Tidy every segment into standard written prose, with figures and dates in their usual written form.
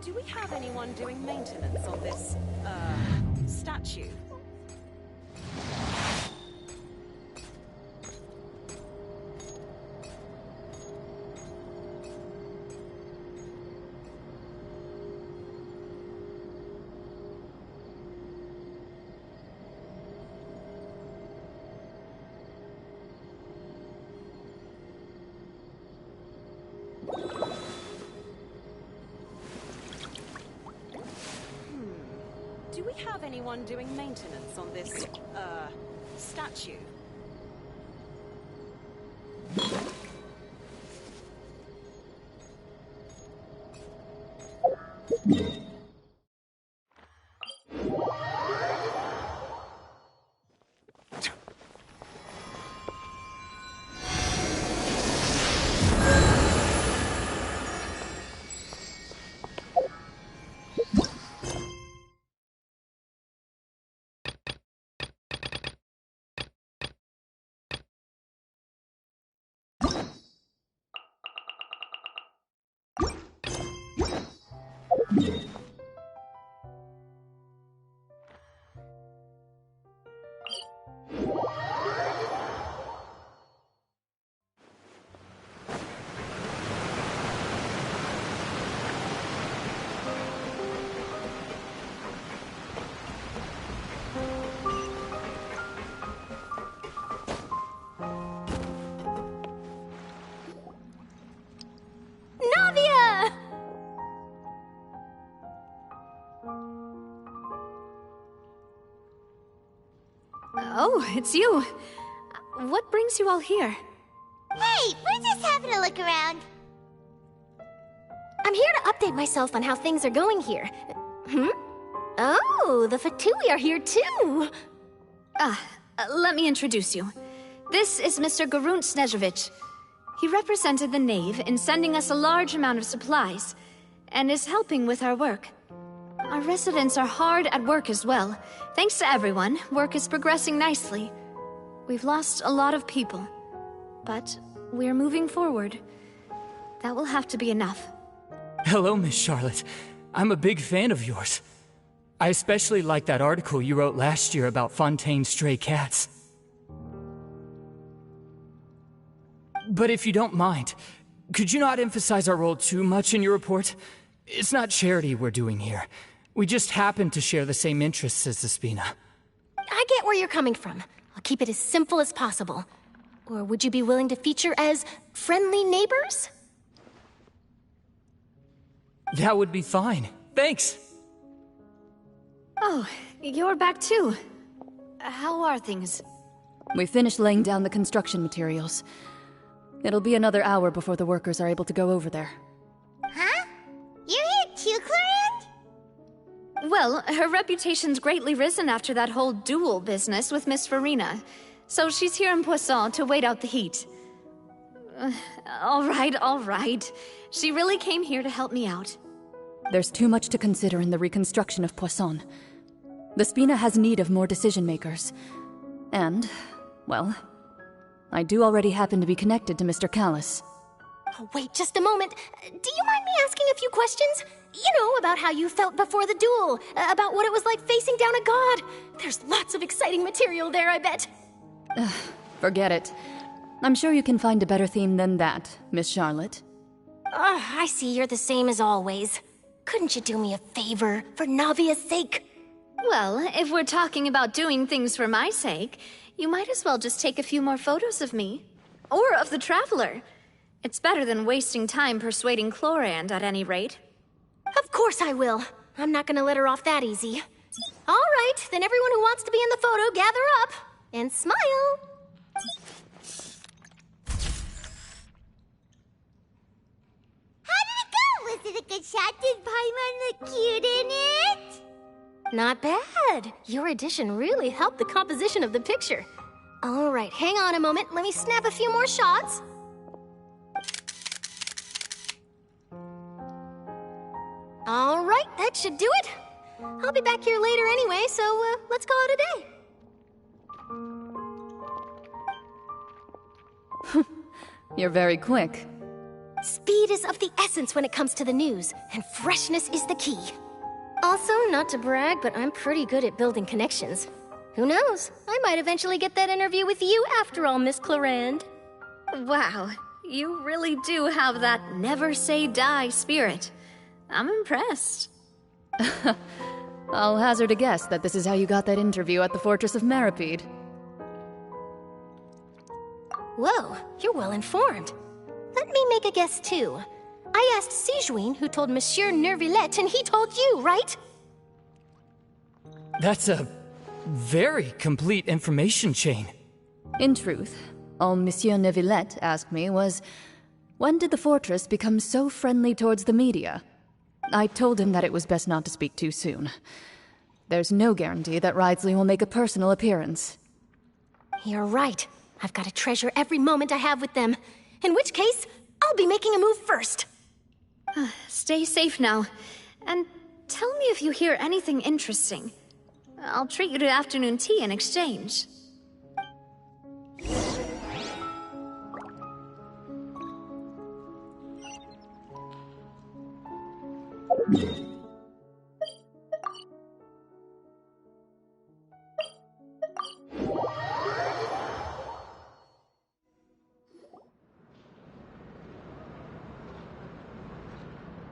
Do we have anyone doing maintenance on this, statue? Do we have anyone doing maintenance on this, statue? Oh, it's you. What brings you all here? Hey, we're just having a look around. I'm here to update myself on how things are going here. Oh, the Fatui are here too! Let me introduce you. This is Mr. Garunt Snezhevich. He represented the Knave in sending us a large amount of supplies, and is helping with our work. Our residents are hard at work as well. Thanks to everyone, work is progressing nicely. We've lost a lot of people, but we're moving forward. That will have to be enough. Hello, Miss Charlotte. I'm a big fan of yours. I especially like that article you wrote last year about Fontaine's stray cats. But if you don't mind, could you not emphasize our role too much in your report? It's not charity we're doing here. We just happen to share the same interests as the Spina. I get where you're coming from. I'll keep it as simple as possible. Or would you be willing to feature as friendly neighbors? That would be fine. Thanks! Oh, you're back too. How are things? We finished laying down the construction materials. It'll be another hour before the workers are able to go over there. Huh? You're here too, Clarence? Well, her reputation's greatly risen after that whole duel business with Miss Farina. So she's here in Poisson to wait out the heat. All right. She really came here to help me out. There's too much to consider in the reconstruction of Poisson. The Spina has need of more decision-makers. And, well, I do already happen to be connected to Mr. Callis. Oh, wait just a moment. Do you mind me asking a few questions? You know, about how you felt before the duel, about what it was like facing down a god. There's lots of exciting material there, I bet. Forget it. I'm sure you can find a better theme than that, Miss Charlotte. I see you're the same as always. Couldn't you do me a favor, for Navia's sake? Well, if we're talking about doing things for my sake, you might as well just take a few more photos of me. Or of the Traveler. It's better than wasting time persuading Chlorand, at any rate. Of course I will. I'm not gonna let her off that easy. All right, then everyone who wants to be in the photo, gather up. And smile. How did it go? Was it a good shot? Did Paimon look cute in it? Not bad. Your addition really helped the composition of the picture. All right, hang on a moment. Let me snap a few more shots. All right, that should do it. I'll be back here later anyway, so let's call it a day. You're very quick. Speed is of the essence when it comes to the news, and freshness is the key. Also, not to brag, but I'm pretty good at building connections. Who knows? I might eventually get that interview with you after all, Miss Clarand. Wow, you really do have that never say die spirit. I'm impressed. I'll hazard a guess that this is how you got that interview at the Fortress of Maripede. Whoa, you're well informed. Let me make a guess too. I asked Sigewinne, who told Monsieur Neuvillette, and he told you, right? That's a very complete information chain. In truth, all Monsieur Neuvillette asked me was, when did the fortress become so friendly towards the media? I told him that it was best not to speak too soon. There's no guarantee that Ridsley will make a personal appearance. You're right. I've got to treasure every moment I have with them. In which case, I'll be making a move first. Stay safe now. And tell me if you hear anything interesting. I'll treat you to afternoon tea in exchange.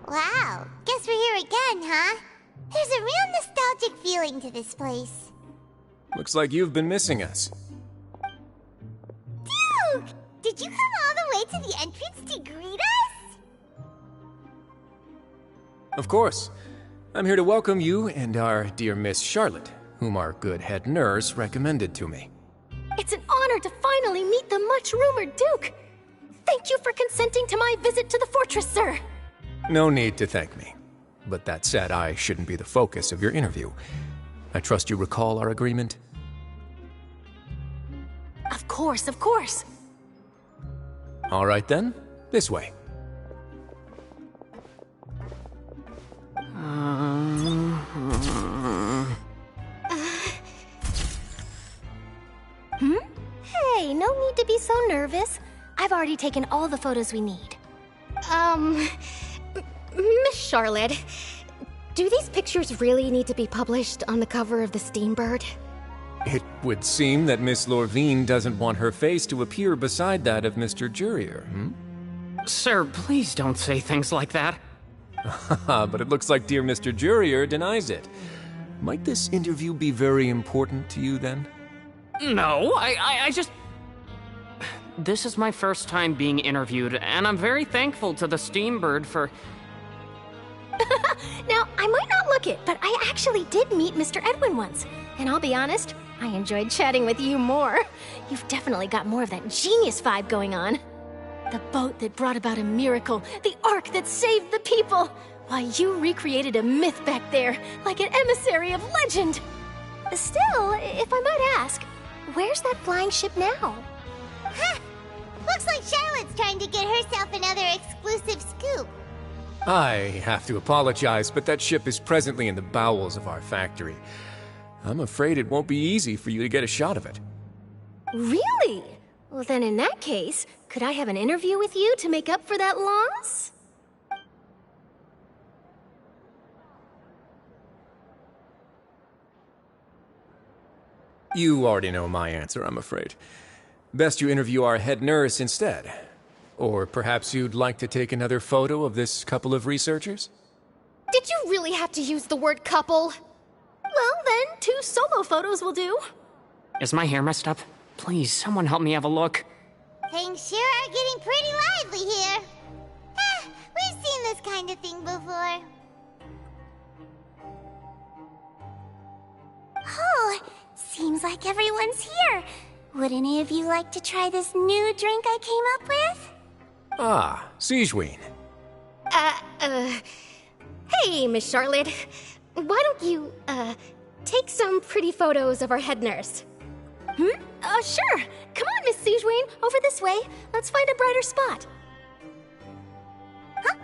Wow, guess we're here again, huh? There's a real nostalgic feeling to this place. Looks like you've been missing us. Duke! Did you come all the way to the entrance to greet us? Of course. I'm here to welcome you and our dear Miss Charlotte, whom our good head nurse recommended to me. It's an honor to finally meet the much-rumored Duke. Thank you for consenting to my visit to the fortress, sir. No need to thank me. But that said, I shouldn't be the focus of your interview. I trust you recall our agreement? Of course, of course. All right then, this way. Hey, no need to be so nervous. I've already taken all the photos we need. Miss Charlotte, do these pictures really need to be published on the cover of the Steambird? It would seem that Miss Lorvine doesn't want her face to appear beside that of Mr. Jurier, Sir, please don't say things like that. But it looks like dear Mr. Jurier denies it. Might this interview be very important to you then? No, I just... This is my first time being interviewed, and I'm very thankful to the Steambird for... Now, I might not look it, but I actually did meet Mr. Edwin once. And I'll be honest, I enjoyed chatting with you more. You've definitely got more of that genius vibe going on. The boat that brought about a miracle, the ark that saved the people. Why, you recreated a myth back there, like an emissary of legend. Still, if I might ask, where's that flying ship now? Huh! Looks like Charlotte's trying to get herself another exclusive scoop. I have to apologize, but that ship is presently in the bowels of our factory. I'm afraid it won't be easy for you to get a shot of it. Really? Well, then in that case, could I have an interview with you to make up for that loss? You already know my answer, I'm afraid. Best you interview our head nurse instead. Or perhaps you'd like to take another photo of this couple of researchers? Did you really have to use the word couple? Well, then, 2 solo photos will do. Is my hair messed up? Please, someone help me have a look. Things sure are getting pretty lively here. We've seen this kind of thing before. Oh, seems like everyone's here. Would any of you like to try this new drink I came up with? Ah, Sigewinne. Hey, Miss Charlotte. Why don't you, take some pretty photos of our head nurse? Sure. Come on, Miss Sigewinne. Over this way. Let's find a brighter spot. Huh?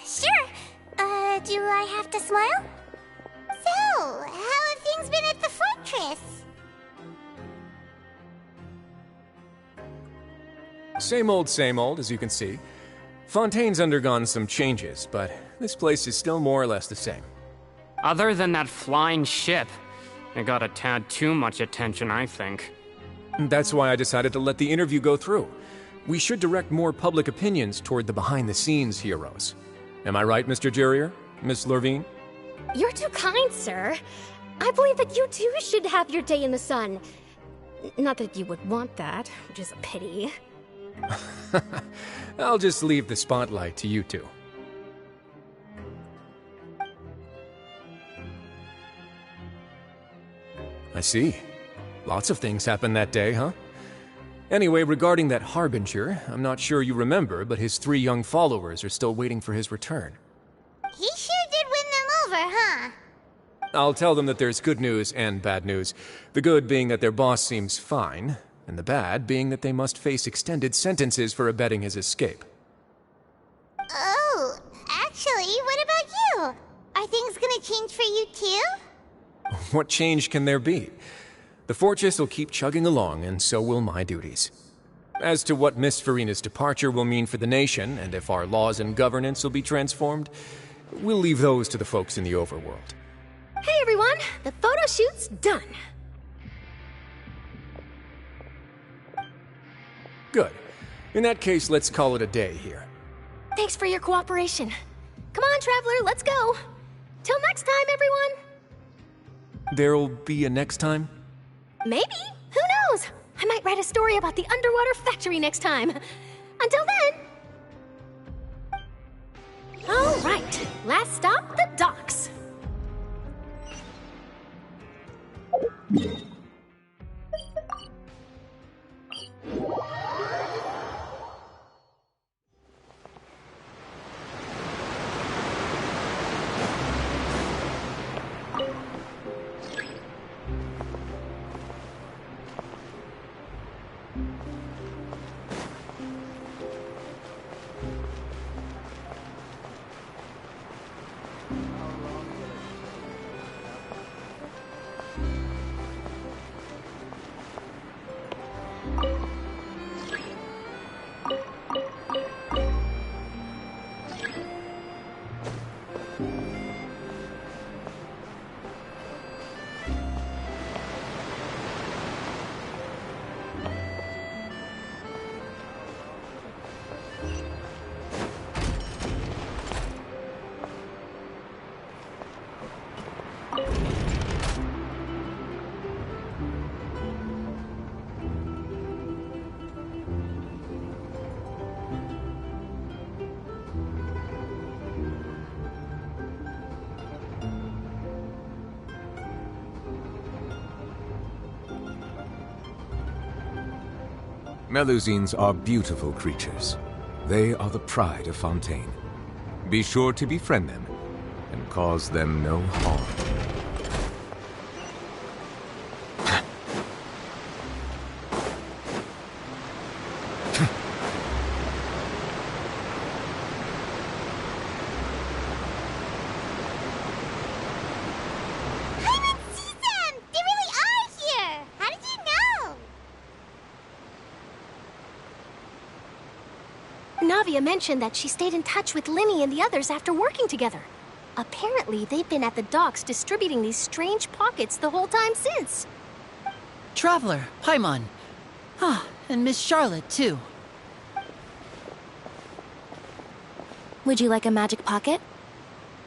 Sure. Do I have to smile? So, how have things been at the fortress? Same old, as you can see. Fontaine's undergone some changes, but this place is still more or less the same. Other than that flying ship, it got a tad too much attention, I think. That's why I decided to let the interview go through. We should direct more public opinions toward the behind-the-scenes heroes. Am I right, Mr. Jurrier? Miss Lurvine? You're too kind, sir. I believe that you too should have your day in the sun. Not that you would want that, which is a pity. I'll just leave the spotlight to you two. I see. Lots of things happened that day, huh? Anyway, regarding that Harbinger, I'm not sure you remember, but his 3 young followers are still waiting for his return. He sure did win them over, huh? I'll tell them that there's good news and bad news. The good being that their boss seems fine, and the bad being that they must face extended sentences for abetting his escape. Oh, actually, what about you? Are things gonna change for you too? What change can there be? The fortress will keep chugging along, and so will my duties. As to what Miss Farina's departure will mean for the nation, and if our laws and governance will be transformed, we'll leave those to the folks in the overworld. Hey everyone, the photo shoot's done. Good. In that case, let's call it a day here. Thanks for your cooperation. Come on, Traveler, let's go. Till next time, everyone. There'll be a next time? Maybe. Who knows? I might write a story about the underwater factory next time. Until then. All right. Last stop, the docks. Melusines are beautiful creatures. They are the pride of Fontaine. Be sure to befriend them and cause them no harm. Navia mentioned that she stayed in touch with Linny and the others after working together. Apparently, they've been at the docks distributing these strange pockets the whole time since. Traveler, Paimon. Ah, and Miss Charlotte, too. Would you like a magic pocket?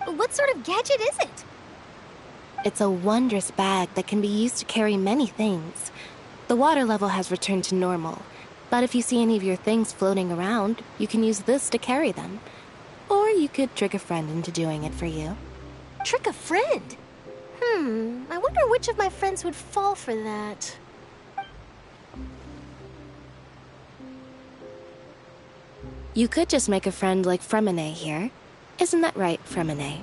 What sort of gadget is it? It's a wondrous bag that can be used to carry many things. The water level has returned to normal, but if you see any of your things floating around, you can use this to carry them. Or you could trick a friend into doing it for you. Trick a friend? I wonder which of my friends would fall for that. You could just make a friend like Fremine here. Isn't that right, Fremine?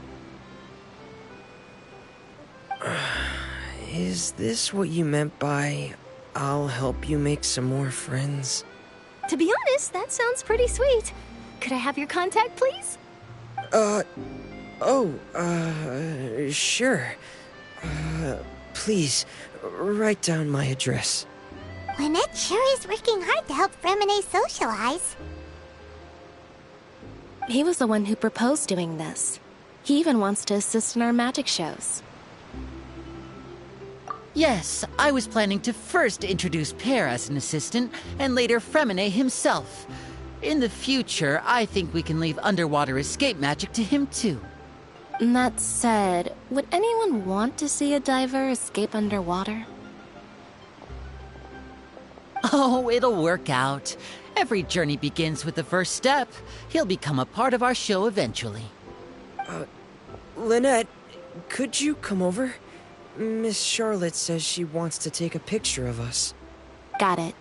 Is this what you meant by, I'll help you make some more friends? To be honest, that sounds pretty sweet. Could I have your contact, please? Sure. Please, write down my address. Lynette sure is working hard to help Fremine socialize. He was the one who proposed doing this. He even wants to assist in our magic shows. Yes, I was planning to first introduce Pear as an assistant, and later Fremine himself. In the future, I think we can leave underwater escape magic to him too. That said, would anyone want to see a diver escape underwater? Oh, it'll work out. Every journey begins with the first step. He'll become a part of our show eventually. Lynette, could you come over? Miss Charlotte says she wants to take a picture of us. Got it.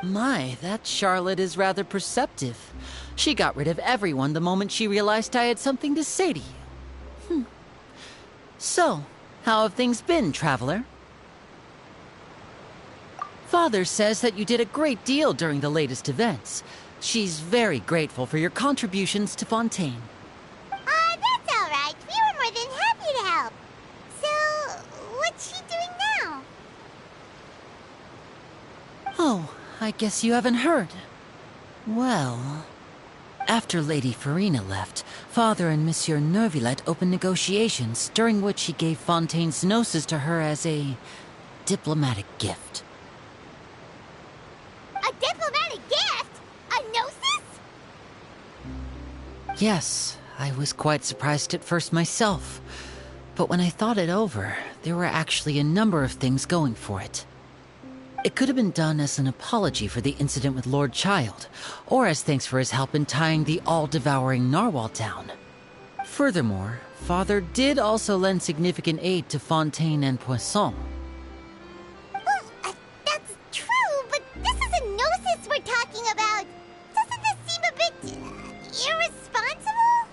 My, that Charlotte is rather perceptive. She got rid of everyone the moment she realized I had something to say to you. So, how have things been, Traveler? Father says that you did a great deal during the latest events. She's very grateful for your contributions to Fontaine. That's all right. We were more than happy to help. So, what's she doing now? Oh, I guess you haven't heard. Well, after Lady Farina left, Father and Monsieur Neuvillette opened negotiations, during which he gave Fontaine's gnosis to her as a diplomatic gift. A diplomatic gift? A gnosis? Yes, I was quite surprised at first myself. But when I thought it over, there were actually a number of things going for it. It could have been done as an apology for the incident with Lord Child, or as thanks for his help in tying the all-devouring narwhal down. Furthermore, Father did also lend significant aid to Fontaine and Poisson. Well, that's true, but this is a gnosis we're talking about. Doesn't this seem a bit irresponsible?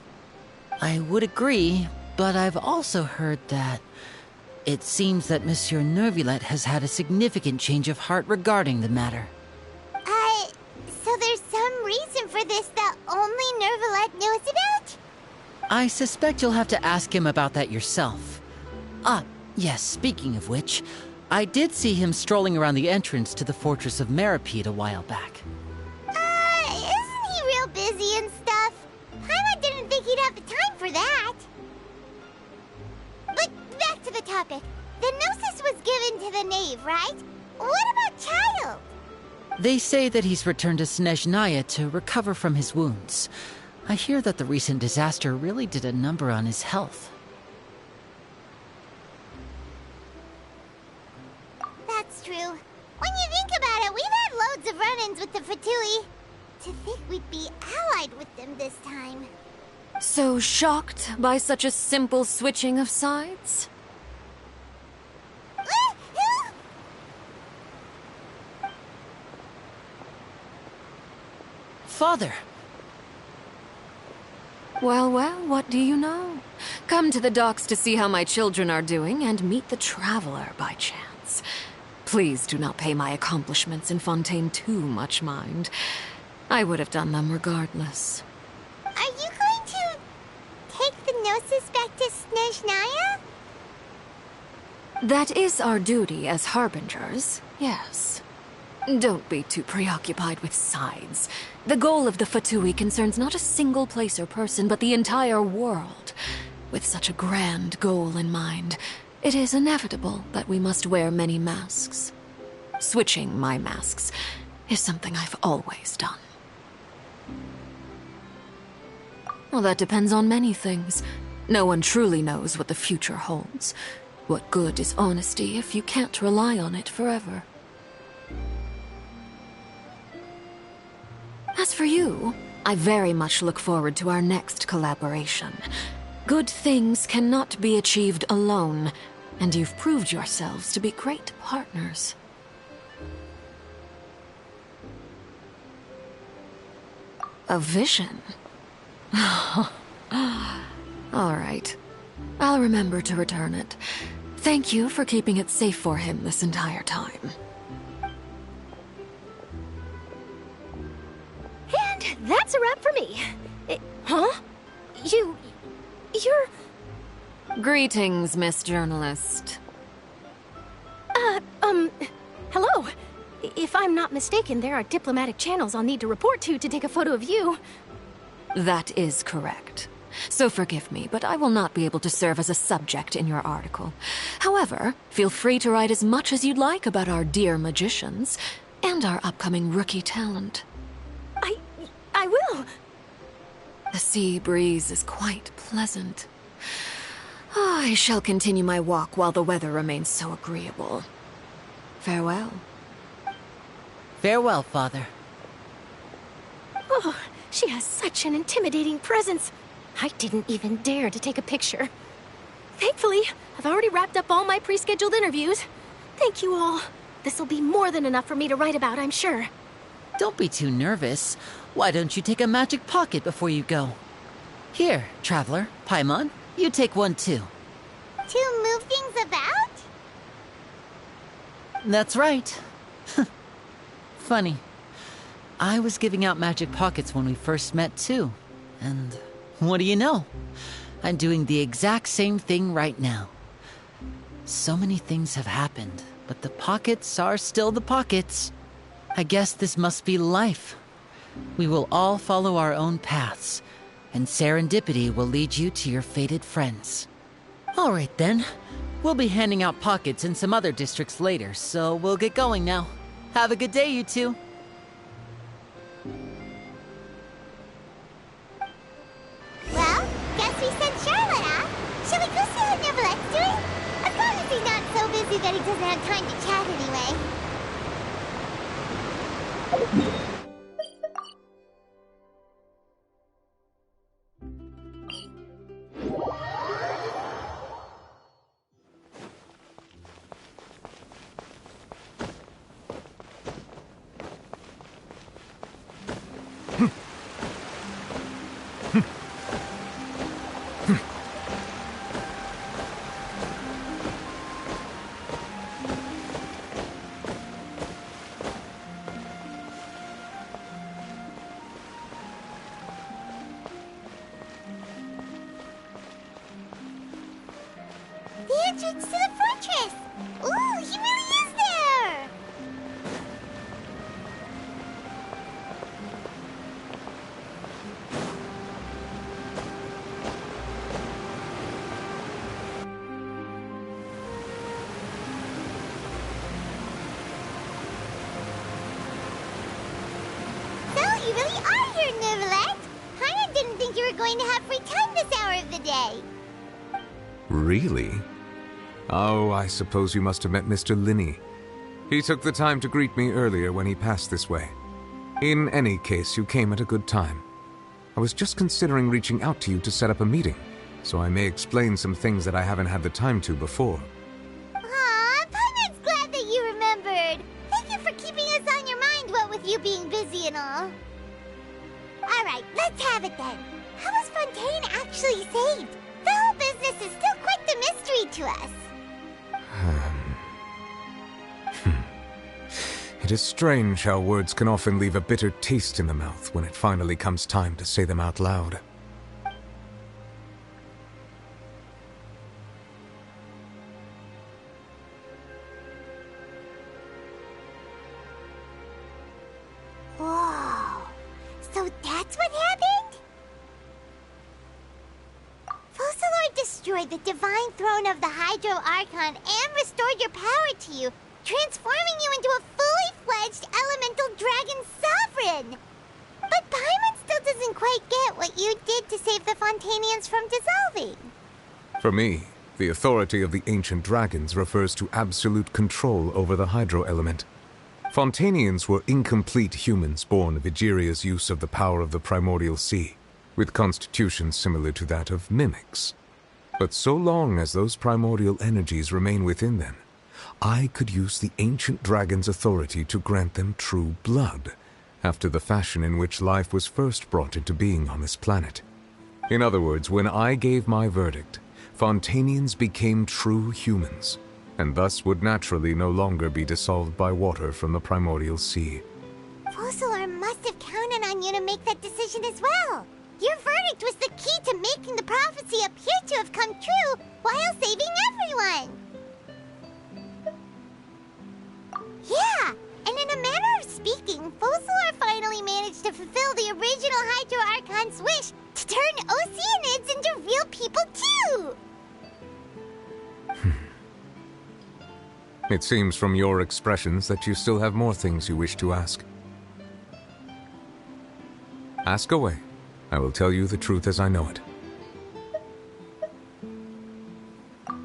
I would agree, but I've also heard that it seems that Monsieur Neuvillette has had a significant change of heart regarding the matter. So there's some reason for this that only Neuvillette knows about? I suspect you'll have to ask him about that yourself. Yes, speaking of which, I did see him strolling around the entrance to the Fortress of Meripede a while back. Isn't he real busy and stuff? Paimon didn't think he'd have the time for that. But back to the topic. The gnosis was given to the knave, right? What about Child? They say that he's returned to Snezhnaya to recover from his wounds. I hear that the recent disaster really did a number on his health. That's true. When you think about it, we've had loads of run-ins with the Fatui. To think we'd be allied with them this time. So shocked by such a simple switching of sides? Father! Well, what do you know? Come to the docks to see how my children are doing and meet the Traveler by chance. Please do not pay my accomplishments in Fontaine too much mind. I would have done them regardless. Are you going to take the gnosis back to Snezhnaya? That is our duty as harbingers, yes. Don't be too preoccupied with sides. The goal of the Fatui concerns not a single place or person, but the entire world. With such a grand goal in mind, it is inevitable that we must wear many masks. Switching my masks is something I've always done. Well, that depends on many things. No one truly knows what the future holds. What good is honesty if you can't rely on it forever? As for you, I very much look forward to our next collaboration. Good things cannot be achieved alone, and you've proved yourselves to be great partners. A vision? All right. I'll remember to return it. Thank you for keeping it safe for him this entire time. And that's a wrap for me. Huh? You're... Greetings, Miss Journalist. Hello. If I'm not mistaken, there are diplomatic channels I'll need to report to take a photo of you. That is correct. So forgive me, but I will not be able to serve as a subject in your article. However, feel free to write as much as you'd like about our dear magicians and our upcoming rookie talent. I will. The sea breeze is quite pleasant. I shall continue my walk while the weather remains so agreeable. Farewell. Farewell, Father. Oh, she has such an intimidating presence. I didn't even dare to take a picture. Thankfully, I've already wrapped up all my pre-scheduled interviews. Thank you all. This'll be more than enough for me to write about, I'm sure. Don't be too nervous. Why don't you take a magic pocket before you go? Here, Traveler, Paimon, you take one too. To move things about? That's right. Funny. I was giving out magic pockets when we first met too. And what do you know? I'm doing the exact same thing right now. So many things have happened, but the pockets are still the pockets. I guess this must be life. We will all follow our own paths, and serendipity will lead you to your fated friends. All right then. We'll be handing out pockets in some other districts later, so we'll get going now. Have a good day, you two. Well, guess we sent Charlotte off. Shall we go see how Neverlette's doing? As long as he's not so busy that he doesn't have time to chat anyway. The entrance to the fortress! Ooh, he really is there! So, you really are here, Neverlet! Paimon didn't think you were going to have free time this hour of the day. Really? Oh, I suppose you must have met Mr. Linney. He took the time to greet me earlier when he passed this way. In any case, you came at a good time. I was just considering reaching out to you to set up a meeting, so I may explain some things that I haven't had the time to before. Aw, Paimon's glad that you remembered. Thank you for keeping us on your mind, what with you being busy and all. Alright, let's have it then. How was Fontaine actually saved? The whole business is still quite the mystery to us. It is strange how words can often leave a bitter taste in the mouth when it finally comes time to say them out loud. Whoa. So that's what happened? Focalord destroyed the divine throne of the Hydro Archon and restored your power to you, transforming you into a fully-fledged elemental dragon sovereign. But Paimon still doesn't quite get what you did to save the Fontainians from dissolving. For me, the authority of the ancient dragons refers to absolute control over the hydro element. Fontainians were incomplete humans born of Egeria's use of the power of the primordial sea, with constitutions similar to that of mimics. But so long as those primordial energies remain within them, I could use the ancient dragon's authority to grant them true blood, after the fashion in which life was first brought into being on this planet. In other words, when I gave my verdict, Fontainians became true humans, and thus would naturally no longer be dissolved by water from the primordial sea. Focalord must have counted on you to make that decision as well. Your verdict was the key to making the prophecy appear to have come true while saving everyone. Yeah, And in a manner of speaking, Focalor finally managed to fulfill the original Hydro Archon's wish to turn Oceanids into real people too! It seems from your expressions that you still have more things you wish to ask. Ask away. I will tell you the truth as I know it.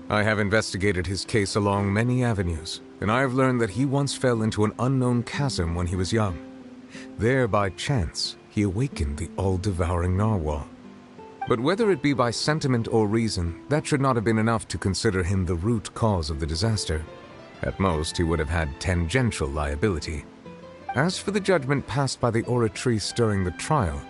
I have investigated his case along many avenues, and I have learned that he once fell into an unknown chasm when he was young. There, by chance, he awakened the all-devouring narwhal. But whether it be by sentiment or reason, that should not have been enough to consider him the root cause of the disaster. At most, he would have had tangential liability. As for the judgment passed by the Oratrice during the trial,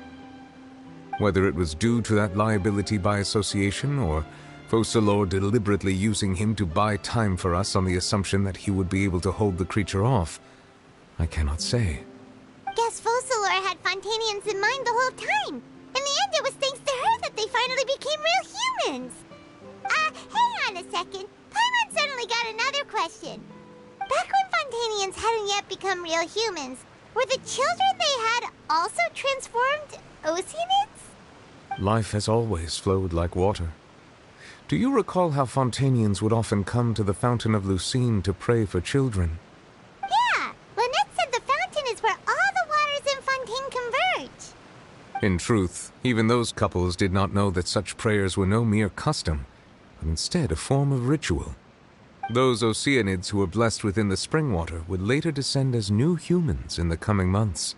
whether it was due to that liability by association, or Focalor deliberately using him to buy time for us on the assumption that he would be able to hold the creature off, I cannot say. Guess Focalor had Fontainians in mind the whole time. In the end, it was thanks to her that they finally became real humans. Hang on a second. Paimon suddenly got another question. Back when Fontainians hadn't yet become real humans, were the children they had also transformed Oceanids? Life has always flowed like water. Do you recall how Fontainians would often come to the Fountain of Lucine to pray for children? Yeah, Lynette said the fountain is where all the waters in Fontaine converge. In truth, even those couples did not know that such prayers were no mere custom, but instead a form of ritual. Those Oceanids who were blessed within the spring water would later descend as new humans in the coming months.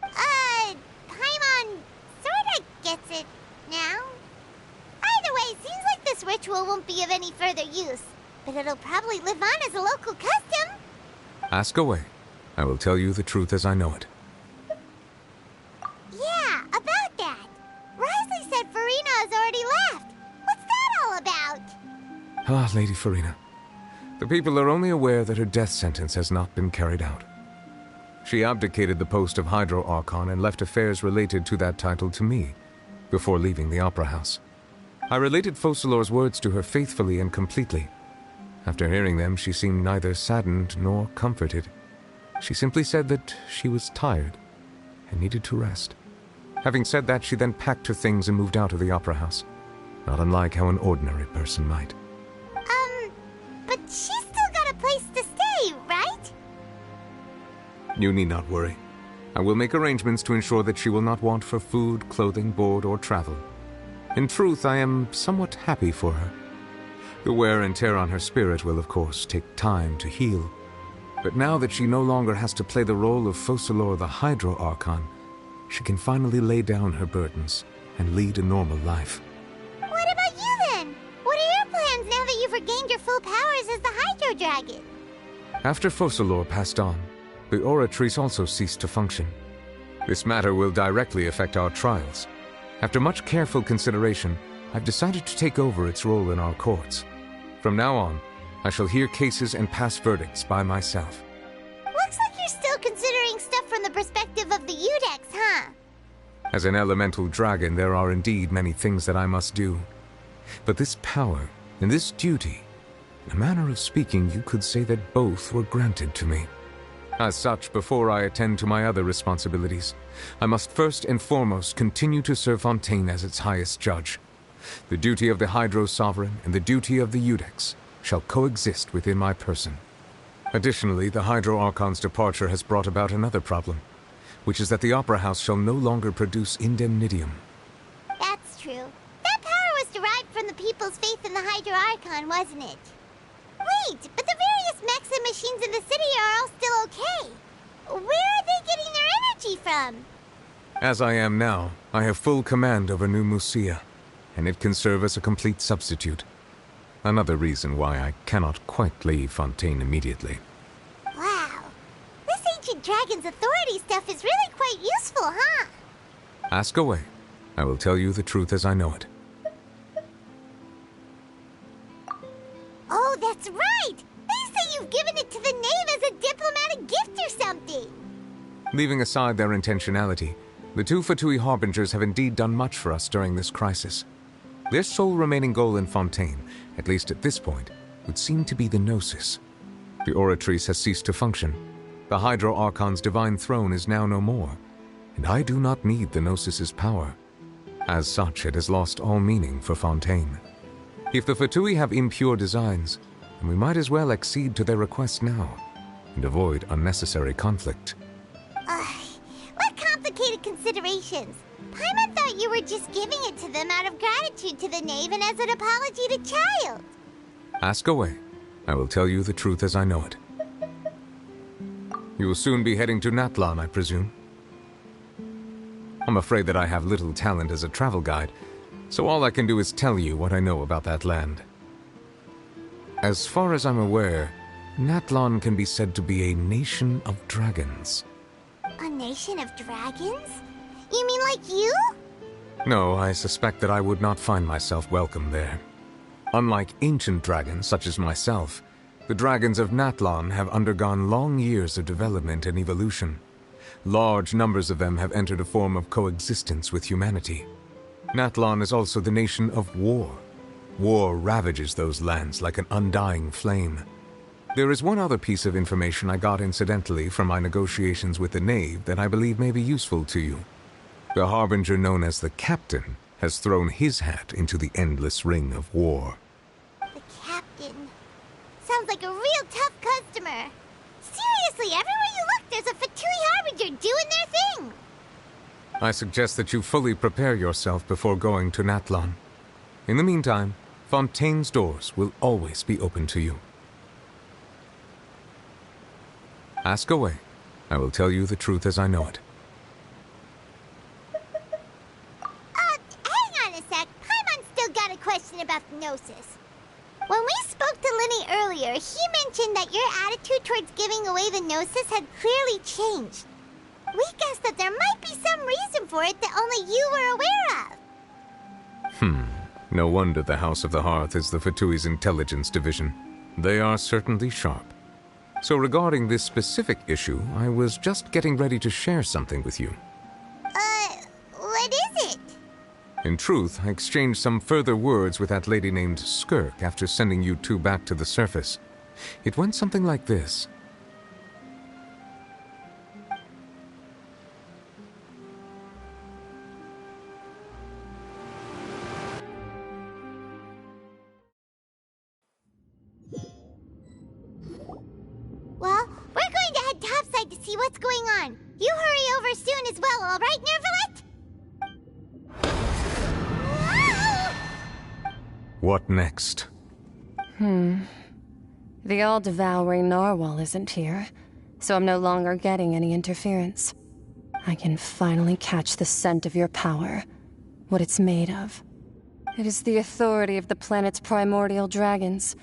Paimon sorta gets it now. Either way, seems like this ritual won't be of any further use, but it'll probably live on as a local custom. Ask away. I will tell you the truth as I know it. Yeah, about that. Risley said Farina has already left. What's that all about? Ah, Lady Farina. The people are only aware that her death sentence has not been carried out. She abdicated the post of Hydro Archon and left affairs related to that title to me, before leaving the Opera House. I related Focalor's words to her faithfully and completely. After hearing them, she seemed neither saddened nor comforted. She simply said that she was tired and needed to rest. Having said that, she then packed her things and moved out of the Opera House, not unlike how an ordinary person might. But she's still got a place to stay, right? You need not worry. I will make arrangements to ensure that she will not want for food, clothing, board, or travel. In truth, I am somewhat happy for her. The wear and tear on her spirit will, of course, take time to heal. But now that she no longer has to play the role of Focalor the Hydro Archon, she can finally lay down her burdens and lead a normal life. What about you then? What are your plans now that you've regained your full powers as the Hydro Dragon? After Focalor passed on, the Oratrice also ceased to function. This matter will directly affect our trials. After much careful consideration, I've decided to take over its role in our courts. From now on, I shall hear cases and pass verdicts by myself. Looks like you're still considering stuff from the perspective of the Udex, huh? As an elemental dragon, there are indeed many things that I must do. But this power and this duty, in a manner of speaking, you could say that both were granted to me. As such, before I attend to my other responsibilities, I must first and foremost continue to serve Fontaine as its highest judge. The duty of the Hydro Sovereign and the duty of the Udex shall coexist within my person. Additionally, the Hydro Archon's departure has brought about another problem, which is that the Opera House shall no longer produce indemnitium. That's true. That power was derived from the people's faith in the Hydro Archon, wasn't it? Wait, but the various mechs and machines in the city are all still okay. Where are they getting their energy from? As I am now, I have full command over New Musia, and it can serve as a complete substitute. Another reason why I cannot quite leave Fontaine immediately. Wow. This ancient dragon's authority stuff is really quite useful, huh? Ask away. I will tell you the truth as I know it. Oh, that's right! They say you've given it to the knave as a diplomatic gift or something! Leaving aside their intentionality, the two Fatui Harbingers have indeed done much for us during this crisis. Their sole remaining goal in Fontaine, at least at this point, would seem to be the Gnosis. The Oratrice has ceased to function, The Hydro Archon's divine throne is now no more, and I do not need the Gnosis' power. As such, it has lost all meaning for Fontaine. If the Fatui have impure designs, then we might as well accede to their request now, and avoid unnecessary conflict. What complicated considerations? Paimon thought you were just giving it to them out of gratitude to the knave and as an apology to Child. Ask away. I will tell you the truth as I know it. You will soon be heading to Natlan, I presume? I'm afraid that I have little talent as a travel guide, so all I can do is tell you what I know about that land. As far as I'm aware, Natlan can be said to be a nation of dragons. A nation of dragons? You mean like you? No, I suspect that I would not find myself welcome there. Unlike ancient dragons such as myself, the dragons of Natlan have undergone long years of development and evolution. Large numbers of them have entered a form of coexistence with humanity. Natlan is also the nation of war. War ravages those lands like an undying flame. There is one other piece of information I got incidentally from my negotiations with the knave that I believe may be useful to you. The harbinger known as the Captain has thrown his hat into the endless ring of war. The Captain. Sounds like a real tough customer. Seriously, everywhere you look, there's a Fatui harbinger doing their thing. I suggest that you fully prepare yourself before going to Natlan. In the meantime, Fontaine's doors will always be open to you. Ask away. I will tell you the truth as I know it. Hang on a sec. Paimon's still got a question about the Gnosis. When we spoke to Linny earlier, he mentioned that your attitude towards giving away the Gnosis had clearly changed. We guessed that there might be some reason for it that only you were aware of. No wonder the House of the Hearth is the Fatui's intelligence division. They are certainly sharp. So regarding this specific issue, I was just getting ready to share something with you. What is it? In truth, I exchanged some further words with that lady named Skirk after sending you two back to the surface. It went something like this. Well, we're going to head topside to see what's going on. You hurry over soon as well, all right, Nervalet? What next? The all-devouring narwhal isn't here, so I'm no longer getting any interference. I can finally catch the scent of your power, what it's made of. It is the authority of the planet's primordial dragons,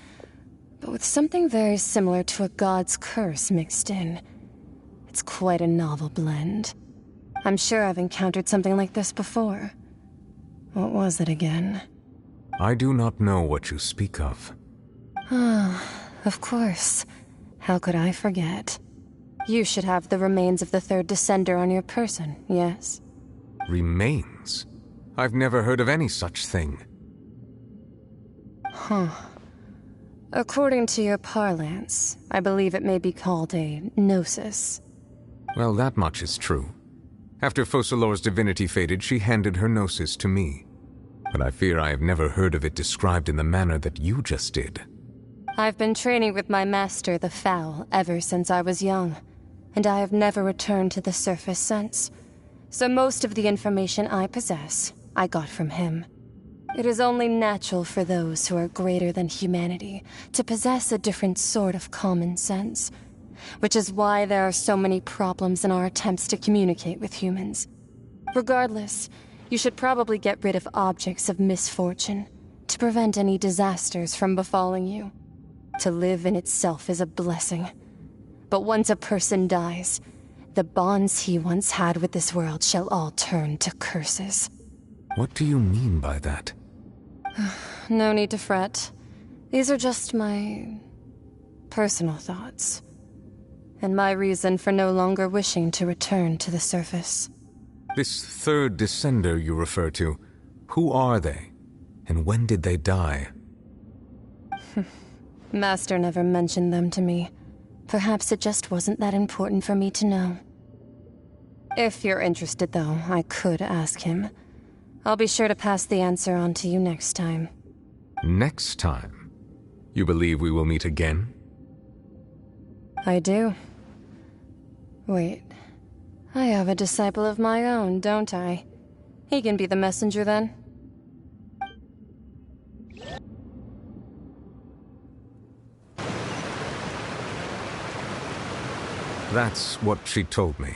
but with something very similar to a god's curse mixed in. It's quite a novel blend. I'm sure I've encountered something like this before. What was it again? I do not know what you speak of. Of course. How could I forget? You should have the remains of the third descender on your person, yes? Remains? I've never heard of any such thing. According to your parlance, I believe it may be called a gnosis. Well, that much is true. After Focalor's divinity faded, she handed her gnosis to me. But I fear I have never heard of it described in the manner that you just did. I've been training with my master, the Foul, ever since I was young, and I have never returned to the surface since. So most of the information I possess, I got from him. It is only natural for those who are greater than humanity to possess a different sort of common sense, which is why there are so many problems in our attempts to communicate with humans. Regardless, you should probably get rid of objects of misfortune to prevent any disasters from befalling you. To live in itself is a blessing. But once a person dies, the bonds he once had with this world shall all turn to curses. What do you mean by that? No need to fret. These are just my personal thoughts, and my reason for no longer wishing to return to the surface. This third descender you refer to, who are they? And when did they die? Master never mentioned them to me. Perhaps it just wasn't that important for me to know. If you're interested, though, I could ask him. I'll be sure to pass the answer on to you next time. Next time? You believe we will meet again? I do. Wait. I have a disciple of my own, don't I? He can be the messenger then. That's what she told me.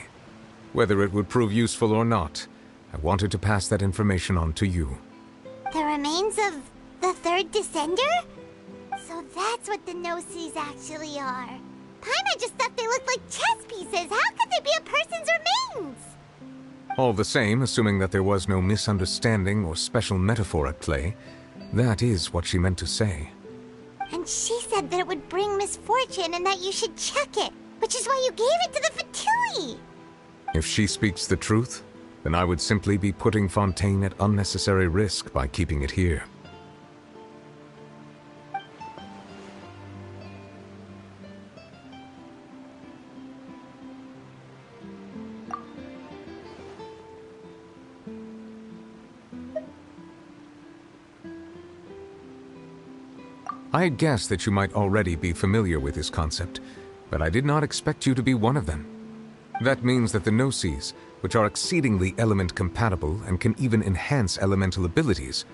Whether it would prove useful or not, I wanted to pass that information on to you. The remains of the third descender? So that's what the Gnosis actually are. Paimon just thought they looked like chess pieces. How could they be a person's remains? All the same, assuming that there was no misunderstanding or special metaphor at play, that is what she meant to say. And she said that it would bring misfortune and that you should check it, which is why you gave it to the Fatui. If she speaks the truth, then I would simply be putting Fontaine at unnecessary risk by keeping it here. I had guessed that you might already be familiar with this concept, but I did not expect you to be one of them. That means that the Gnosis, which are exceedingly element-compatible and can even enhance elemental abilities,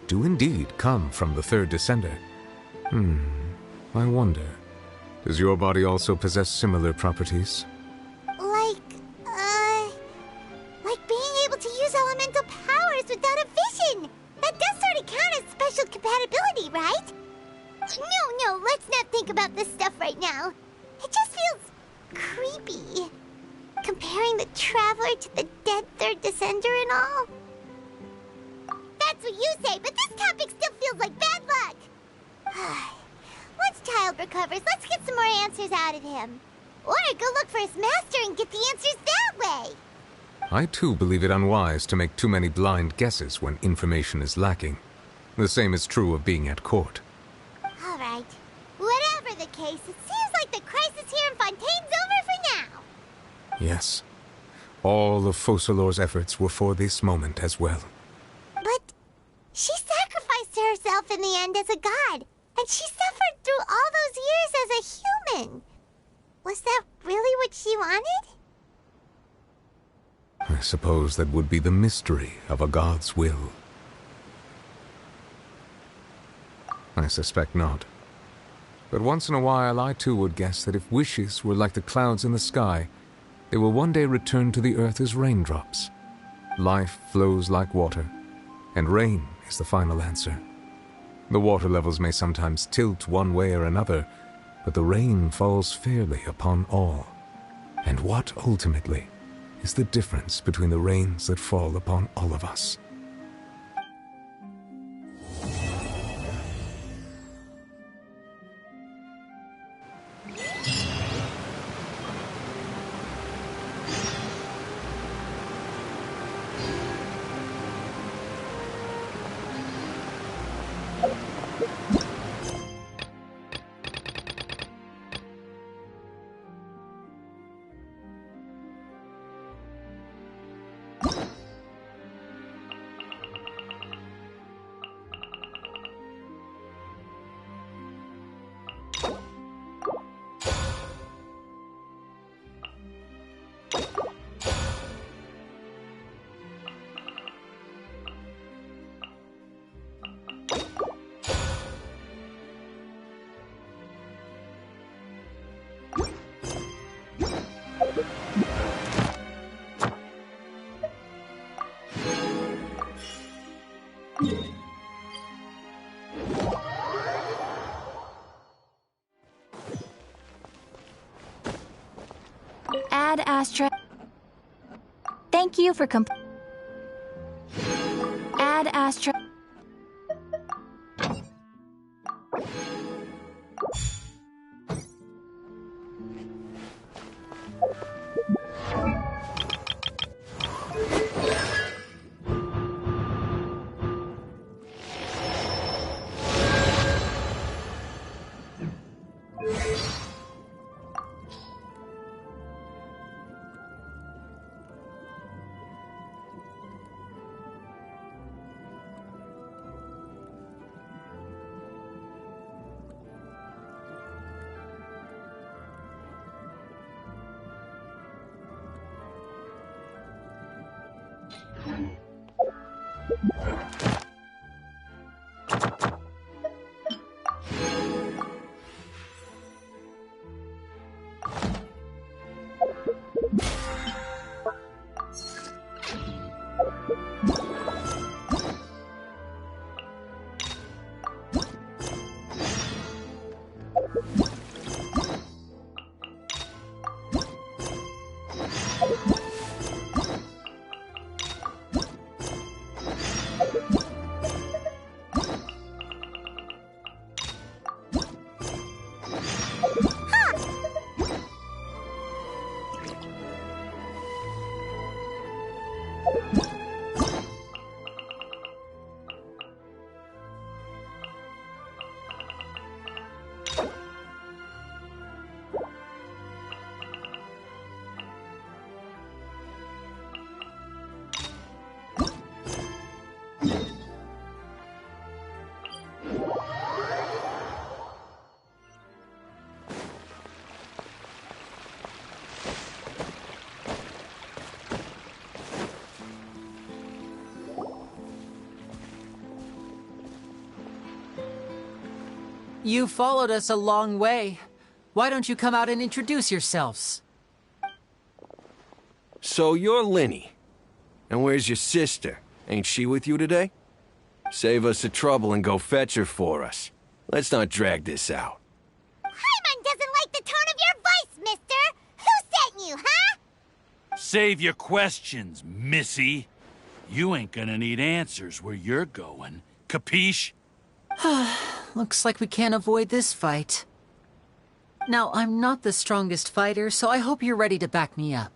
do indeed come from the third descender. I wonder, does your body also possess similar properties? Like being able to use elemental powers without a vision. That does sort of count as special compatibility, right? No, let's not think about this stuff right now. It just feels creepy. Comparing the Traveler to the dead third descender and all. That's what you say, but this topic still feels like bad luck. Once Child recovers, let's get some more answers out of him. Or go look for his master and get the answers that way. I too believe it unwise to make too many blind guesses when information is lacking. The same is true of being at court. All right. Whatever the case, it seems like the crisis here in Fontaine's over for now. Yes. All of Focalor's efforts were for this moment as well. But she sacrificed herself in the end as a god, and she suffered through all those years as a human. Was that really what she wanted? I suppose that would be the mystery of a god's will. I suspect not. But once in a while I too would guess that if wishes were like the clouds in the sky, they will one day return to the earth as raindrops. Life flows like water, and rain is the final answer. The water levels may sometimes tilt one way or another, but the rain falls fairly upon all. And what, ultimately, is the difference between the rains that fall upon all of us? Ad Astra. Thank you for Ad Astra. You followed us a long way. Why don't you come out and introduce yourselves? So you're Linny. And where's your sister? Ain't she with you today? Save us the trouble and go fetch her for us. Let's not drag this out. Paimon doesn't like the tone of your voice, mister! Who sent you, huh? Save your questions, missy. You ain't gonna need answers where you're going. Capiche? Looks like we can't avoid this fight. Now, I'm not the strongest fighter, so I hope you're ready to back me up.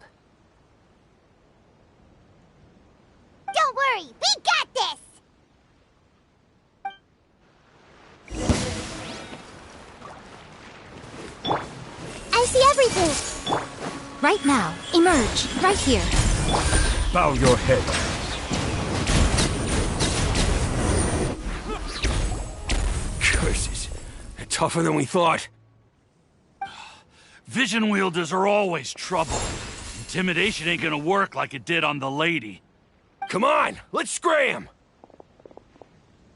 Don't worry, we got this! I see everything! Right now, emerge, right here. Bow your head. Curses. They're tougher than we thought. Vision wielders are always trouble. Intimidation ain't gonna work like it did on the lady. Come on, let's scram!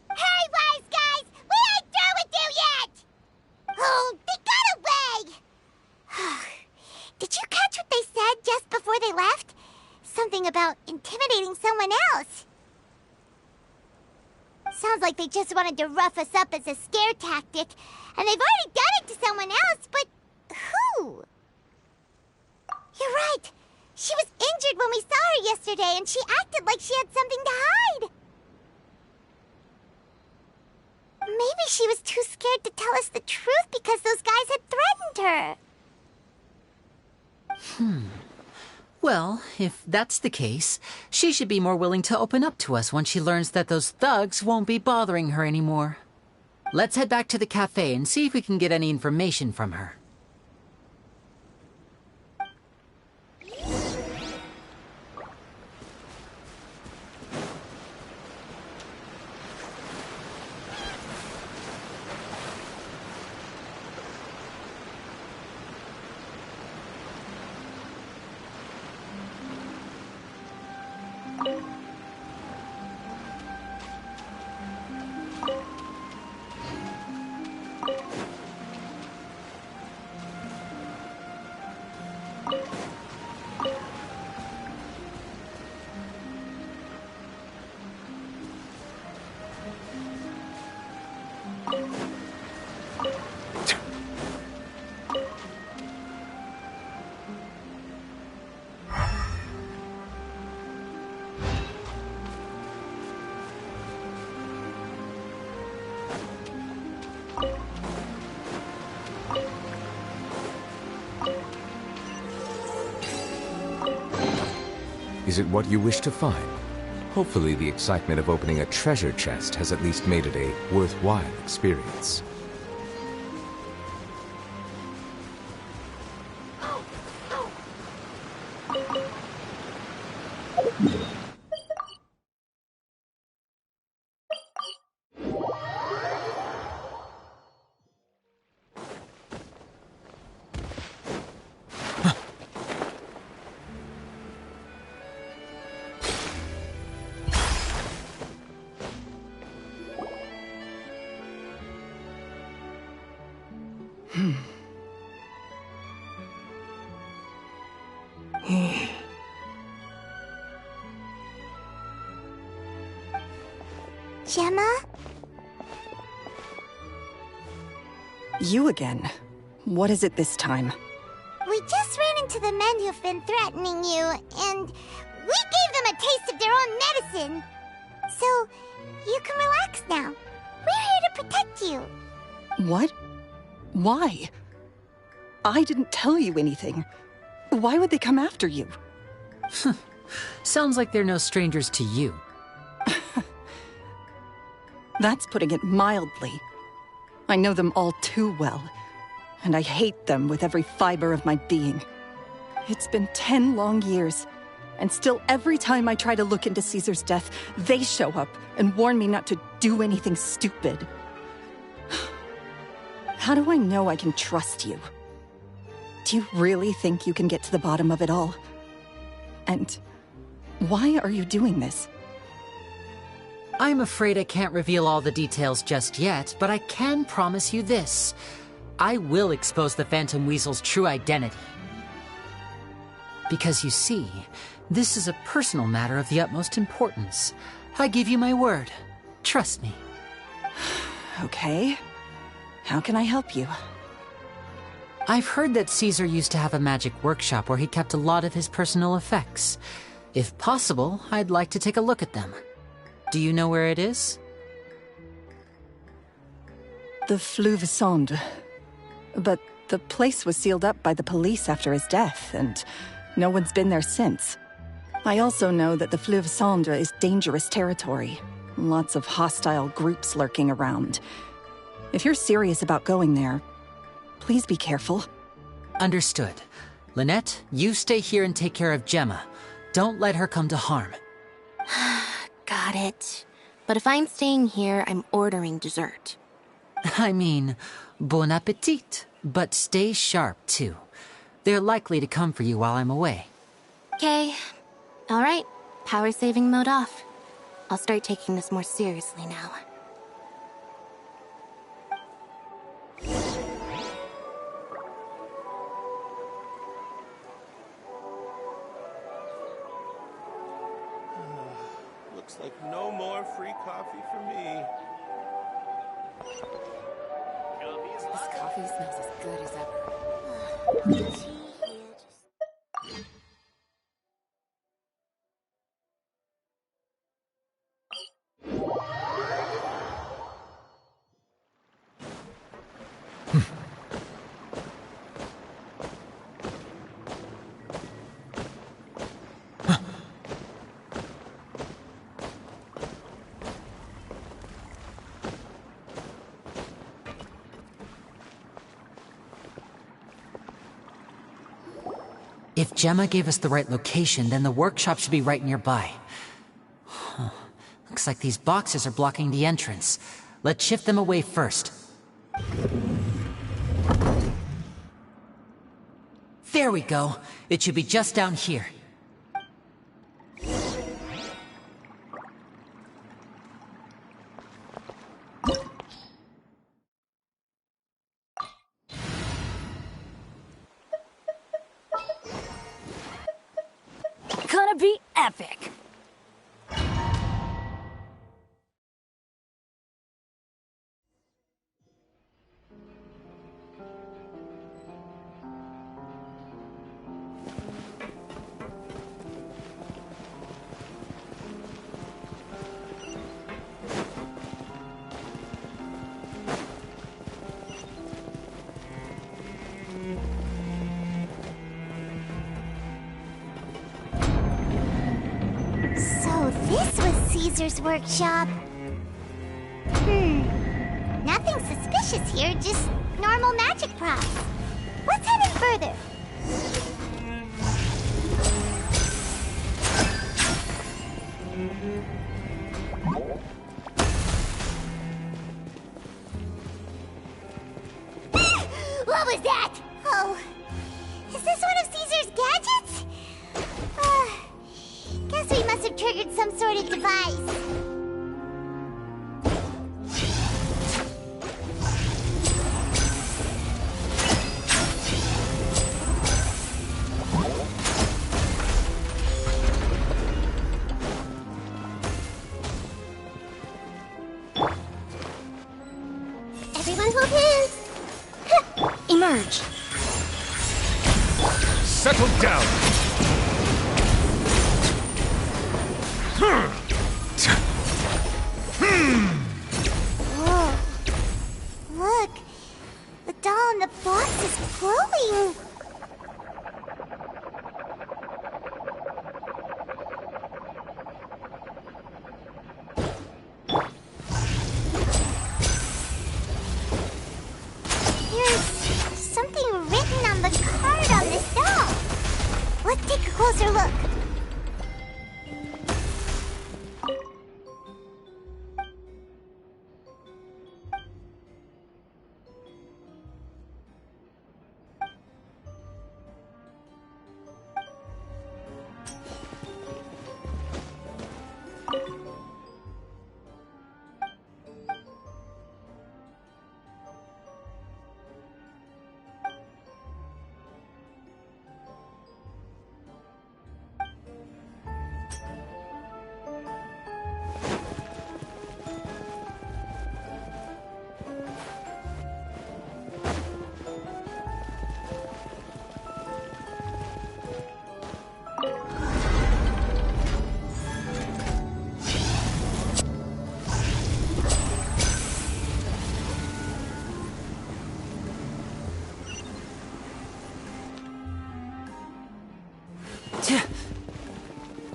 Hey, wise guys! We ain't through with you yet! Oh, they got away! Did you catch what they said just before they left? Something about intimidating someone else. Sounds like they just wanted to rough us up as a scare tactic, and they've already done it to someone else, but who? You're right. She was injured when we saw her yesterday, and she acted like she had something to hide. Maybe she was too scared to tell us the truth because those guys had threatened her. Well, if that's the case, she should be more willing to open up to us when she learns that those thugs won't be bothering her anymore. Let's head back to the cafe and see if we can get any information from her. Is it what you wish to find? Hopefully the excitement of opening a treasure chest has at least made it a worthwhile experience. Gemma? You again. What is it this time? We just ran into the men who've been threatening you, and we gave them a taste of their own medicine. So, you can relax now. We're here to protect you. What? Why? I didn't tell you anything. Why would they come after you? Sounds like they're no strangers to you. That's putting it mildly. I know them all too well, and I hate them with every fiber of my being. It's been 10 long years, and still every time I try to look into Caesar's death, they show up and warn me not to do anything stupid. How do I know I can trust you? Do you really think you can get to the bottom of it all? And why are you doing this? I'm afraid I can't reveal all the details just yet, but I can promise you this. I will expose the Phantom Weasel's true identity. Because you see, this is a personal matter of the utmost importance. I give you my word. Trust me. Okay. How can I help you? I've heard that Caesar used to have a magic workshop where he kept a lot of his personal effects. If possible, I'd like to take a look at them. Do you know where it is? The Fleuve Sonde. But the place was sealed up by the police after his death, and no one's been there since. I also know that the Fleuve Sonde is dangerous territory. Lots of hostile groups lurking around. If you're serious about going there, please be careful. Understood. Lynette, you stay here and take care of Gemma. Don't let her come to harm. Got it. But if I'm staying here, I'm ordering dessert. I mean, bon appetit. But stay sharp, too. They're likely to come for you while I'm away. Okay. Alright. Power saving mode off. I'll start taking this more seriously now. Looks like no more free coffee for me. This coffee smells as good as ever. If Gemma gave us the right location, then the workshop should be right nearby. Looks like these boxes are blocking the entrance. Let's shift them away first. There we go. It should be just down here. Gonna be epic. This was Caesar's workshop. Nothing suspicious here, just normal magic props. Let's head in further. What was that? Oh, is this one of Caesar's gadgets? Guess we must have triggered some sort of device. emerge. Settle down! Whoa. Look. The doll in the box is glowing. There's something written on the card on this doll. Let's take a closer look.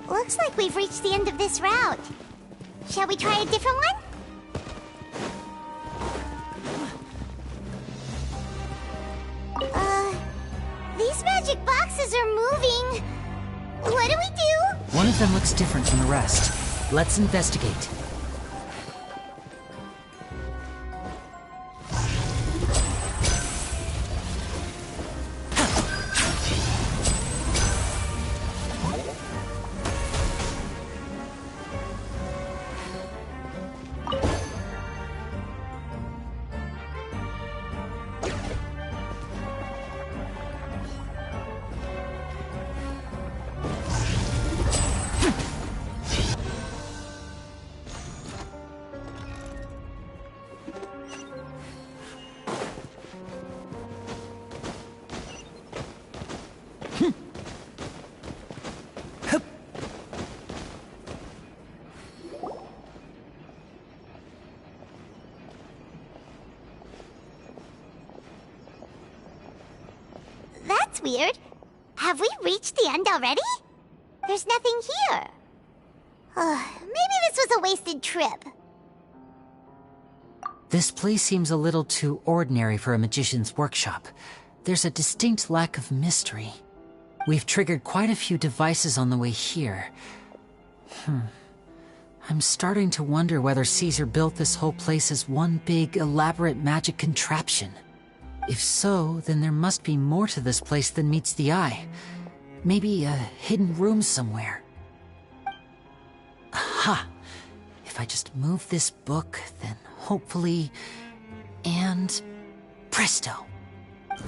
Looks like we've reached the end of this route. Shall we try a different one? These magic boxes are moving. What do we do? One of them looks different from the rest. Let's investigate. That's weird. Have we reached the end already? There's nothing here. Maybe this was a wasted trip. This place seems a little too ordinary for a magician's workshop. There's a distinct lack of mystery. We've triggered quite a few devices on the way here. I'm starting to wonder whether Caesar built this whole place as one big, elaborate magic contraption. If so, then there must be more to this place than meets the eye. Maybe a hidden room somewhere. Aha! If I just move this book, then hopefully... and... presto! A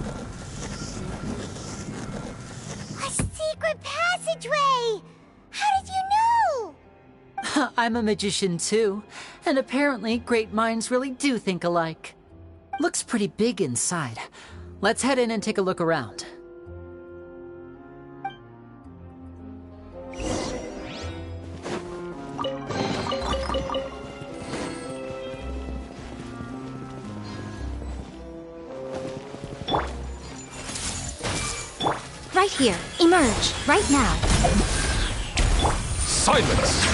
secret passageway! How did you know? I'm a magician too, and apparently great minds really do think alike. Looks pretty big inside. Let's head in and take a look around. Right here. Emerge. Right now. Silence!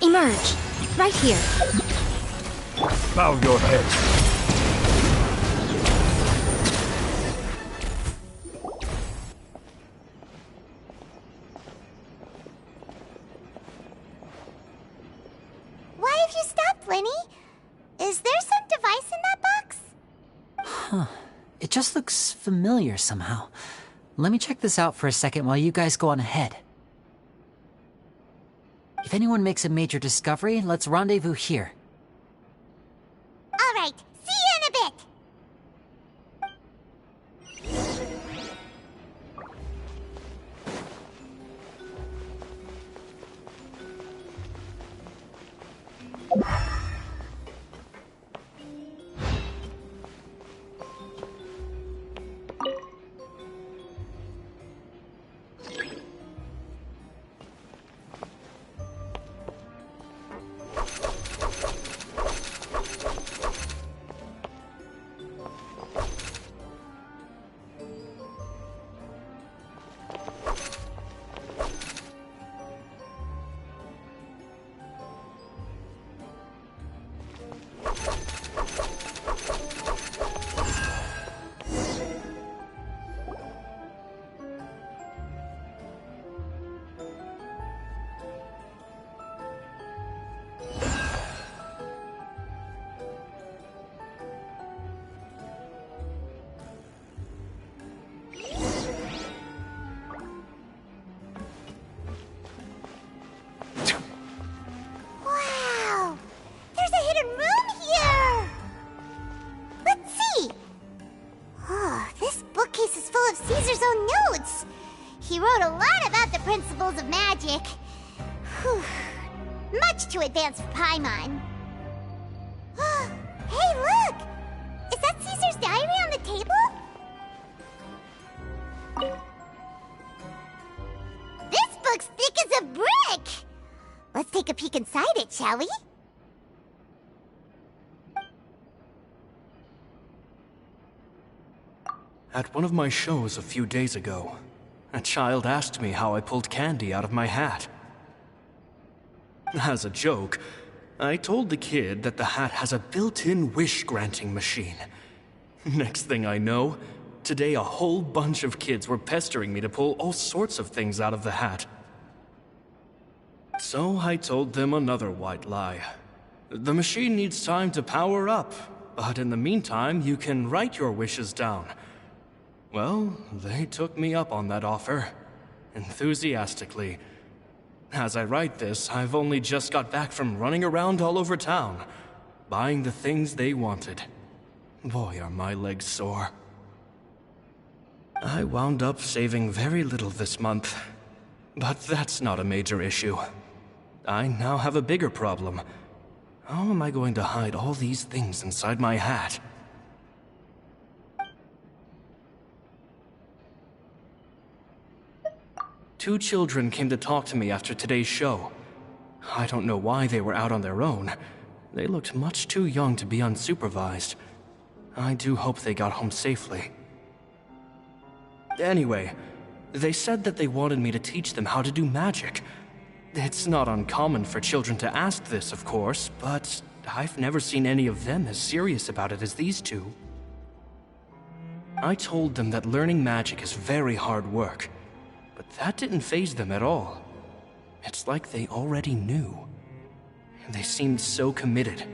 Emerge. Right here. Bow your head. Penny? Is there some device in that box? Huh. It just looks familiar somehow. Let me check this out for a second while you guys go on ahead. If anyone makes a major discovery, let's rendezvous here. All right, see you in a bit! He wrote a lot about the principles of magic. Whew. Much too advanced for Paimon. Hey, look! Is that Caesar's diary on the table? This book's thick as a brick! Let's take a peek inside it, shall we? At one of my shows a few days ago, a child asked me how I pulled candy out of my hat. As a joke, I told the kid that the hat has a built-in wish-granting machine. Next thing I know, today a whole bunch of kids were pestering me to pull all sorts of things out of the hat. So I told them another white lie. The machine needs time to power up, but in the meantime, you can write your wishes down. Well, they took me up on that offer, enthusiastically. As I write this, I've only just got back from running around all over town, buying the things they wanted. Boy, are my legs sore. I wound up saving very little this month, but that's not a major issue. I now have a bigger problem. How am I going to hide all these things inside my hat? Two children came to talk to me after today's show. I don't know why they were out on their own. They looked much too young to be unsupervised. I do hope they got home safely. Anyway, they said that they wanted me to teach them how to do magic. It's not uncommon for children to ask this, of course, but I've never seen any of them as serious about it as these two. I told them that learning magic is very hard work. But that didn't faze them at all. It's like they already knew. And they seemed so committed.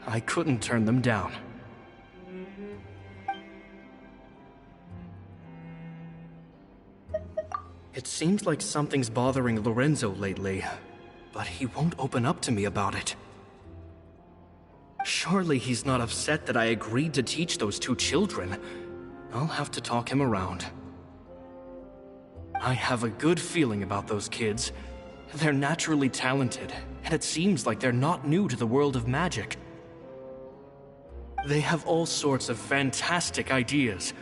I couldn't turn them down. It seems like something's bothering Lorenzo lately, but he won't open up to me about it. Surely he's not upset that I agreed to teach those two children. I'll have to talk him around. I have a good feeling about those kids. They're naturally talented, and it seems like they're not new to the world of magic. They have all sorts of fantastic ideas.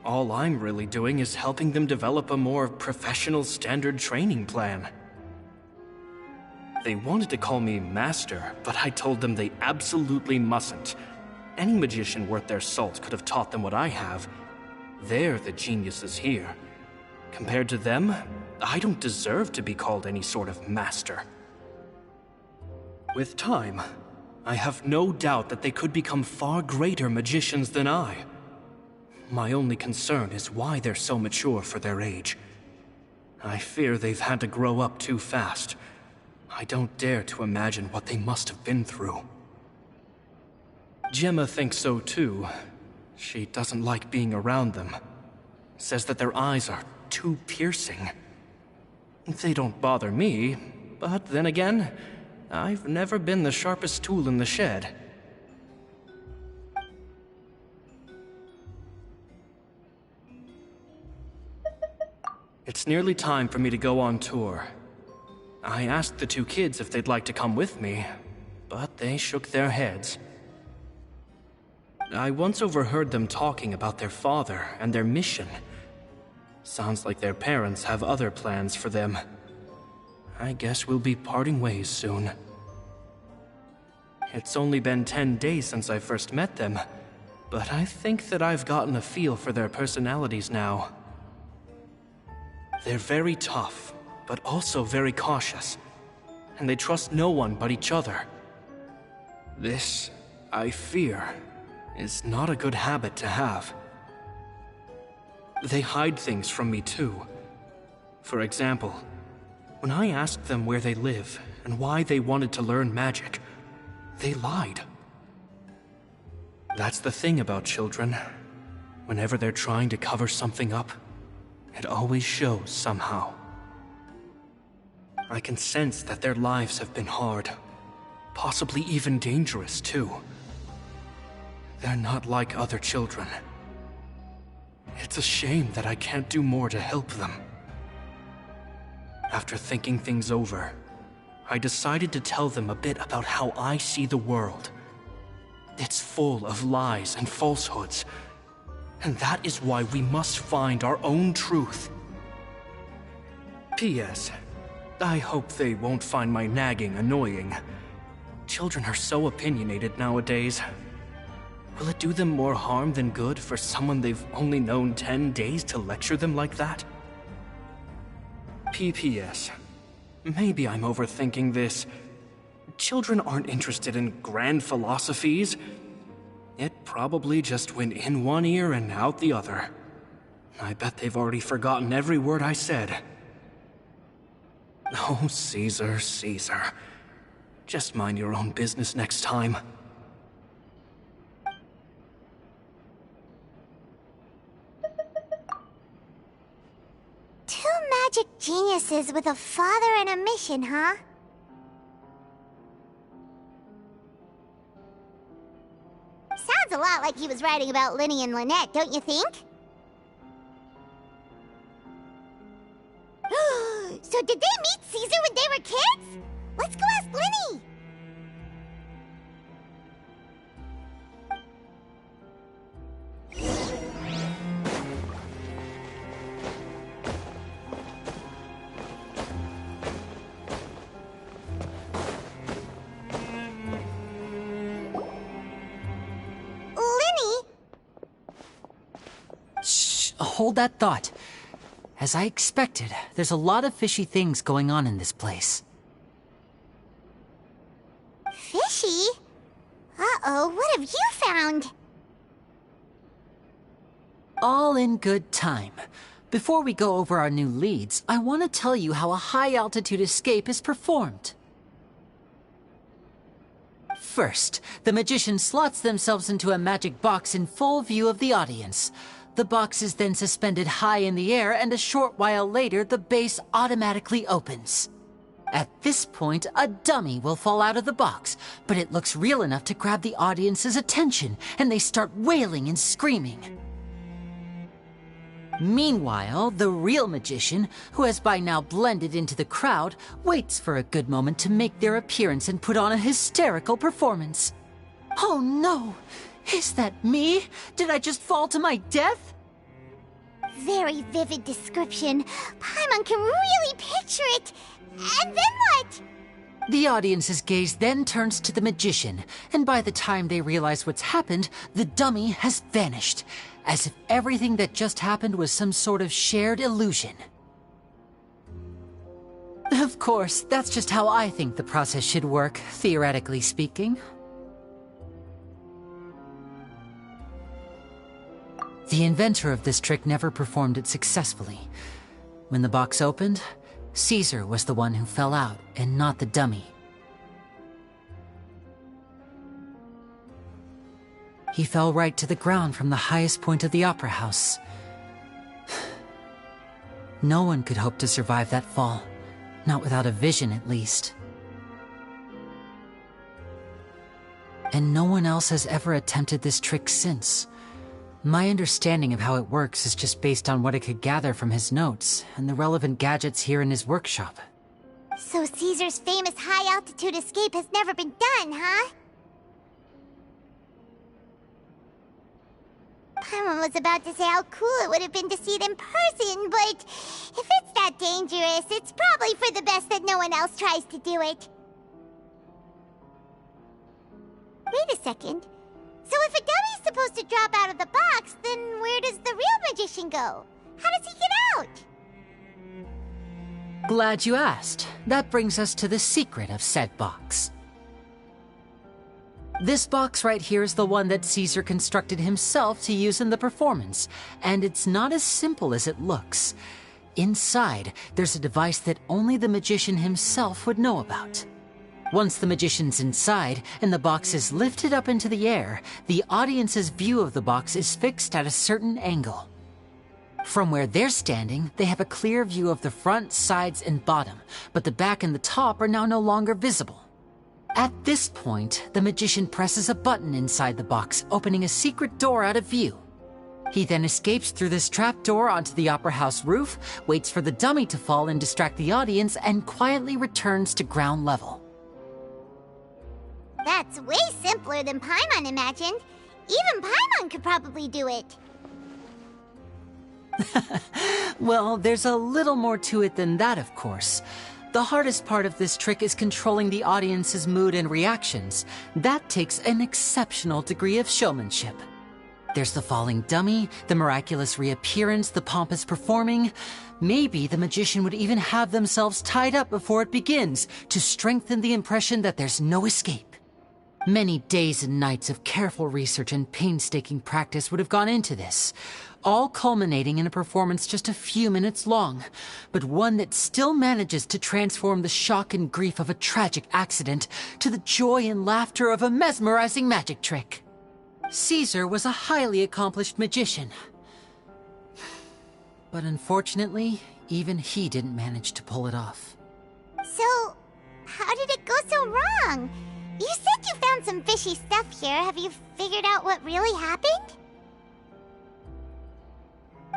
All I'm really doing is helping them develop a more professional standard training plan. They wanted to call me Master, but I told them they absolutely mustn't. Any magician worth their salt could have taught them what I have. They're the geniuses here. Compared to them, I don't deserve to be called any sort of master. With time, I have no doubt that they could become far greater magicians than I. My only concern is why they're so mature for their age. I fear they've had to grow up too fast. I don't dare to imagine what they must have been through. Gemma thinks so too. She doesn't like being around them. Says that their eyes are too piercing. They don't bother me, but then again, I've never been the sharpest tool in the shed. It's nearly time for me to go on tour. I asked the two kids if they'd like to come with me, but they shook their heads. I once overheard them talking about their father and their mission. Sounds like their parents have other plans for them. I guess we'll be parting ways soon. It's only been 10 days since I first met them, but I think that I've gotten a feel for their personalities now. They're very tough, but also very cautious, and they trust no one but each other. This, I fear, is not a good habit to have. They hide things from me too. For example, when I asked them where they live and why they wanted to learn magic, they lied. That's the thing about children. Whenever they're trying to cover something up, it always shows somehow. I can sense that their lives have been hard, possibly even dangerous too. They're not like other children. It's a shame that I can't do more to help them. After thinking things over, I decided to tell them a bit about how I see the world. It's full of lies and falsehoods, and that is why we must find our own truth. P.S. I hope they won't find my nagging annoying. Children are so opinionated nowadays. Will it do them more harm than good for someone they've only known 10 days to lecture them like that? P.P.S. Maybe I'm overthinking this. Children aren't interested in grand philosophies. It probably just went in one ear and out the other. I bet they've already forgotten every word I said. Oh, Caesar, Caesar. Just mind your own business next time. Two magic geniuses with a father and a mission, huh? Sounds a lot like he was writing about Linny and Lynette, don't you think? So did they meet Caesar when they were kids? Let's go ask Linny! Hold that thought. As I expected, there's a lot of fishy things going on in this place. Fishy? Uh-oh, what have you found? All in good time. Before we go over our new leads, I want to tell you how a high-altitude escape is performed. First, the magician slots themselves into a magic box in full view of the audience. The box is then suspended high in the air, and a short while later, the base automatically opens. At this point, a dummy will fall out of the box, but it looks real enough to grab the audience's attention, and they start wailing and screaming. Meanwhile, the real magician, who has by now blended into the crowd, waits for a good moment to make their appearance and put on a hysterical performance. Oh no! Is that me? Did I just fall to my death? Very vivid description. Paimon can really picture it. And then what? The audience's gaze then turns to the magician, and by the time they realize what's happened, the dummy has vanished, as if everything that just happened was some sort of shared illusion. Of course, that's just how I think the process should work, theoretically speaking. The inventor of this trick never performed it successfully. When the box opened, Caesar was the one who fell out, and not the dummy. He fell right to the ground from the highest point of the opera house. No one could hope to survive that fall. Not without a vision, at least. And no one else has ever attempted this trick since. My understanding of how it works is just based on what I could gather from his notes and the relevant gadgets here in his workshop. So Caesar's famous high-altitude escape has never been done, huh? Paimon was about to say how cool it would have been to see it in person, but if it's that dangerous, it's probably for the best that no one else tries to do it. Wait a second. So if a dummy's supposed to drop out of the box, then where does the real magician go? How does he get out? Glad you asked. That brings us to the secret of said box. This box right here is the one that Caesar constructed himself to use in the performance, and it's not as simple as it looks. Inside, there's a device that only the magician himself would know about. Once the magician's inside and the box is lifted up into the air, the audience's view of the box is fixed at a certain angle. From where they're standing, they have a clear view of the front, sides, and bottom, but the back and the top are now no longer visible. At this point, the magician presses a button inside the box, opening a secret door out of view. He then escapes through this trap door onto the opera house roof, waits for the dummy to fall and distract the audience, and quietly returns to ground level. That's way simpler than Paimon imagined. Even Paimon could probably do it. Well, there's a little more to it than that, of course. The hardest part of this trick is controlling the audience's mood and reactions. That takes an exceptional degree of showmanship. There's the falling dummy, the miraculous reappearance, the pompous performing. Maybe the magician would even have themselves tied up before it begins to strengthen the impression that there's no escape. Many days and nights of careful research and painstaking practice would have gone into this, all culminating in a performance just a few minutes long, but one that still manages to transform the shock and grief of a tragic accident to the joy and laughter of a mesmerizing magic trick. Caesar was a highly accomplished magician, but unfortunately, even he didn't manage to pull it off. So, how did it go so wrong? You said you found some fishy stuff here. Have you figured out what really happened?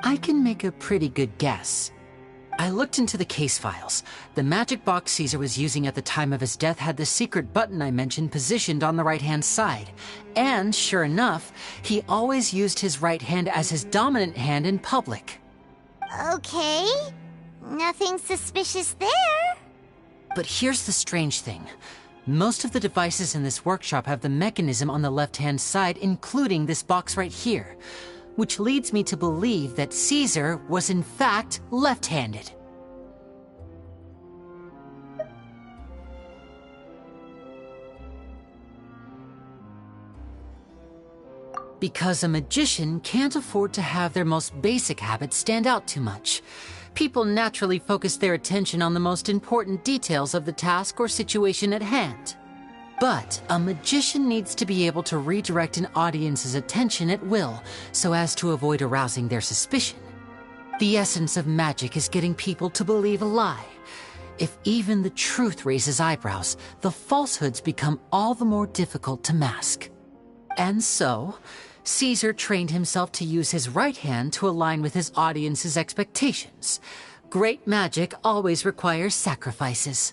I can make a pretty good guess. I looked into the case files. The magic box Caesar was using at the time of his death had the secret button I mentioned positioned on the right-hand side. And, sure enough, he always used his right hand as his dominant hand in public. Okay. Nothing suspicious there. But here's the strange thing. Most of the devices in this workshop have the mechanism on the left-hand side, including this box right here, which leads me to believe that Caesar was in fact left-handed. Because a magician can't afford to have their most basic habits stand out too much. People naturally focus their attention on the most important details of the task or situation at hand. But a magician needs to be able to redirect an audience's attention at will so as to avoid arousing their suspicion. The essence of magic is getting people to believe a lie. If even the truth raises eyebrows, the falsehoods become all the more difficult to mask. And so, Caesar trained himself to use his right hand to align with his audience's expectations. Great magic always requires sacrifices.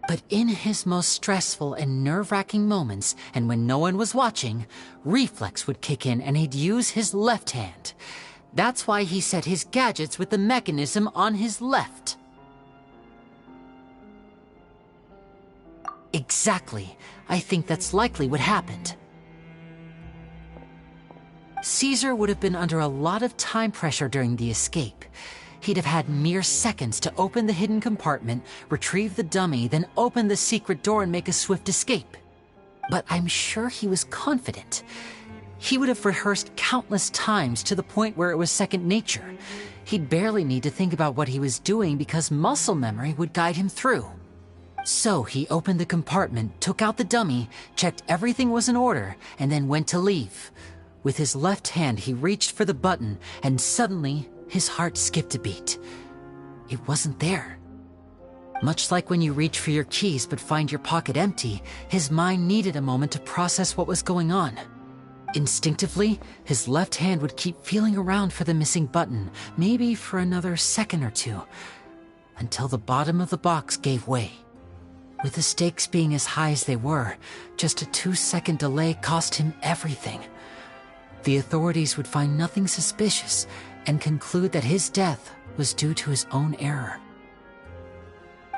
But in his most stressful and nerve-wracking moments, and when no one was watching, reflex would kick in and he'd use his left hand. That's why he set his gadgets with the mechanism on his left. Exactly. I think that's likely what happened. Caesar would have been under a lot of time pressure during the escape. He'd have had mere seconds to open the hidden compartment, retrieve the dummy, then open the secret door and make a swift escape. But I'm sure he was confident. He would have rehearsed countless times to the point where it was second nature. He'd barely need to think about what he was doing because muscle memory would guide him through. So he opened the compartment, took out the dummy, checked everything was in order, and then went to leave. With his left hand, he reached for the button, and suddenly, his heart skipped a beat. It wasn't there. Much like when you reach for your keys but find your pocket empty, his mind needed a moment to process what was going on. Instinctively, his left hand would keep feeling around for the missing button, maybe for another second or two, until the bottom of the box gave way. With the stakes being as high as they were, just a 2-second delay cost him everything. The authorities would find nothing suspicious and conclude that his death was due to his own error.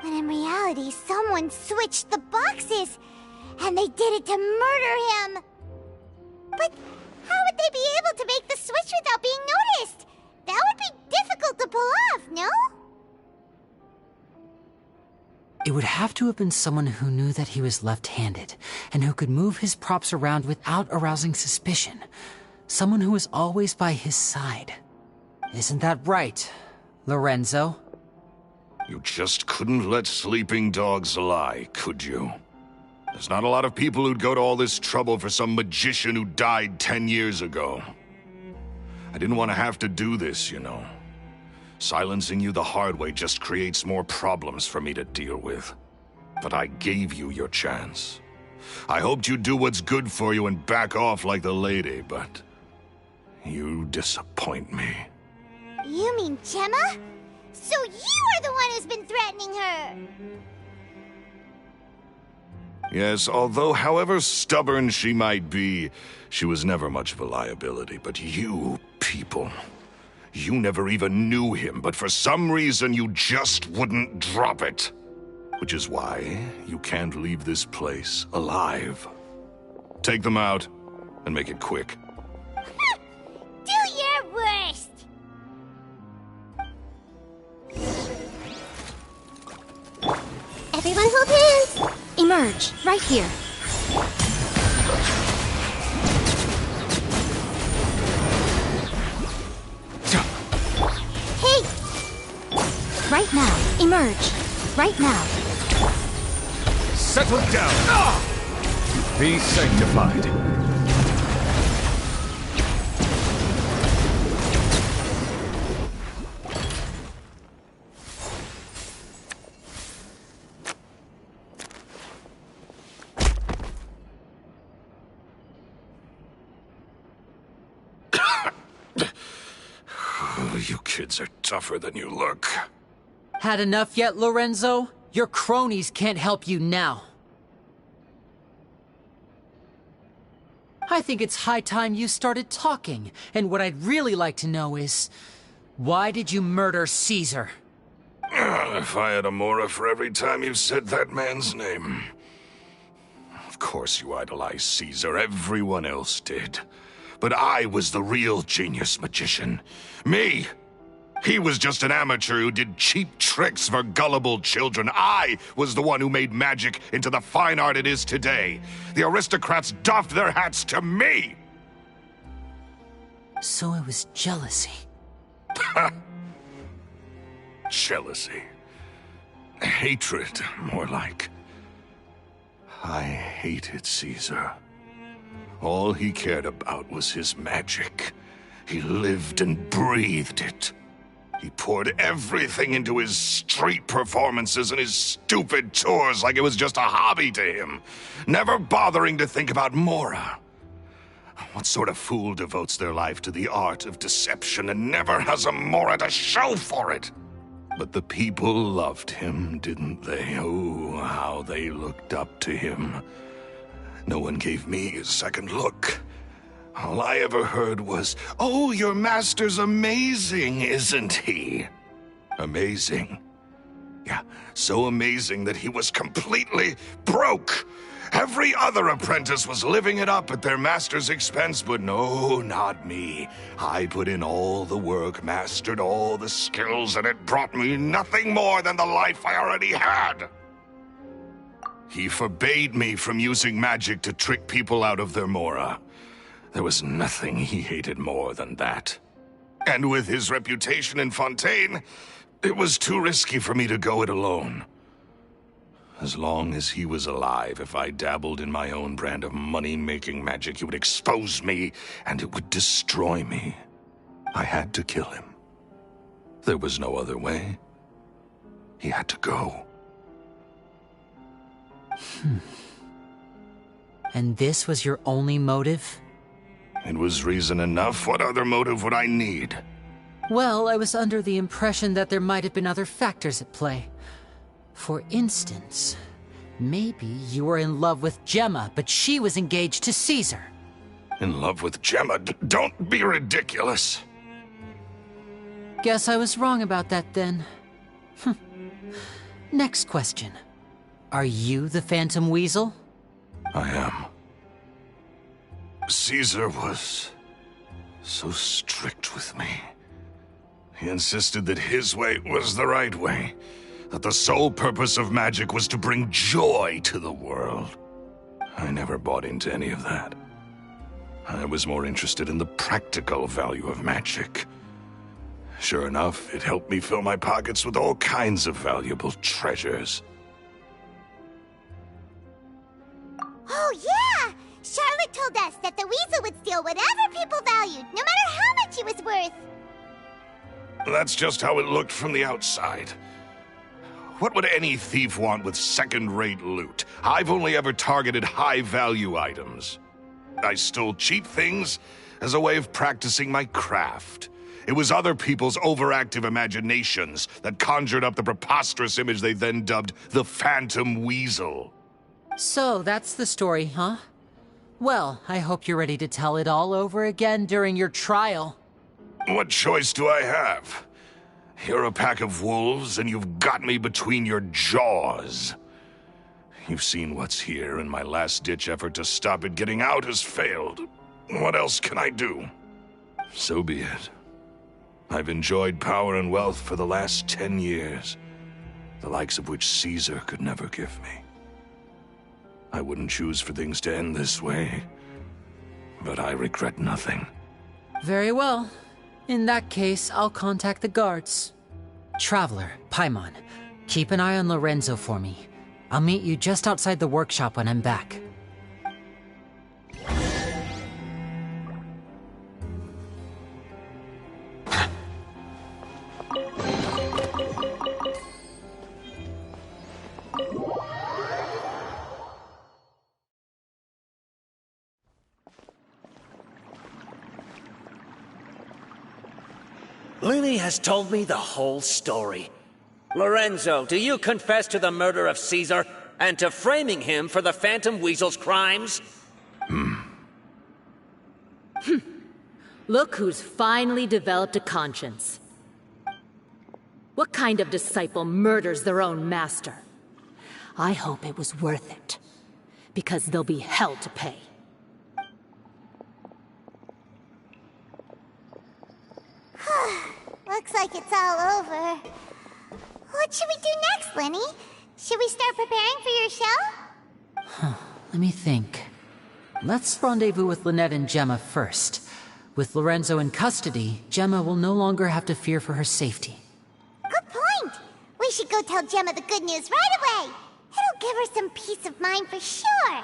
When in reality, someone switched the boxes, and they did it to murder him. But how would they be able to make the switch without being noticed? That would be difficult to pull off, no? It would have to have been someone who knew that he was left-handed, and who could move his props around without arousing suspicion. Someone who was always by his side. Isn't that right, Lorenzo? You just couldn't let sleeping dogs lie, could you? There's not a lot of people who'd go to all this trouble for some magician who died 10 years ago. I didn't want to have to do this, you know. Silencing you the hard way just creates more problems for me to deal with. But I gave you your chance. I hoped you'd do what's good for you and back off like the lady, but you disappoint me. You mean Gemma? So you are the one who's been threatening her! Yes, although however stubborn she might be, she was never much of a liability. But you people, you never even knew him, but for some reason you just wouldn't drop it. Which is why you can't leave this place alive. Take them out, and make it quick. Do your worst! Everyone hold hands! Emerge, right here. Hey! Right now, emerge. Right now. Settle down! Be sanctified. You kids are tougher than you look. Had enough yet, Lorenzo? Your cronies can't help you now. I think it's high time you started talking, and what I'd really like to know is, why did you murder Caesar? If I had a mora for every time you said that man's name. Of course you idolized Caesar, everyone else did. But I was the real genius magician. Me! He was just an amateur who did cheap tricks for gullible children. I was the one who made magic into the fine art it is today. The aristocrats doffed their hats to me! So it was jealousy. Jealousy. Hatred, more like. I hated Caesar. All he cared about was his magic. He lived and breathed it. He poured everything into his street performances and his stupid tours like it was just a hobby to him, never bothering to think about Mora. What sort of fool devotes their life to the art of deception and never has a Mora to show for it? But the people loved him, didn't they? Oh, how they looked up to him. No one gave me a second look. All I ever heard was, "Oh, your master's amazing, isn't he?" Amazing. Yeah, so amazing that he was completely broke. Every other apprentice was living it up at their master's expense, but no, not me. I put in all the work, mastered all the skills, and it brought me nothing more than the life I already had. He forbade me from using magic to trick people out of their Mora. There was nothing he hated more than that. And with his reputation in Fontaine, it was too risky for me to go it alone. As long as he was alive, if I dabbled in my own brand of money-making magic, he would expose me, and it would destroy me. I had to kill him. There was no other way. He had to go. And this was your only motive? It was reason enough. What other motive would I need? Well, I was under the impression that there might have been other factors at play. For instance, maybe you were in love with Gemma, but she was engaged to Caesar. In love with Gemma? Don't be ridiculous. Guess I was wrong about that then. Next question. Are you the Phantom Weasel? I am. Caesar was so strict with me. He insisted that his way was the right way, that the sole purpose of magic was to bring joy to the world. I never bought into any of that. I was more interested in the practical value of magic. Sure enough, it helped me fill my pockets with all kinds of valuable treasures. Oh, yeah! Charlotte told us that the weasel would steal whatever people valued, no matter how much it was worth. That's just how it looked from the outside. What would any thief want with second-rate loot? I've only ever targeted high-value items. I stole cheap things as a way of practicing my craft. It was other people's overactive imaginations that conjured up the preposterous image they then dubbed the Phantom Weasel. So, that's the story, huh? Well, I hope you're ready to tell it all over again during your trial. What choice do I have? You're a pack of wolves, and you've got me between your jaws. You've seen what's here, and my last-ditch effort to stop it getting out has failed. What else can I do? So be it. I've enjoyed power and wealth for the last 10 years, the likes of which Caesar could never give me. I wouldn't choose for things to end this way, but I regret nothing. Very well. In that case, I'll contact the guards. Traveler, Paimon, keep an eye on Lorenzo for me. I'll meet you just outside the workshop when I'm back. Lily has told me the whole story. Lorenzo, do you confess to the murder of Caesar and to framing him for the Phantom Weasel's crimes? Look who's finally developed a conscience. What kind of disciple murders their own master? I hope it was worth it, because they'll be hell to pay. Looks like it's all over. What should we do next, Lenny? Should we start preparing for your show? Let me think. Let's rendezvous with Lynette and Gemma first. With Lorenzo in custody, Gemma will no longer have to fear for her safety. Good point. We should go tell Gemma the good news right away. It'll give her some peace of mind for sure.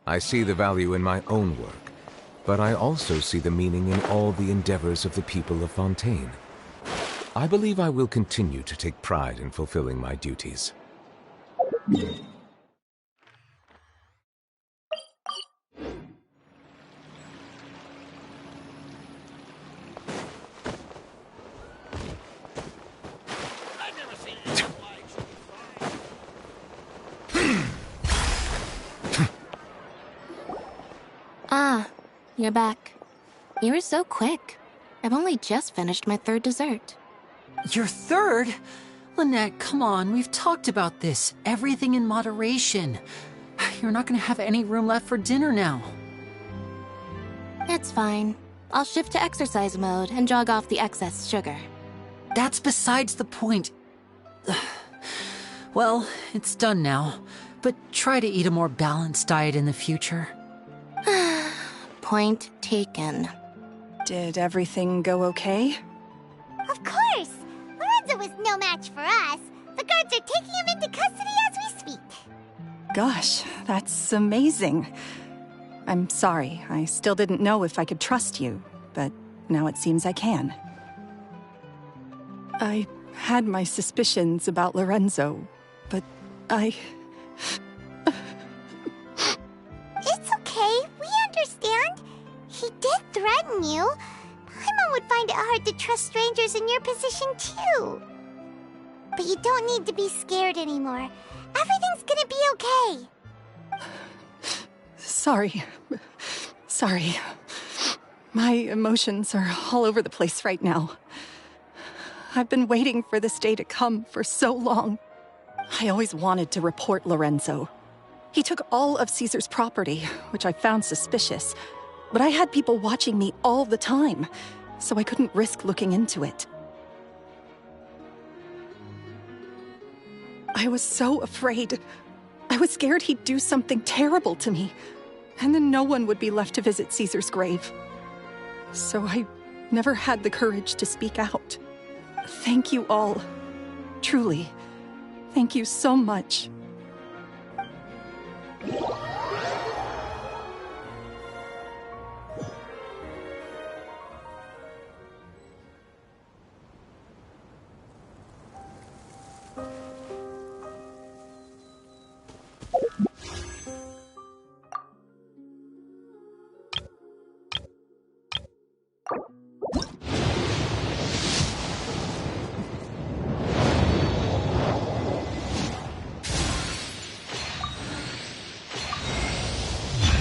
I see the value in my own work, but I also see the meaning in all the endeavors of the people of Fontaine. I believe I will continue to take pride in fulfilling my duties. Ah, you're back. You were so quick. I've only just finished my third dessert. Your third? Lynette, come on, we've talked about this. Everything in moderation. You're not gonna have any room left for dinner now. It's fine. I'll shift to exercise mode and jog off the excess sugar. That's besides the point. Well, it's done now, but try to eat a more balanced diet in the future. Point taken. Did everything go okay? Of course! Lorenzo was no match for us. The guards are taking him into custody as we speak. Gosh, that's amazing. I'm sorry, I still didn't know if I could trust you, but now it seems I can. I had my suspicions about Lorenzo, but I... It's okay, we understand. He did threaten you. Paimon would find it hard to trust strangers in your position, too. But you don't need to be scared anymore. Everything's gonna be okay. Sorry. Sorry. My emotions are all over the place right now. I've been waiting for this day to come for so long. I always wanted to report Lorenzo. He took all of Caesar's property, which I found suspicious, but I had people watching me all the time, so I couldn't risk looking into it. I was so afraid. I was scared he'd do something terrible to me, and then no one would be left to visit Caesar's grave. So I never had the courage to speak out. Thank you all. Truly. Thank you so much.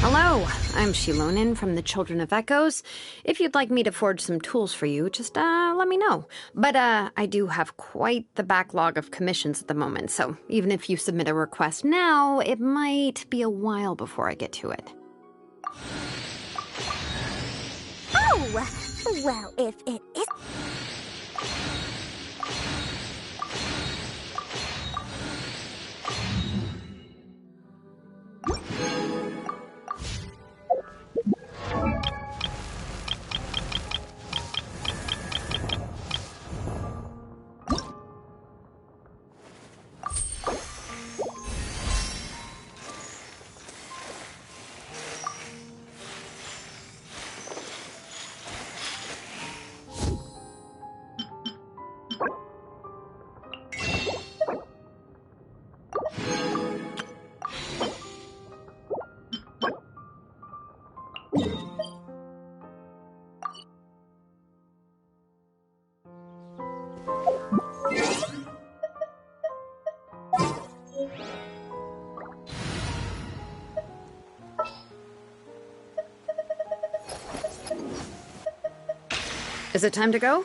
Hello, I'm Shilonin from the Children of Echoes. If you'd like me to forge some tools for you, just let me know. But I do have quite the backlog of commissions at the moment, so even if you submit a request now, it might be a while before I get to it. Oh! Well, if it is... Is it time to go?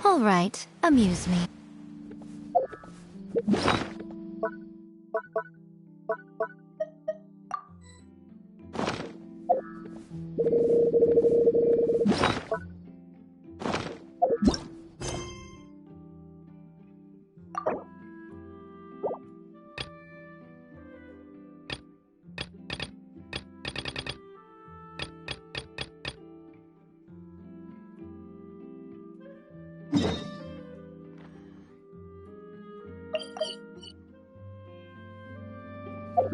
All right, amuse me.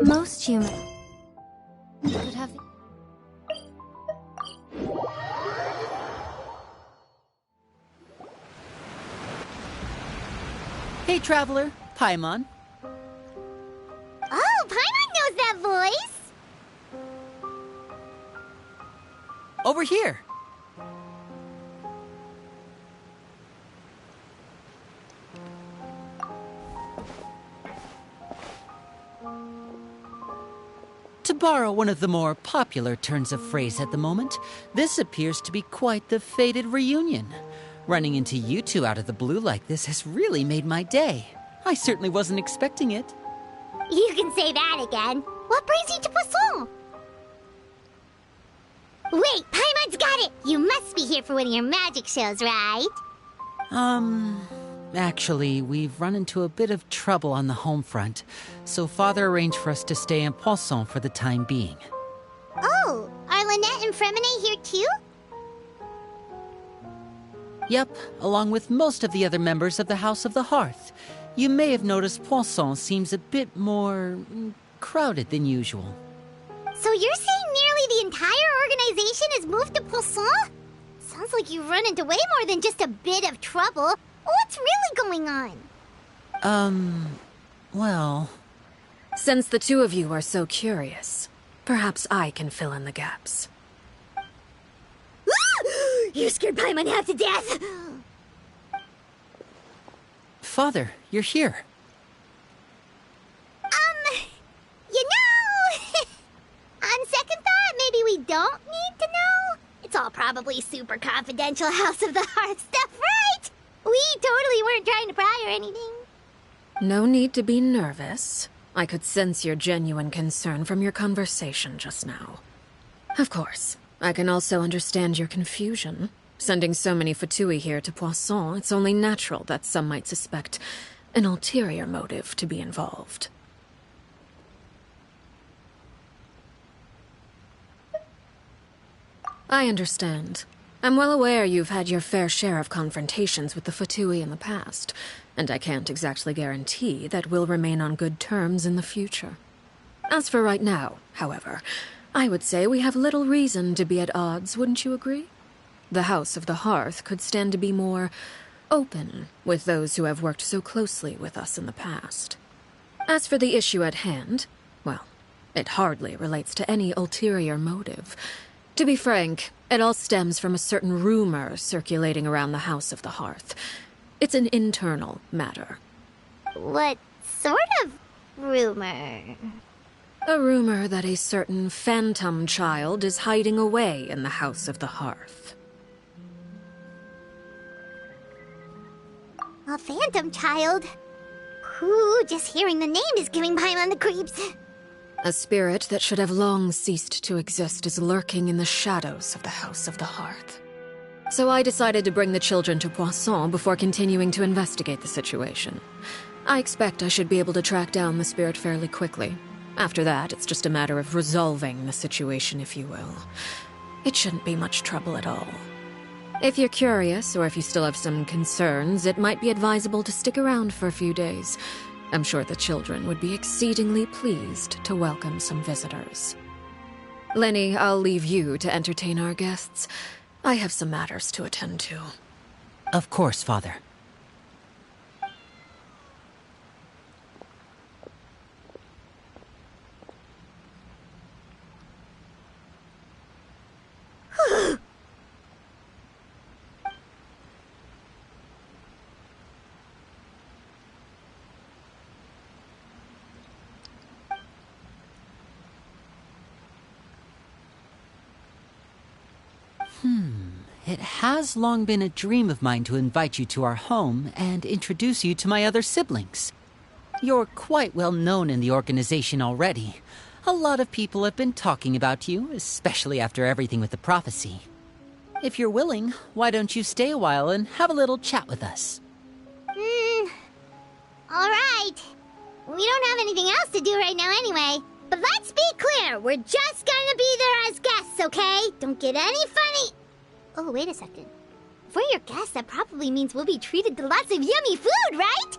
Most human could have. Hey, traveler. Paimon. Oh, Paimon knows that voice! Over here. To borrow one of the more popular turns of phrase at the moment, this appears to be quite the fated reunion. Running into you two out of the blue like this has really made my day. I certainly wasn't expecting it. You can say that again. What brings you to Poisson? Wait, Paimon's got it! You must be here for one of your magic shows, right? Actually, we've run into a bit of trouble on the home front, so Father arranged for us to stay in Poisson for the time being. Oh, are Lynette and Fremine here too? Yep, along with most of the other members of the House of the Hearth. You may have noticed Poisson seems a bit more crowded than usual. So you're saying nearly the entire organization has moved to Poisson? Sounds like you've run into way more than just a bit of trouble. What's really going on? Well... Since the two of you are so curious, perhaps I can fill in the gaps. You scared Paimon half to death! Father, you're here. You know... On second thought, maybe we don't need to know. It's all probably super confidential House of the Hearth stuff, right? We totally weren't trying to pry or anything. No need to be nervous. I could sense your genuine concern from your conversation just now. Of course, I can also understand your confusion. Sending so many Fatui here to Poisson, it's only natural that some might suspect an ulterior motive to be involved. I understand. I'm well aware you've had your fair share of confrontations with the Fatui in the past, and I can't exactly guarantee that we'll remain on good terms in the future. As for right now, however, I would say we have little reason to be at odds, wouldn't you agree? The House of the Hearth could stand to be more open with those who have worked so closely with us in the past. As for the issue at hand, well, it hardly relates to any ulterior motive. To be frank, it all stems from a certain rumor circulating around the House of the Hearth. It's an internal matter. What sort of rumor? A rumor that a certain phantom child is hiding away in the House of the Hearth. A phantom child? Ooh, just hearing the name is giving Paimon the creeps. A spirit that should have long ceased to exist is lurking in the shadows of the House of the Hearth. So I decided to bring the children to Poisson before continuing to investigate the situation. I expect I should be able to track down the spirit fairly quickly. After that, it's just a matter of resolving the situation, if you will. It shouldn't be much trouble at all. If you're curious, or if you still have some concerns, it might be advisable to stick around for a few days. I'm sure the children would be exceedingly pleased to welcome some visitors. Lenny, I'll leave you to entertain our guests. I have some matters to attend to. Of course, Father. It has long been a dream of mine to invite you to our home and introduce you to my other siblings. You're quite well known in the organization already. A lot of people have been talking about you, especially after everything with the prophecy. If you're willing, why don't you stay a while and have a little chat with us? Alright. We don't have anything else to do right now anyway. But let's be clear, we're just gonna be there as guests, okay? Don't get any funny... Oh, wait a second. If we're your guests, that probably means we'll be treated to lots of yummy food, right?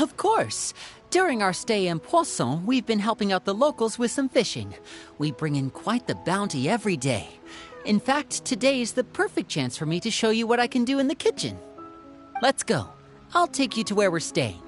Of course. During our stay in Poisson, we've been helping out the locals with some fishing. We bring in quite the bounty every day. In fact, today is the perfect chance for me to show you what I can do in the kitchen. Let's go. I'll take you to where we're staying.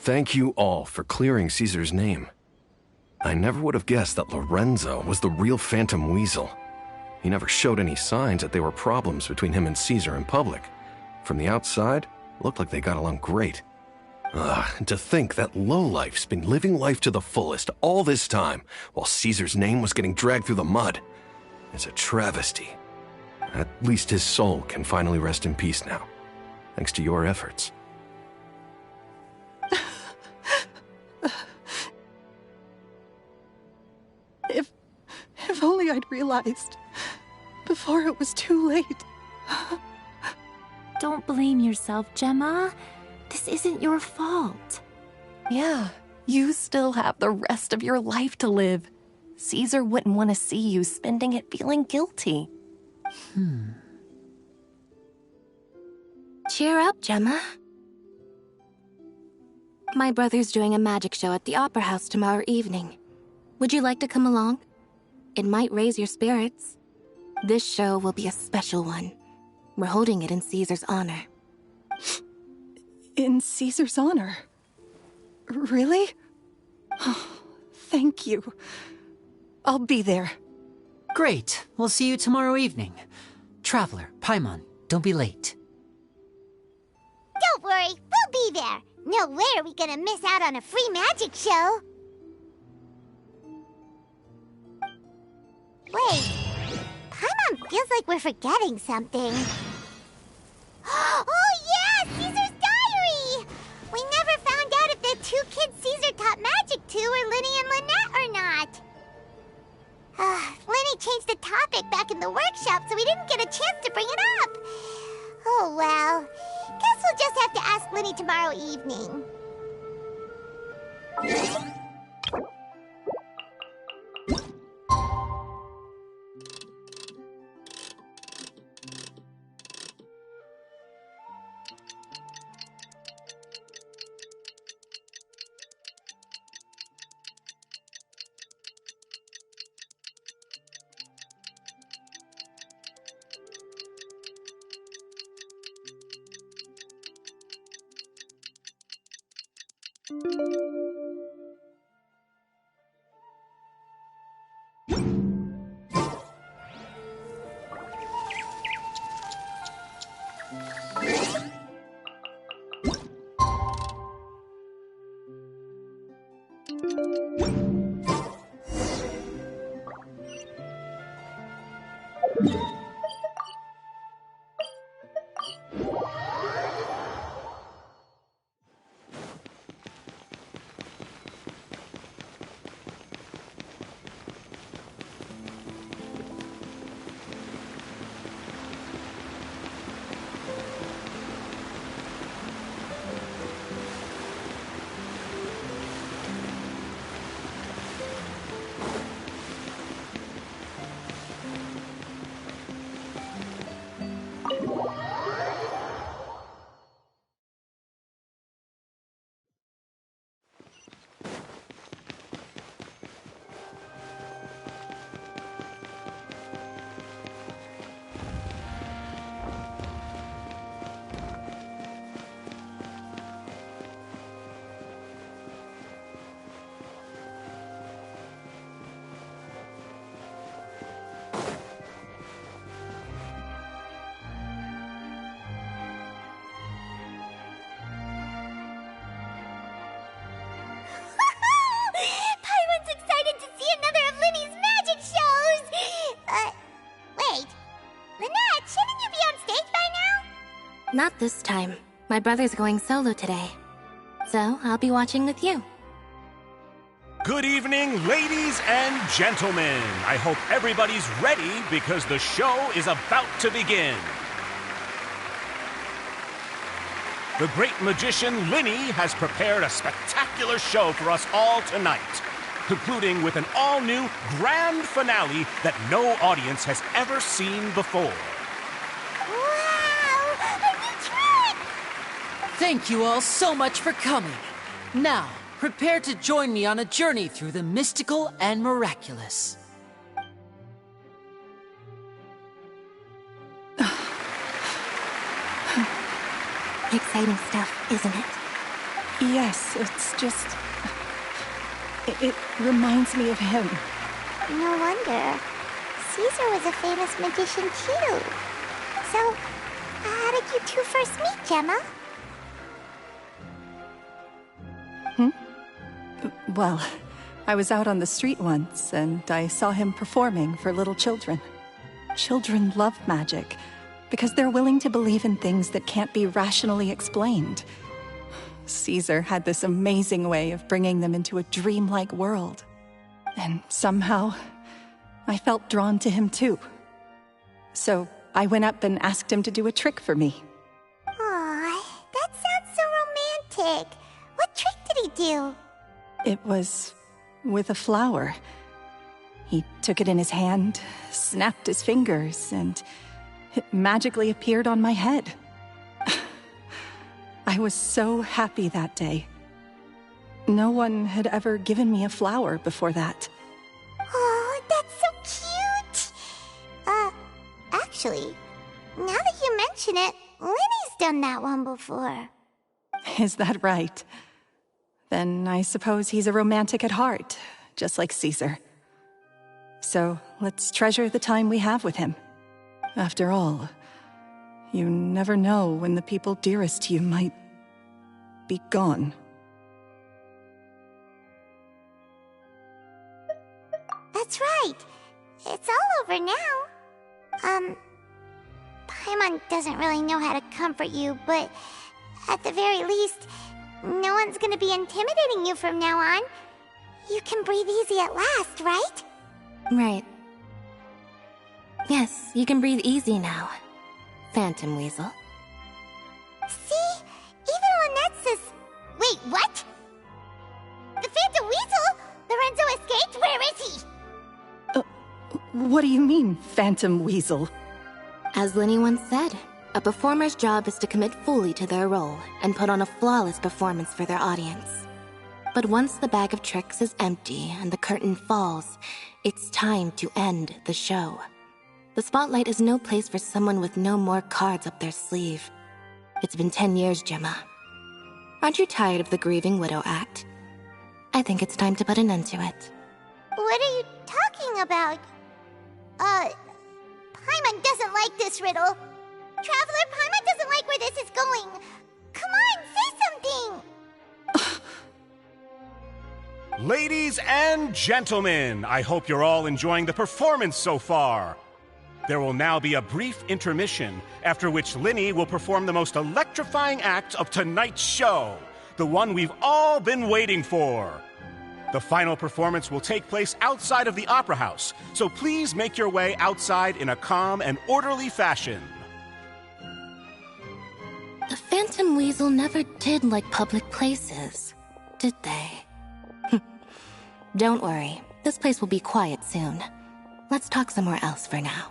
Thank you all for clearing Caesar's name. I never would have guessed that Lorenzo was the real Phantom Weasel. He never showed any signs that there were problems between him and Caesar in public. From the outside, it looked like they got along great. And to think that lowlife's been living life to the fullest all this time, while Caesar's name was getting dragged through the mud. It's a travesty. At least his soul can finally rest in peace now, thanks to your efforts. If only I'd realized before it was too late. Don't blame yourself, Gemma. This isn't your fault. Yeah, you still have the rest of your life to live. Caesar wouldn't want to see you spending it feeling guilty. Cheer up, Gemma. My brother's doing a magic show at the Opera House tomorrow evening. Would you like to come along? It might raise your spirits. This show will be a special one. We're holding it in Caesar's honor. In Caesar's honor? Really? Oh, thank you. I'll be there. Great. We'll see you tomorrow evening. Traveler, Paimon, don't be late. Don't worry, we'll be there. No way are we gonna miss out on a free magic show. Wait, Paimon feels like we're forgetting something. Oh yeah, Caesar's diary! We never found out if the two kids Caesar taught magic to were Linny and Lynette or not. Linny changed the topic back in the workshop, so we didn't get a chance to bring it up. Oh well, guess we'll just have to ask Linny tomorrow evening. Not this time. My brother's going solo today. So, I'll be watching with you. Good evening, ladies and gentlemen. I hope everybody's ready because the show is about to begin. The great magician Linny has prepared a spectacular show for us all tonight, concluding with an all-new grand finale that no audience has ever seen before. Wow! A new trick! Thank you all so much for coming. Now, prepare to join me on a journey through the mystical and miraculous. Exciting stuff, isn't it? Yes, it's just... It reminds me of him. No wonder. Caesar was a famous magician too. So, how did you two first meet, Gemma? Well, I was out on the street once, and I saw him performing for little children. Children love magic, because they're willing to believe in things that can't be rationally explained. Caesar had this amazing way of bringing them into a dreamlike world. And somehow, I felt drawn to him too. So I went up and asked him to do a trick for me. Aw, that sounds so romantic. What trick did he do? It was with a flower. He took it in his hand, snapped his fingers, and it magically appeared on my head. I was so happy that day. No one had ever given me a flower before that. Oh, that's so cute! Actually, now that you mention it, Linny's done that one before. Is that right? Then I suppose he's a romantic at heart, just like Caesar. So let's treasure the time we have with him. After all, you never know when the people dearest to you might be gone. That's right. It's all over now. Paimon doesn't really know how to comfort you, but at the very least, no one's gonna be intimidating you from now on. You can breathe easy at last, right? Right. Yes, you can breathe easy now, Phantom Weasel. See? Even Lynette says... Wait, what? The Phantom Weasel? Lorenzo escaped? Where is he? What do you mean, Phantom Weasel? As Linny once said, a performer's job is to commit fully to their role and put on a flawless performance for their audience. But once the bag of tricks is empty and the curtain falls, it's time to end the show. The spotlight is no place for someone with no more cards up their sleeve. It's been 10 years, Gemma. Aren't you tired of the grieving widow act? I think it's time to put an end to it. What are you talking about? Paimon doesn't like this riddle. Traveler, Paimon doesn't like where this is going. Come on, say something! Ladies and gentlemen, I hope you're all enjoying the performance so far. There will now be a brief intermission, after which Linny will perform the most electrifying act of tonight's show, the one we've all been waiting for. The final performance will take place outside of the Opera House, so please make your way outside in a calm and orderly fashion. The Phantom Weasel never did like public places, did they? Don't worry, this place will be quiet soon. Let's talk somewhere else for now.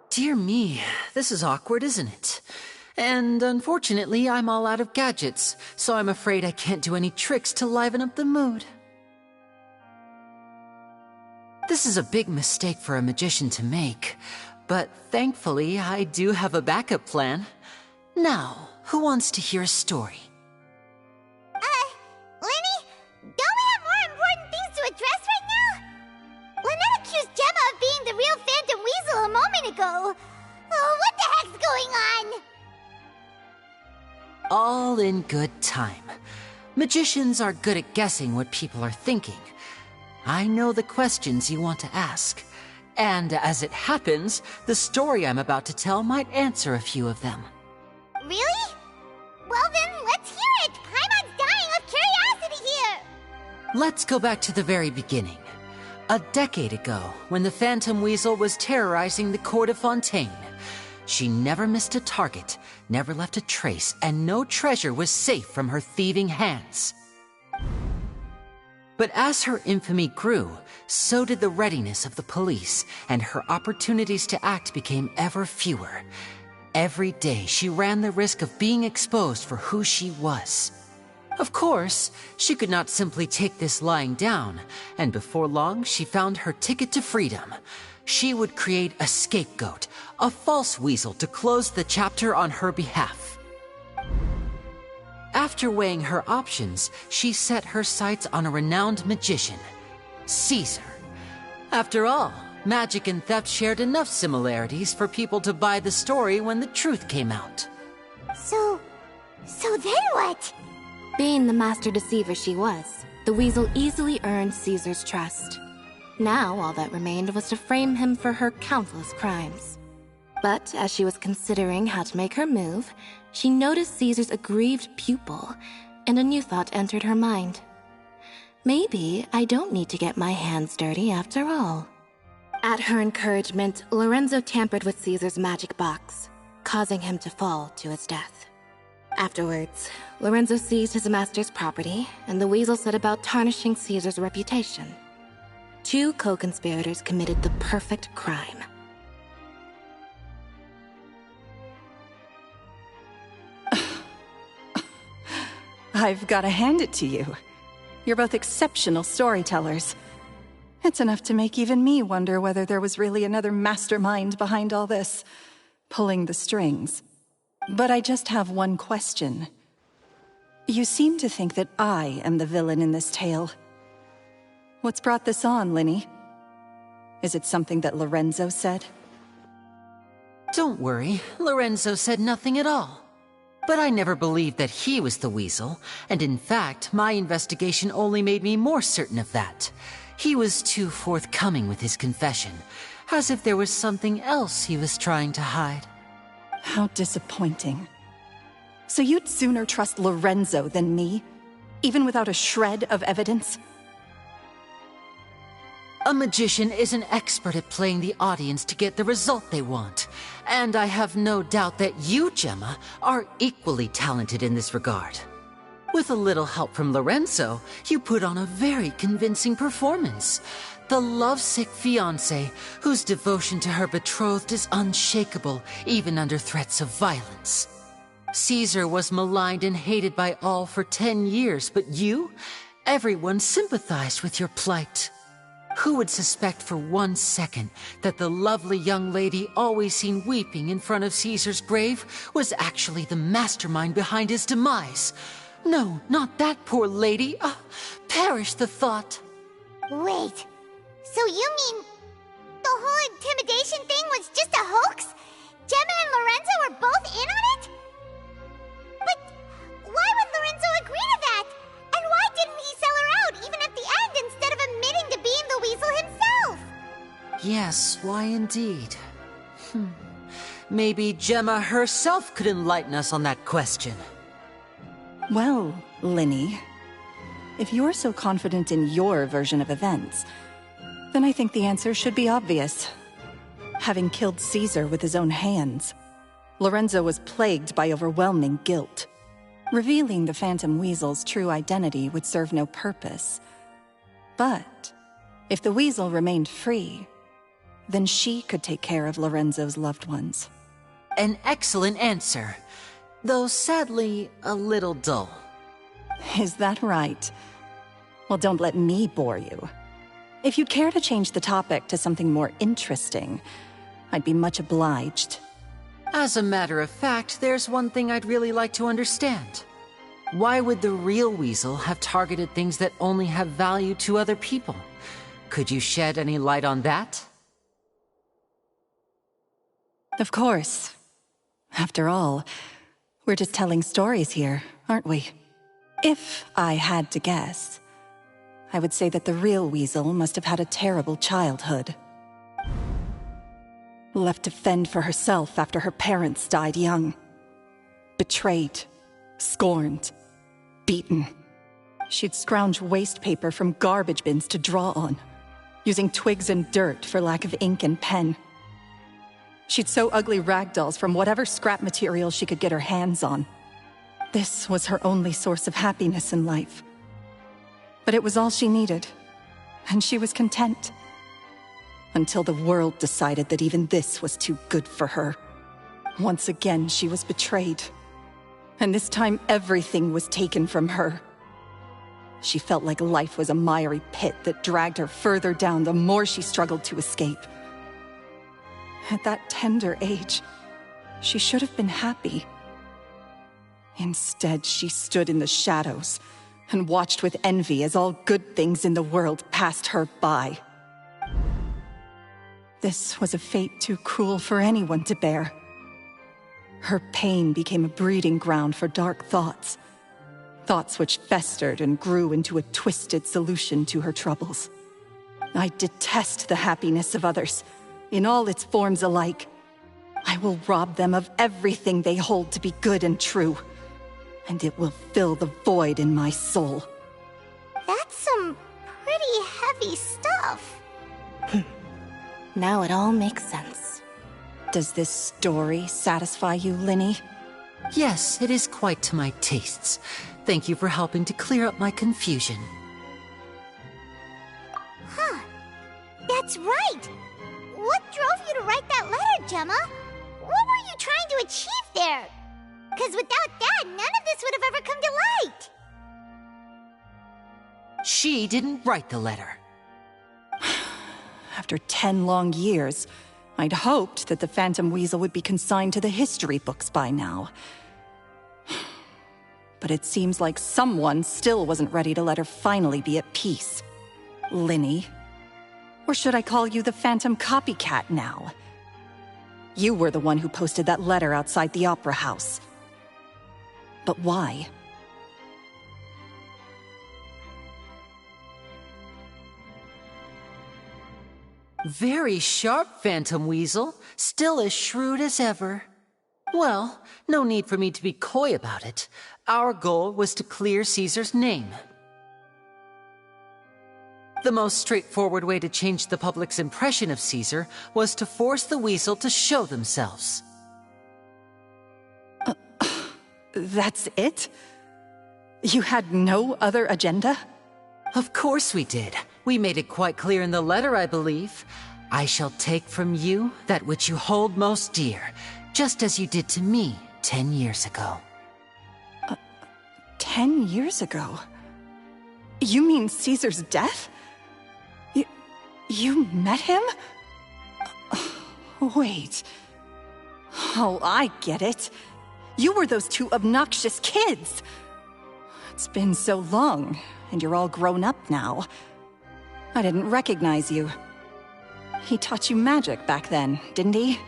Dear me, this is awkward, isn't it? And unfortunately, I'm all out of gadgets, so I'm afraid I can't do any tricks to liven up the mood. This is a big mistake for a magician to make, but thankfully I do have a backup plan. Now, who wants to hear a story? Lenny, don't we have more important things to address right now? Lynette accused Gemma of being the real Phantom Weasel a moment ago. Oh, what the heck's going on? All in good time. Magicians are good at guessing what people are thinking. I know the questions you want to ask. And as it happens, the story I'm about to tell might answer a few of them. Really? Well then, let's hear it! Paimon's dying of curiosity here! Let's go back to the very beginning. A decade ago, when the Phantom Weasel was terrorizing the court of Fontaine. She never missed a target, never left a trace, and no treasure was safe from her thieving hands. But as her infamy grew, so did the readiness of the police, and her opportunities to act became ever fewer. Every day, she ran the risk of being exposed for who she was. Of course, she could not simply take this lying down, and before long, she found her ticket to freedom. She would create a scapegoat, a false weasel to close the chapter on her behalf. After weighing her options, she set her sights on a renowned magician, Caesar. After all, magic and theft shared enough similarities for people to buy the story when the truth came out. So then what? Being the master deceiver she was, the weasel easily earned Caesar's trust. Now all that remained was to frame him for her countless crimes. But as she was considering how to make her move, she noticed Caesar's aggrieved pupil, and a new thought entered her mind. Maybe I don't need to get my hands dirty after all. At her encouragement, Lorenzo tampered with Caesar's magic box, causing him to fall to his death. Afterwards, Lorenzo seized his master's property, and the weasel set about tarnishing Caesar's reputation. Two co-conspirators committed the perfect crime. I've got to hand it to you. You're both exceptional storytellers. It's enough to make even me wonder whether there was really another mastermind behind all this, pulling the strings. But I just have one question. You seem to think that I am the villain in this tale. What's brought this on, Linny? Is it something that Lorenzo said? Don't worry, Lorenzo said nothing at all. But I never believed that he was the weasel, and in fact, my investigation only made me more certain of that. He was too forthcoming with his confession, as if there was something else he was trying to hide. How disappointing. So you'd sooner trust Lorenzo than me, even without a shred of evidence? A magician is an expert at playing the audience to get the result they want. And I have no doubt that you, Gemma, are equally talented in this regard. With a little help from Lorenzo, you put on a very convincing performance. The lovesick fiancé, whose devotion to her betrothed is unshakable, even under threats of violence. Caesar was maligned and hated by all for 10 years, but you? Everyone sympathized with your plight. Who would suspect for 1 second that the lovely young lady always seen weeping in front of Caesar's grave was actually the mastermind behind his demise? No, not that poor lady. Perish the thought. Wait, so you mean the whole intimidation thing was just a hoax? Gemma and Lorenzo were both in on it? But why would Lorenzo agree to that? And why didn't he sell her out even at the end instead of admitting to being the weasel himself? Yes, why indeed? Maybe Gemma herself could enlighten us on that question. Well, Linny, if you're so confident in your version of events, then I think the answer should be obvious. Having killed Caesar with his own hands, Lorenzo was plagued by overwhelming guilt. Revealing the Phantom Weasel's true identity would serve no purpose. But if the weasel remained free, then she could take care of Lorenzo's loved ones. An excellent answer, though sadly a little dull. Is that right? Well, don't let me bore you. if you'd care to change the topic to something more interesting, I'd be much obliged. As a matter of fact, there's one thing I'd really like to understand. Why would the real weasel have targeted things that only have value to other people? Could you shed any light on that? Of course. After all, we're just telling stories here, aren't we? If I had to guess, I would say that the real weasel must have had a terrible childhood. Left to fend for herself after her parents died young. Betrayed, scorned, beaten. She'd scrounge waste paper from garbage bins to draw on, using twigs and dirt for lack of ink and pen. She'd sew ugly rag dolls from whatever scrap material she could get her hands on. This was her only source of happiness in life. But it was all she needed, and she was content. Until the world decided that even this was too good for her. Once again, she was betrayed. And this time, everything was taken from her. She felt like life was a miry pit that dragged her further down the more she struggled to escape. At that tender age, she should have been happy. Instead, she stood in the shadows and watched with envy as all good things in the world passed her by. This was a fate too cruel for anyone to bear. Her pain became a breeding ground for dark thoughts. Thoughts which festered and grew into a twisted solution to her troubles. I detest the happiness of others, in all its forms alike. I will rob them of everything they hold to be good and true, and it will fill the void in my soul. That's some pretty heavy stuff. Now it all makes sense. Does this story satisfy you, Linny? Yes, it is quite to my tastes. Thank you for helping to clear up my confusion. Huh. That's right! What drove you to write that letter, Gemma? What were you trying to achieve there? Because without that, none of this would have ever come to light. She didn't write the letter. After 10 long years, I'd hoped that the Phantom Weasel would be consigned to the history books by now. But it seems like someone still wasn't ready to let her finally be at peace. Linny. Or should I call you the Phantom Copycat now? You were the one who posted that letter outside the Opera House. But why? Very sharp, Phantom Weasel. Still as shrewd as ever. Well, no need for me to be coy about it. Our goal was to clear Caesar's name. The most straightforward way to change the public's impression of Caesar was to force the Weasel to show themselves. That's it? You had no other agenda? Of course we did. We made it quite clear in the letter, I believe. I shall take from you that which you hold most dear, just as you did to me 10 years ago. 10 years ago? You mean Caesar's death? You met him? Wait. Oh, I get it. You were those two obnoxious kids. It's been so long, and you're all grown up now. I didn't recognize you. He taught you magic back then, didn't he?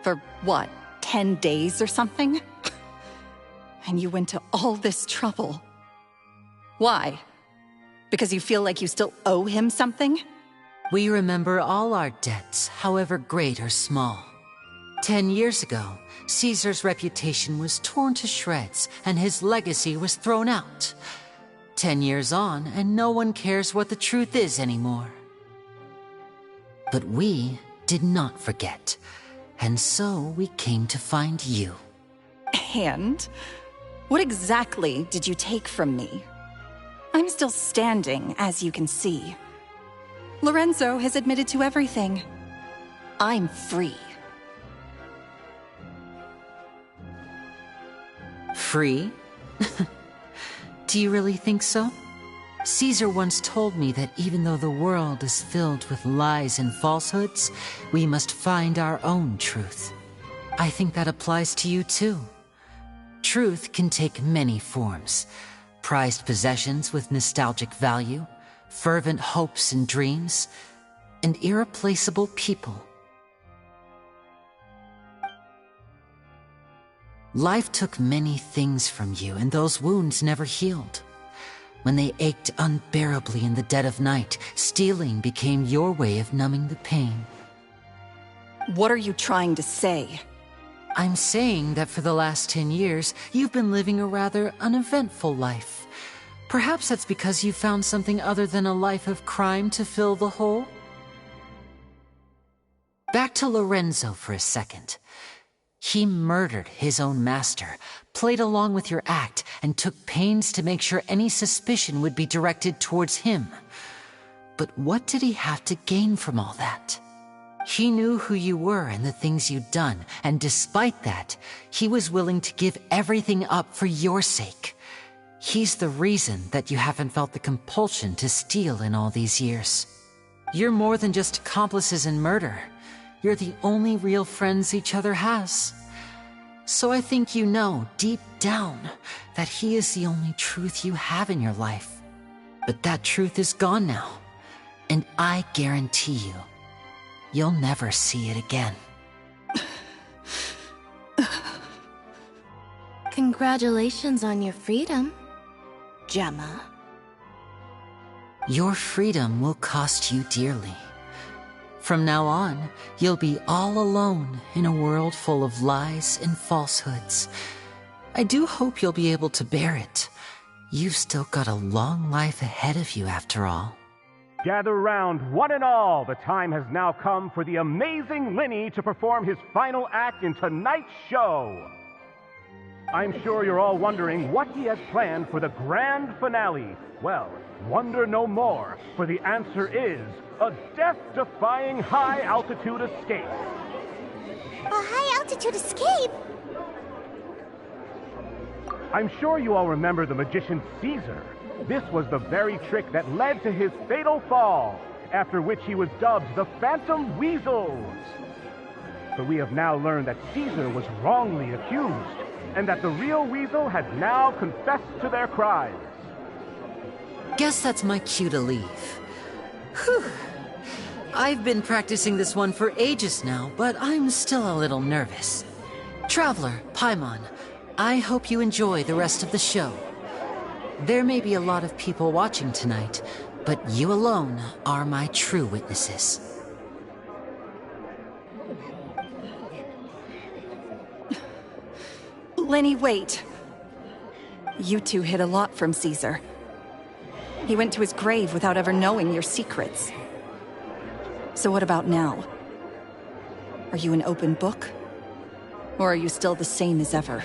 For what, 10 days or something? And you went to all this trouble. Why? Because you feel like you still owe him something? We remember all our debts, however great or small. 10 years ago, Caesar's reputation was torn to shreds, and his legacy was thrown out. 10 years on, and no one cares what the truth is anymore. But we did not forget, and so we came to find you. And? What exactly did you take from me? I'm still standing, as you can see. Lorenzo has admitted to everything. I'm free. Free? Do you really think so? Caesar once told me that even though the world is filled with lies and falsehoods, we must find our own truth. I think that applies to you too. Truth can take many forms. Prized possessions with nostalgic value, fervent hopes and dreams, and irreplaceable people. Life took many things from you, and those wounds never healed. When they ached unbearably in the dead of night, stealing became your way of numbing the pain. What are you trying to say? I'm saying that for the last 10 years, you've been living a rather uneventful life. Perhaps that's because you found something other than a life of crime to fill the hole? Back to Lorenzo for a second. He murdered his own master, played along with your act, and took pains to make sure any suspicion would be directed towards him. But what did he have to gain from all that? He knew who you were and the things you'd done, and despite that, he was willing to give everything up for your sake. He's the reason that you haven't felt the compulsion to steal in all these years. You're more than just accomplices in murder. You're the only real friends each other has. So I think you know, deep down, that he is the only truth you have in your life. But that truth is gone now, and I guarantee you, you'll never see it again. Congratulations on your freedom, Gemma. Your freedom will cost you dearly. From now on, you'll be all alone in a world full of lies and falsehoods. I do hope you'll be able to bear it. You've still got a long life ahead of you after all. Gather round, one and all. The time has now come for the amazing Linny to perform his final act in tonight's show. I'm sure you're all wondering what he has planned for the grand finale. Well, wonder no more, for the answer is a death-defying high-altitude escape. A high-altitude escape? I'm sure you all remember the magician Caesar. This was the very trick that led to his fatal fall, after which he was dubbed the Phantom Weasel. But we have now learned that Caesar was wrongly accused, and that the real Weasel has now confessed to their crimes. Guess that's my cue to leave. Whew. I've been practicing this one for ages now, but I'm still a little nervous. Traveler, Paimon, I hope you enjoy the rest of the show. There may be a lot of people watching tonight, but you alone are my true witnesses. Lenny, wait. You two hid a lot from Caesar. He went to his grave without ever knowing your secrets. So what about now? Are you an open book? Or are you still the same as ever?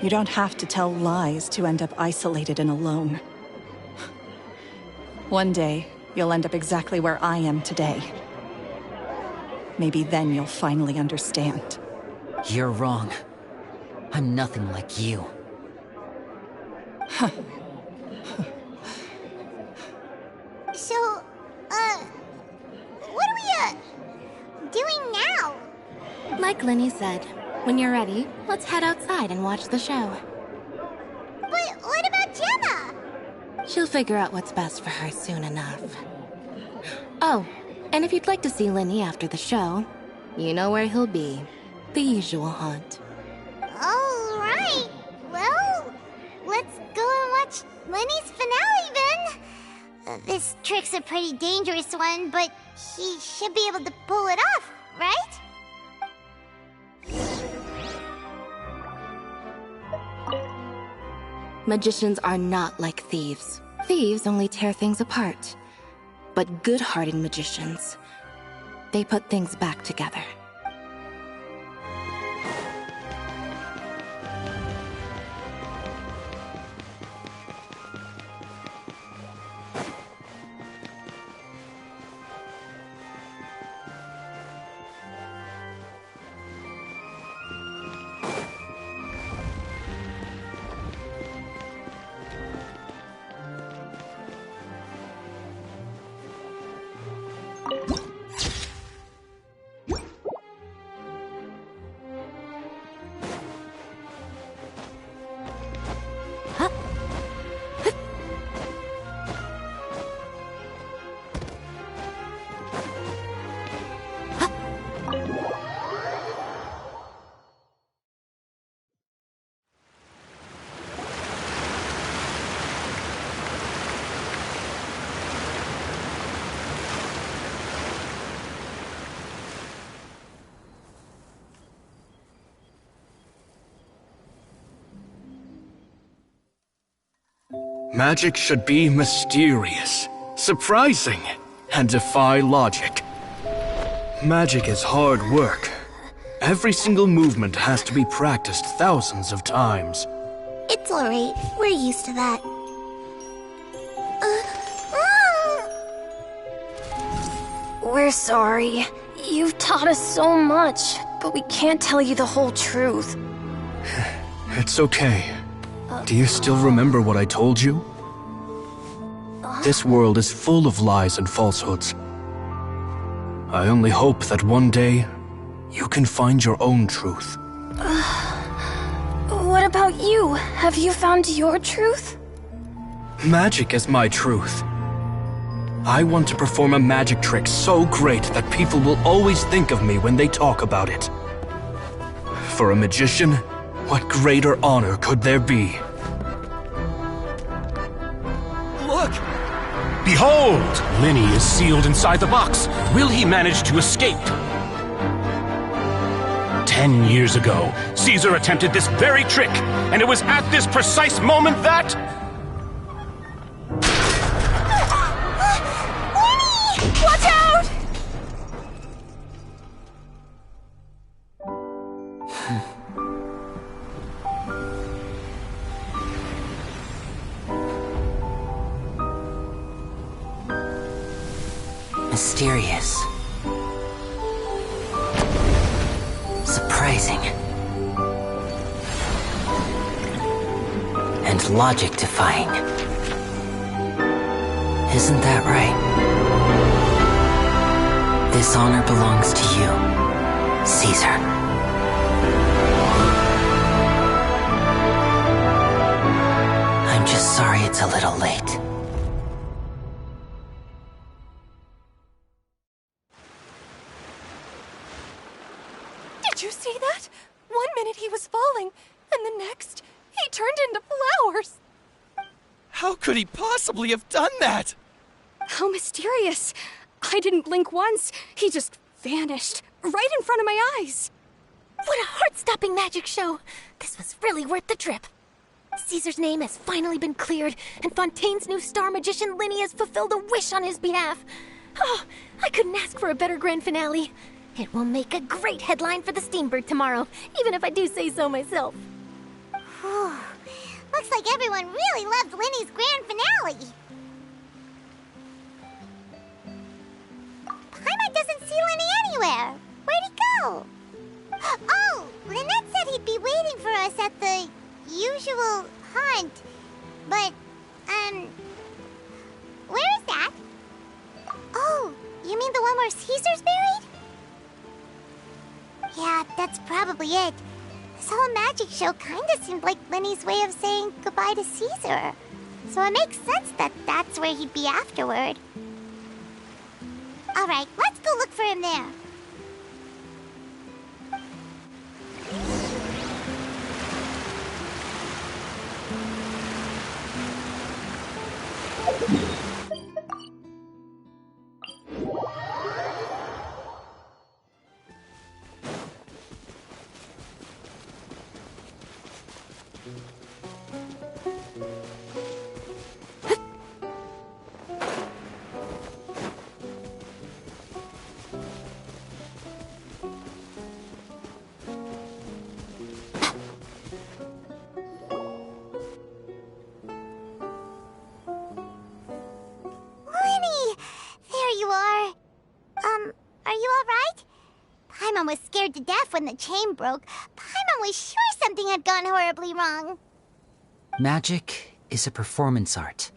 You don't have to tell lies to end up isolated and alone. One day, you'll end up exactly where I am today. Maybe then you'll finally understand. You're wrong. I'm nothing like you. So, what are we, doing now? Like Linny said, when you're ready, let's head outside and watch the show. But what about Gemma? She'll figure out what's best for her soon enough. Oh, and if you'd like to see Linny after the show, you know where he'll be. The usual haunt. All right. Well, let's go and watch Lenny's finale then. This trick's a pretty dangerous one, but he should be able to pull it off, right? Magicians are not like thieves. Thieves only tear things apart. But good-hearted magicians, they put things back together. Magic should be mysterious, surprising, and defy logic. Magic is hard work. Every single movement has to be practiced thousands of times. It's alright. We're used to that. We're sorry. You've taught us so much, but we can't tell you the whole truth. It's okay. Do you still remember what I told you? This world is full of lies and falsehoods. I only hope that one day you can find your own truth. What about you? Have you found your truth? Magic is my truth. I want to perform a magic trick so great that people will always think of me when they talk about it. For a magician, what greater honor could there be? Look! Behold! Linny is sealed inside the box. Will he manage to escape? 10 years ago, Caesar attempted this very trick, and it was at this precise moment that... Watch out! Mysterious. Surprising. And logic-defying. Isn't that right? This honor belongs to you, Caesar. I'm just sorry it's a little late. Did you see that? 1 minute he was falling, and the next, he turned into flowers. How could he possibly have done that? How mysterious. I didn't blink once. He just vanished, right in front of my eyes. What a heart-stopping magic show. This was really worth the trip. Caesar's name has finally been cleared, and Fontaine's new star magician Linny has fulfilled a wish on his behalf. Oh, I couldn't ask for a better grand finale. It will make a great headline for the Steambird tomorrow, even if I do say so myself. Whew. Looks like everyone really loved Linny's grand finale. Paimon doesn't see Linny anywhere. Where'd he go? Oh, Lynette said he'd be waiting for us at the usual haunt. But, where is that? Oh, you mean the one where Caesar's buried? Yeah, that's probably it. This whole magic show kinda seemed like Linny's way of saying goodbye to Caesar. So it makes sense that that's where he'd be afterward. Alright, let's go look for him there. Paimon was scared to death when the chain broke. Paimon was sure something had gone horribly wrong. Magic is a performance art.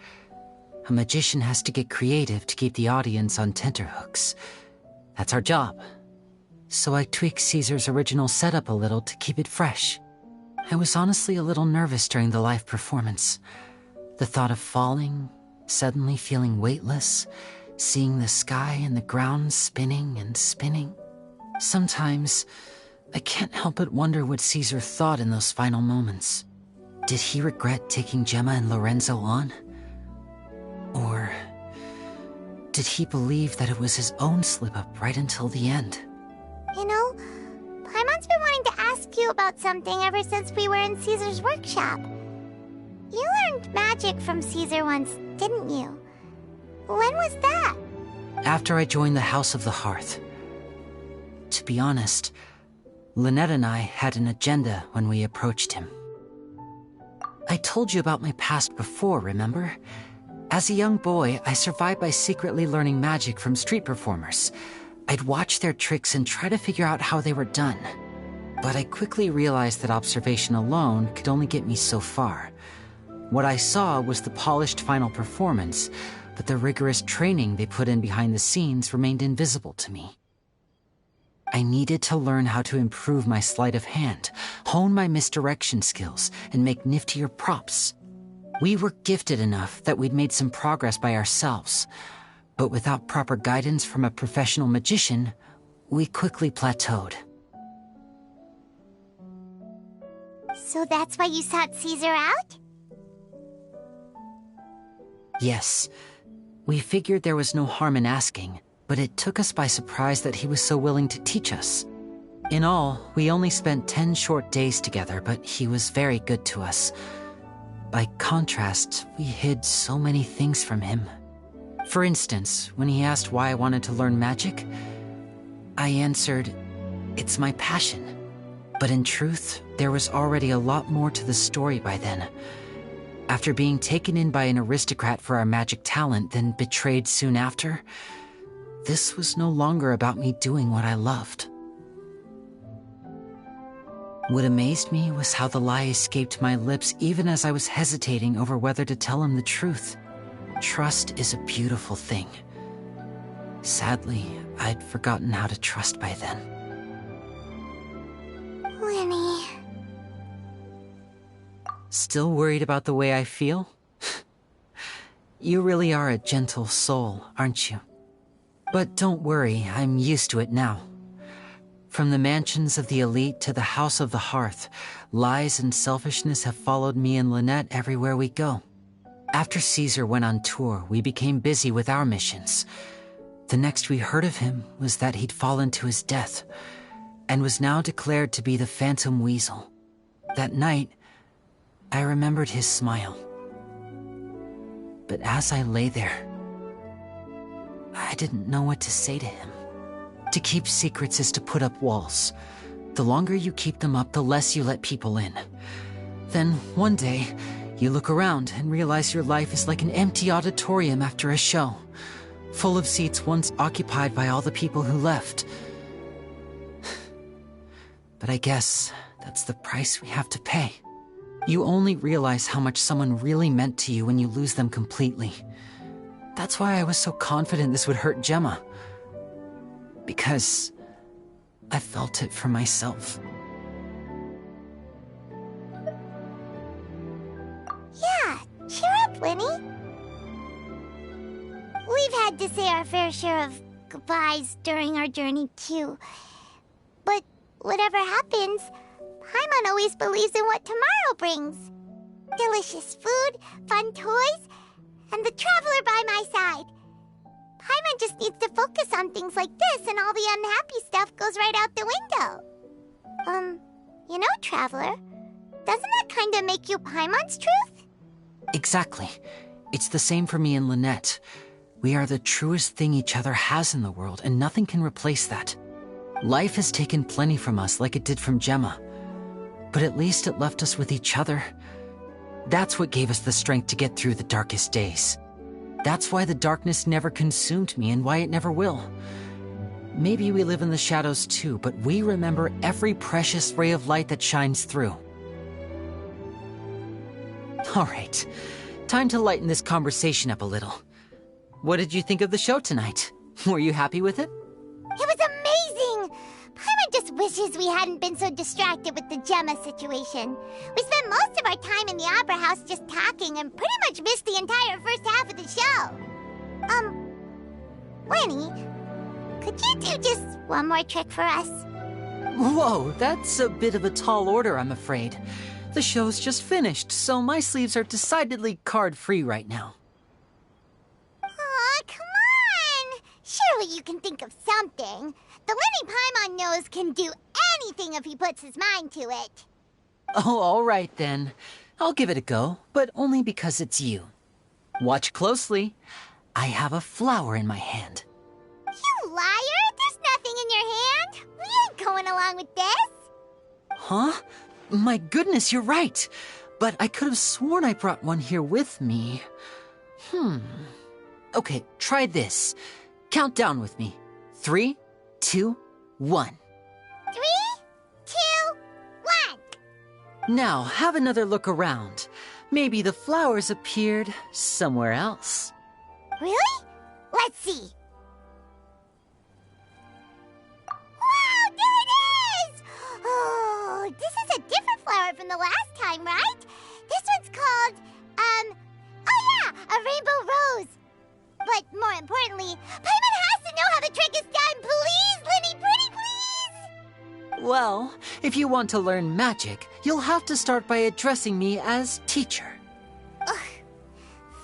A magician has to get creative to keep the audience on tenterhooks. That's our job. So I tweaked Caesar's original setup a little to keep it fresh. I was honestly a little nervous during the live performance. The thought of falling, suddenly feeling weightless, seeing the sky and the ground spinning and spinning. Sometimes, I can't help but wonder what Caesar thought in those final moments. Did he regret taking Gemma and Lorenzo on? Or did he believe that it was his own slip-up right until the end? You know, Paimon's been wanting to ask you about something ever since we were in Caesar's workshop. You learned magic from Caesar once, didn't you? When was that? After I joined the House of the Hearth. To be honest, Lynette and I had an agenda when we approached him. I told you about my past before, remember? As a young boy, I survived by secretly learning magic from street performers. I'd watch their tricks and try to figure out how they were done. But I quickly realized that observation alone could only get me so far. What I saw was the polished final performance, but the rigorous training they put in behind the scenes remained invisible to me. I needed to learn how to improve my sleight of hand, hone my misdirection skills, and make niftier props. We were gifted enough that we'd made some progress by ourselves, but without proper guidance from a professional magician, we quickly plateaued. So that's why you sought Caesar out? Yes. We figured there was no harm in asking, but it took us by surprise that he was so willing to teach us. In all, we only spent 10 short days together, but he was very good to us. By contrast, we hid so many things from him. For instance, when he asked why I wanted to learn magic, I answered, "It's my passion." But in truth, there was already a lot more to the story by then. After being taken in by an aristocrat for our magic talent, then betrayed soon after, this was no longer about me doing what I loved. What amazed me was how the lie escaped my lips even as I was hesitating over whether to tell him the truth. Trust is a beautiful thing. Sadly, I'd forgotten how to trust by then. Winnie. Still worried about the way I feel? You really are a gentle soul, aren't you? But don't worry, I'm used to it now. From the mansions of the elite to the House of the Hearth, lies and selfishness have followed me and Lynette everywhere we go. After Caesar went on tour, we became busy with our missions. The next we heard of him was that he'd fallen to his death, and was now declared to be the Phantom Weasel. That night, I remembered his smile. But as I lay there, I didn't know what to say to him. To keep secrets is to put up walls. The longer you keep them up, the less you let people in. Then, one day, you look around and realize your life is like an empty auditorium after a show, full of seats once occupied by all the people who left. But I guess that's the price we have to pay. You only realize how much someone really meant to you when you lose them completely. That's why I was so confident this would hurt Gemma. Because I felt it for myself. Yeah, cheer up, Winnie. We've had to say our fair share of goodbyes during our journey, too. But whatever happens, Paimon always believes in what tomorrow brings. Delicious food, fun toys, and the Traveler by my side. Paimon just needs to focus on things like this, and all the unhappy stuff goes right out the window. You know, Traveler, doesn't that kind of make you Paimon's truth? Exactly. It's the same for me and Lynette. We are the truest thing each other has in the world, and nothing can replace that. Life has taken plenty from us, like it did from Gemma. But at least it left us with each other. That's what gave us the strength to get through the darkest days. That's why the darkness never consumed me and why it never will. Maybe we live in the shadows too, but we remember every precious ray of light that shines through. All right, time to lighten this conversation up a little. What did you think of the show tonight? Were you happy with it? It was amazing! Paimon just wishes we hadn't been so distracted with the Gemma situation. We spent most of our time in the Opera House just talking and pretty much missed the entire first half of the show. Winnie, could you do just one more trick for us? Whoa, that's a bit of a tall order, I'm afraid. The show's just finished, so my sleeves are decidedly card-free right now. Aw, come on! Surely you can think of something. The Winnie Paimon knows can do anything if he puts his mind to it. Oh, all right then. I'll give it a go, but only because it's you. Watch closely. I have a flower in my hand. You liar! There's nothing in your hand! We ain't going along with this! Huh? My goodness, you're right. But I could have sworn I brought one here with me. Okay, try this. Count down with me. 3, 2, 1. 3, 2, 1. Now, have another look around. Maybe the flowers appeared somewhere else. Really? Let's see. Wow, there it is! Oh, this is a different flower from the last time, right? This one's called, oh yeah, a rainbow rose. But more importantly, Paimon has to know how the trick is done. Please, Linny, pretty please! Well, if you want to learn magic, you'll have to start by addressing me as teacher. Ugh.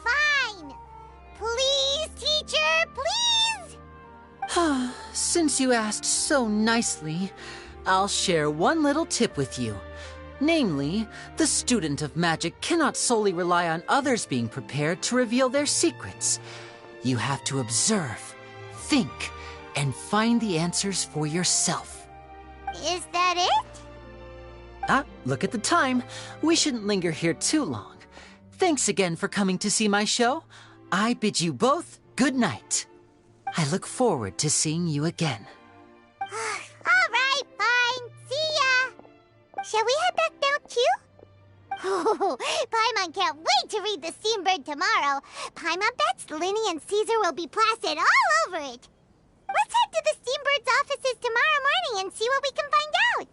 Fine. Please, teacher, please! Since you asked so nicely, I'll share one little tip with you. Namely, the student of magic cannot solely rely on others being prepared to reveal their secrets. You have to observe, think, and find the answers for yourself. Is that it? Look at the time. We shouldn't linger here too long. Thanks again for coming to see my show. I bid you both good night. I look forward to seeing you again. All right, fine. See ya. Shall we head back now, too? Oh, Paimon can't wait to read the Steambird tomorrow. Paimon bets Linny and Caesar will be plastered all over it. Let's head to the Steambird's offices tomorrow morning and see what we can find out.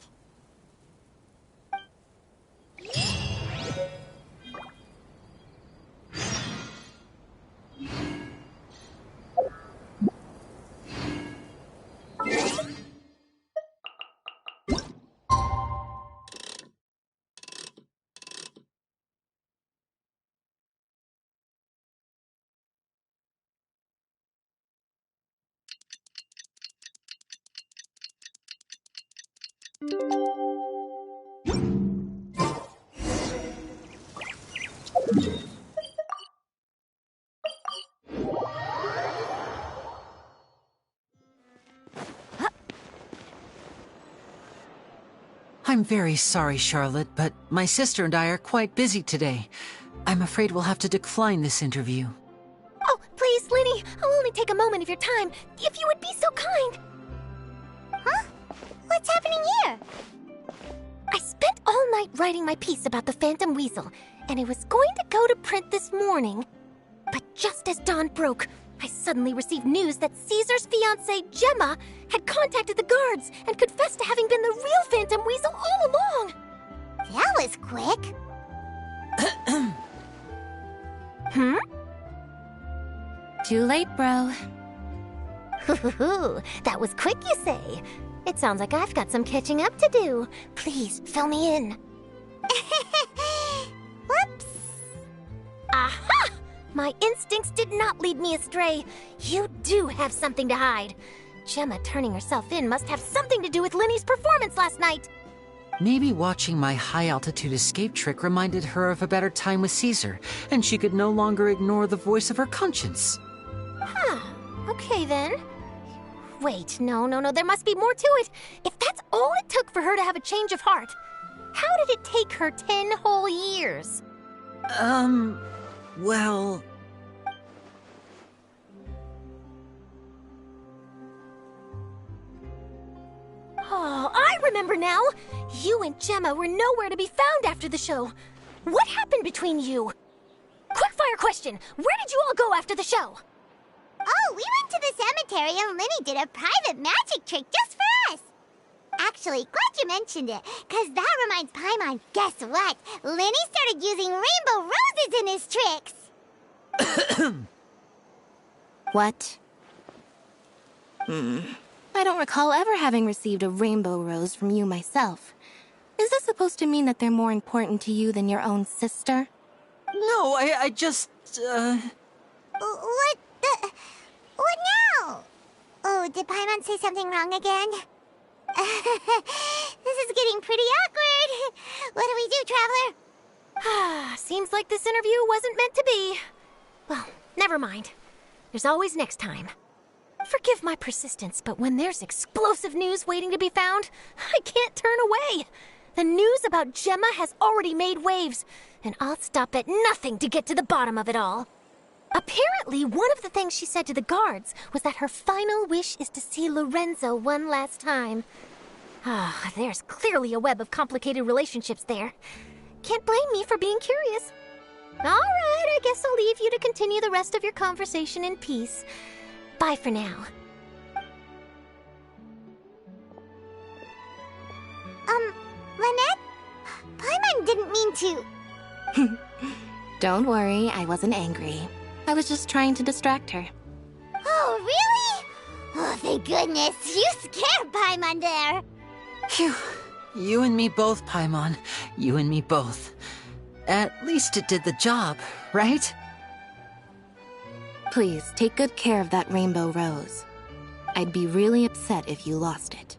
I'm very sorry, Charlotte, but my sister and I are quite busy today. I'm afraid we'll have to decline this interview. Oh, please, Linny, I'll only take a moment of your time, if you would be so kind. Huh? What's happening here? I spent all night writing my piece about the Phantom Weasel, and it was going to go to print this morning. But just as dawn broke, I suddenly received news that Caesar's fiancée, Gemma, had contacted the guards and confessed to having been the real Phantom Weasel all along. That was quick. Too late, bro. That was quick, you say? It sounds like I've got some catching up to do. Please, fill me in. Whoops. Aha! My instincts did not lead me astray. You do have something to hide. Gemma turning herself in must have something to do with Linny's performance last night. Maybe watching my high-altitude escape trick reminded her of a better time with Caesar, and she could no longer ignore the voice of her conscience. Okay then. Wait, no, there must be more to it. If that's all it took for her to have a change of heart, how did it take her 10 whole years? Well... Oh, I remember now! You and Gemma were nowhere to be found after the show. What happened between you? Quickfire question! Where did you all go after the show? Oh, we went to the cemetery and Linny did a private magic trick just for us. Actually, glad you mentioned it, because that reminds Paimon, guess what? Linny started using rainbow roses in his tricks. What? I don't recall ever having received a rainbow rose from you myself. Is this supposed to mean that they're more important to you than your own sister? No, I just, What now? Oh, did Paimon say something wrong again? This is getting pretty awkward. What do we do, Traveler? Seems like this interview wasn't meant to be. Well, never mind. There's always next time. Forgive my persistence, but when there's explosive news waiting to be found, I can't turn away. The news about Gemma has already made waves, and I'll stop at nothing to get to the bottom of it all. Apparently, one of the things she said to the guards was that her final wish is to see Lorenzo one last time. There's clearly a web of complicated relationships there. Can't blame me for being curious. All right, I guess I'll leave you to continue the rest of your conversation in peace. Bye for now. Lynette? Paimon didn't mean to. Don't worry, I wasn't angry. I was just trying to distract her. Oh, really? Oh, thank goodness. You scared Paimon there. Phew. You and me both, Paimon. You and me both. At least it did the job, right? Please, take good care of that rainbow rose. I'd be really upset if you lost it.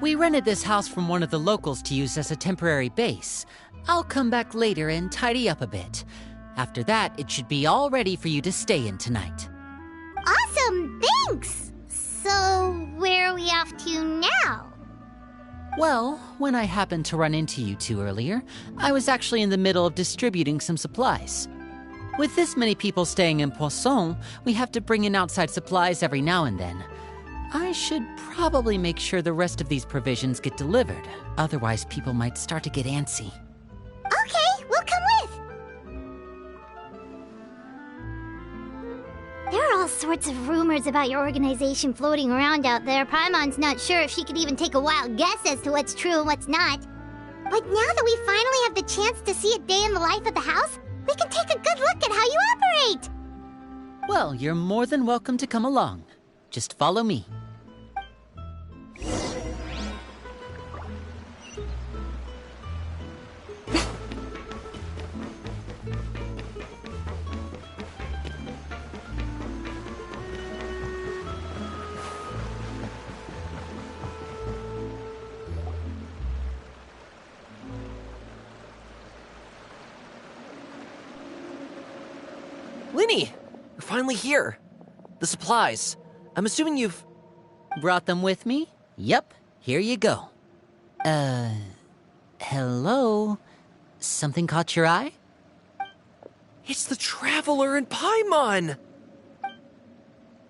We rented this house from one of the locals to use as a temporary base. I'll come back later and tidy up a bit. After that, it should be all ready for you to stay in tonight. Awesome, thanks! So, where are we off to now? Well, when I happened to run into you two earlier, I was actually in the middle of distributing some supplies. With this many people staying in Poisson, we have to bring in outside supplies every now and then. I should probably make sure the rest of these provisions get delivered. Otherwise, people might start to get antsy. Okay, we'll come with! There are all sorts of rumors about your organization floating around out there. Paimon's not sure if she could even take a wild guess as to what's true and what's not. But now that we finally have the chance to see a day in the life of the house, we can take a good look at how you operate! Well, you're more than welcome to come along. Just follow me. Linny! You're finally here. The supplies. I'm assuming you've... Brought them with me? Yep, here you go. Hello? Something caught your eye? It's the Traveler in Paimon!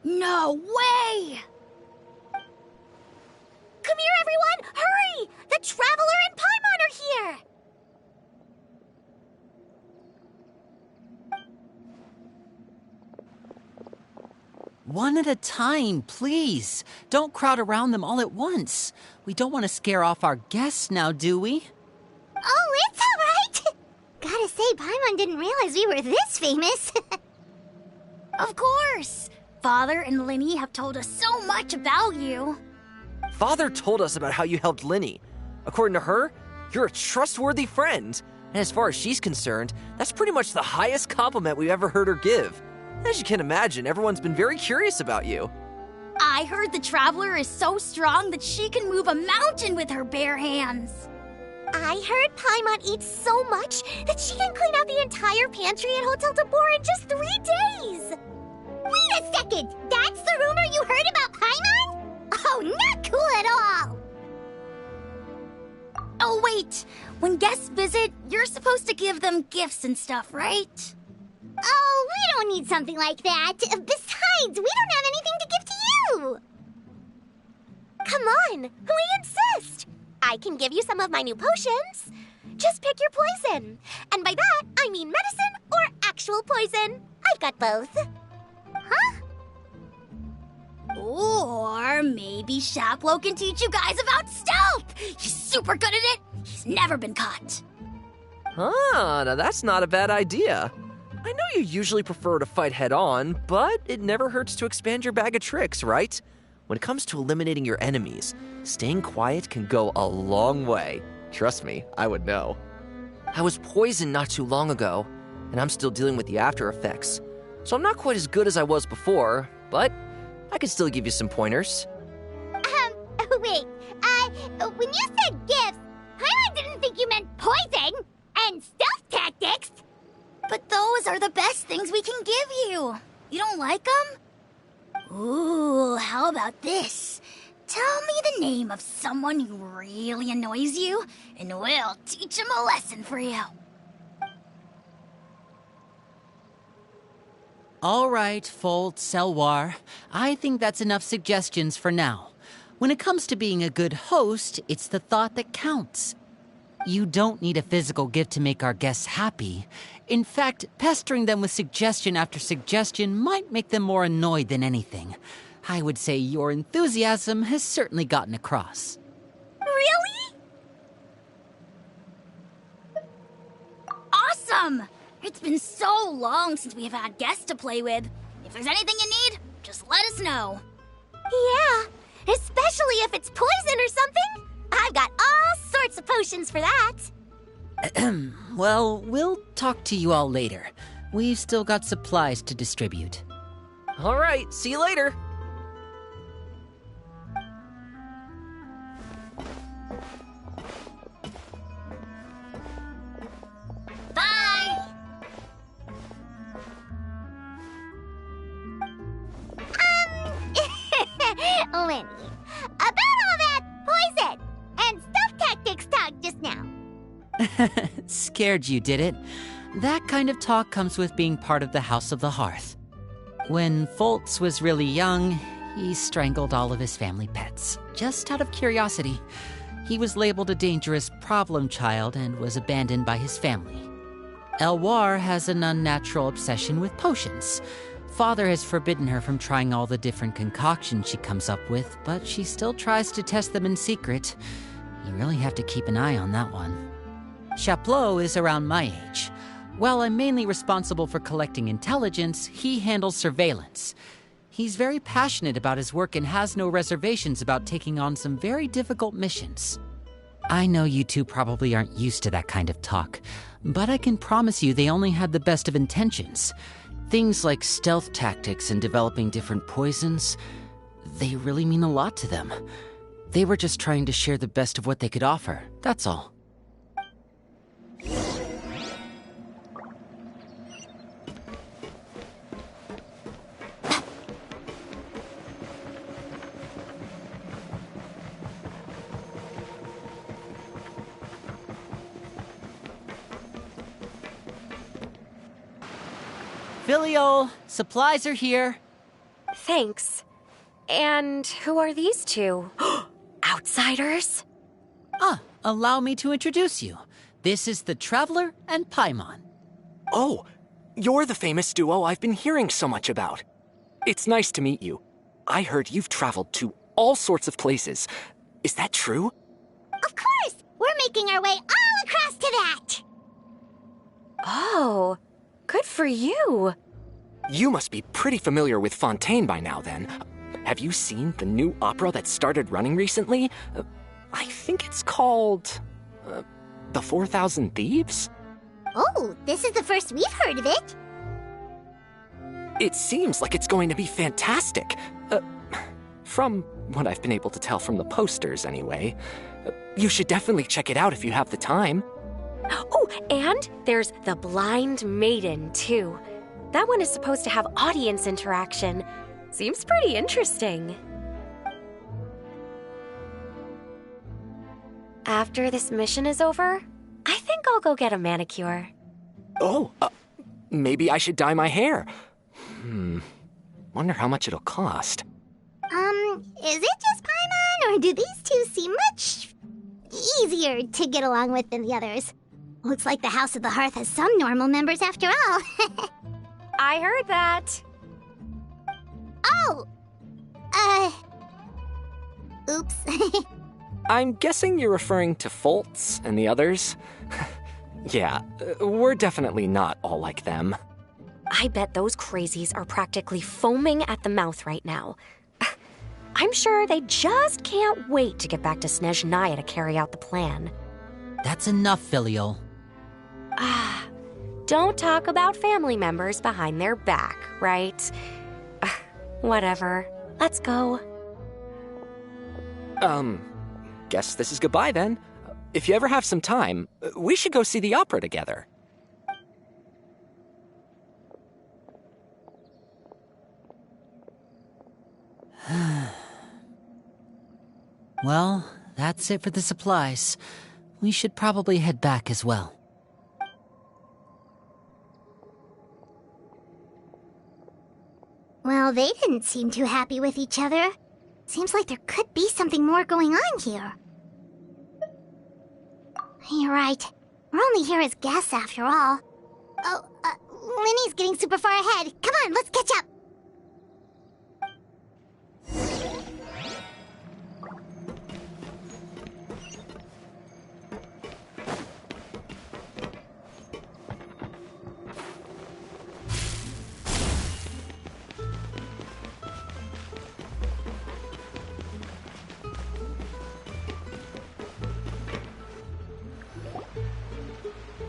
No way! Come here, everyone! Hurry! The Traveler and Paimon are here! One at a time, please. Don't crowd around them all at once. We don't want to scare off our guests now, do we? Oh, it's all right! Gotta say, Paimon didn't realize we were this famous. Of course! Father and Linny have told us so much about you. Father told us about how you helped Linny. According to her, you're a trustworthy friend. And as far as she's concerned, that's pretty much the highest compliment we've ever heard her give. As you can imagine, everyone's been very curious about you. I heard the Traveler is so strong that she can move a mountain with her bare hands. I heard Paimon eats so much that she can clean out the entire pantry at Hotel Tabor in just 3 days. Wait a second! That's the rumor you heard about Paimon? Oh, not cool at all! Oh, wait. When guests visit, you're supposed to give them gifts and stuff, right? Oh, we don't need something like that. Besides, we don't have anything to give to you. Come on, we insist. I can give you some of my new potions. Just pick your poison. And by that, I mean medicine or actual poison. I've got both. Huh? Or maybe Shaplo can teach you guys about stealth. He's super good at it. He's never been caught. Ah, now that's not a bad idea. I know you usually prefer to fight head-on, but it never hurts to expand your bag of tricks, right? When it comes to eliminating your enemies, staying quiet can go a long way. Trust me, I would know. I was poisoned not too long ago, and I'm still dealing with the after effects. So I'm not quite as good as I was before, but I can still give you some pointers. Wait, when you said gifts, Paimon didn't think you meant poison and stealth tactics. But those are the best things we can give you. You don't like them? Ooh, how about this? Tell me the name of someone who really annoys you, and we'll teach him a lesson for you. All right, Folt, Selwar. I think that's enough suggestions for now. When it comes to being a good host, it's the thought that counts. You don't need a physical gift to make our guests happy. In fact, pestering them with suggestion after suggestion might make them more annoyed than anything. I would say your enthusiasm has certainly gotten across. Really? Awesome! It's been so long since we've had guests to play with. If there's anything you need, just let us know. Yeah, especially if it's poison or something. I've got all sorts of potions for that. Well, we'll talk to you all later. We've still got supplies to distribute. All right, see you later. Bye! Lenny, about all that poison and stealth tactics talk just now. Scared you, did it? That kind of talk comes with being part of the House of the Hearth. When Foltz was really young, he strangled all of his family pets, just out of curiosity. He was labeled a dangerous problem child and was abandoned by his family. Elwar has an unnatural obsession with potions. Father has forbidden her from trying all the different concoctions she comes up with, but she still tries to test them in secret. You really have to keep an eye on that one. Chaplot is around my age. While I'm mainly responsible for collecting intelligence, he handles surveillance. He's very passionate about his work and has no reservations about taking on some very difficult missions. I know you two probably aren't used to that kind of talk, but I can promise you they only had the best of intentions. Things like stealth tactics and developing different poisons, they really mean a lot to them. They were just trying to share the best of what they could offer, that's all. Filial, supplies are here. Thanks. And who are these two? Outsiders? Allow me to introduce you. This is the Traveler and Paimon. Oh, you're the famous duo I've been hearing so much about. It's nice to meet you. I heard you've traveled to all sorts of places. Is that true? Of course! We're making our way all across to that! Oh, good for you. You must be pretty familiar with Fontaine by now, then. Have you seen the new opera that started running recently? I think it's called... The 4,000 Thieves? Oh, this is the first we've heard of it. It seems like it's going to be fantastic. From what I've been able to tell from the posters, anyway. You should definitely check it out if you have the time. Oh, and there's The Blind Maiden, too. That one is supposed to have audience interaction. Seems pretty interesting. After this mission is over, I think I'll go get a manicure. Oh, maybe I should dye my hair. Wonder how much it'll cost. Is it just Paimon, or do these two seem much easier to get along with than the others? Looks like the House of the Hearth has some normal members after all. I heard that. Oh! Oops. I'm guessing you're referring to Foltz and the others? Yeah, we're definitely not all like them. I bet those crazies are practically foaming at the mouth right now. I'm sure they just can't wait to get back to Snezhnaya to carry out the plan. That's enough, Filial. Don't talk about family members behind their back, right? Whatever. Let's go. Guess this is goodbye then. If you ever have some time, we should go see the opera together. Well, that's it for the supplies. We should probably head back as well. Well, they didn't seem too happy with each other. Seems like there could be something more going on here. You're right. We're only here as guests after all. Oh, Linny's getting super far ahead. Come on, let's catch up.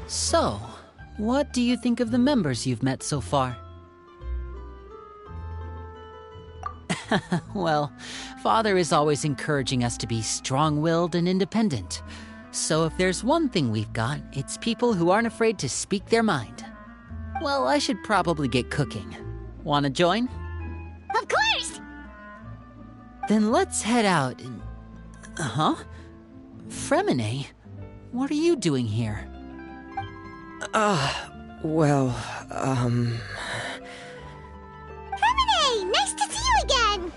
So, what do you think of the members you've met so far? Well, Father is always encouraging us to be strong-willed and independent. So if there's one thing we've got, it's people who aren't afraid to speak their mind. Well, I should probably get cooking. Wanna join? Of course! Then let's head out and... Fremine? What are you doing here? Fremine! Nice to see you again!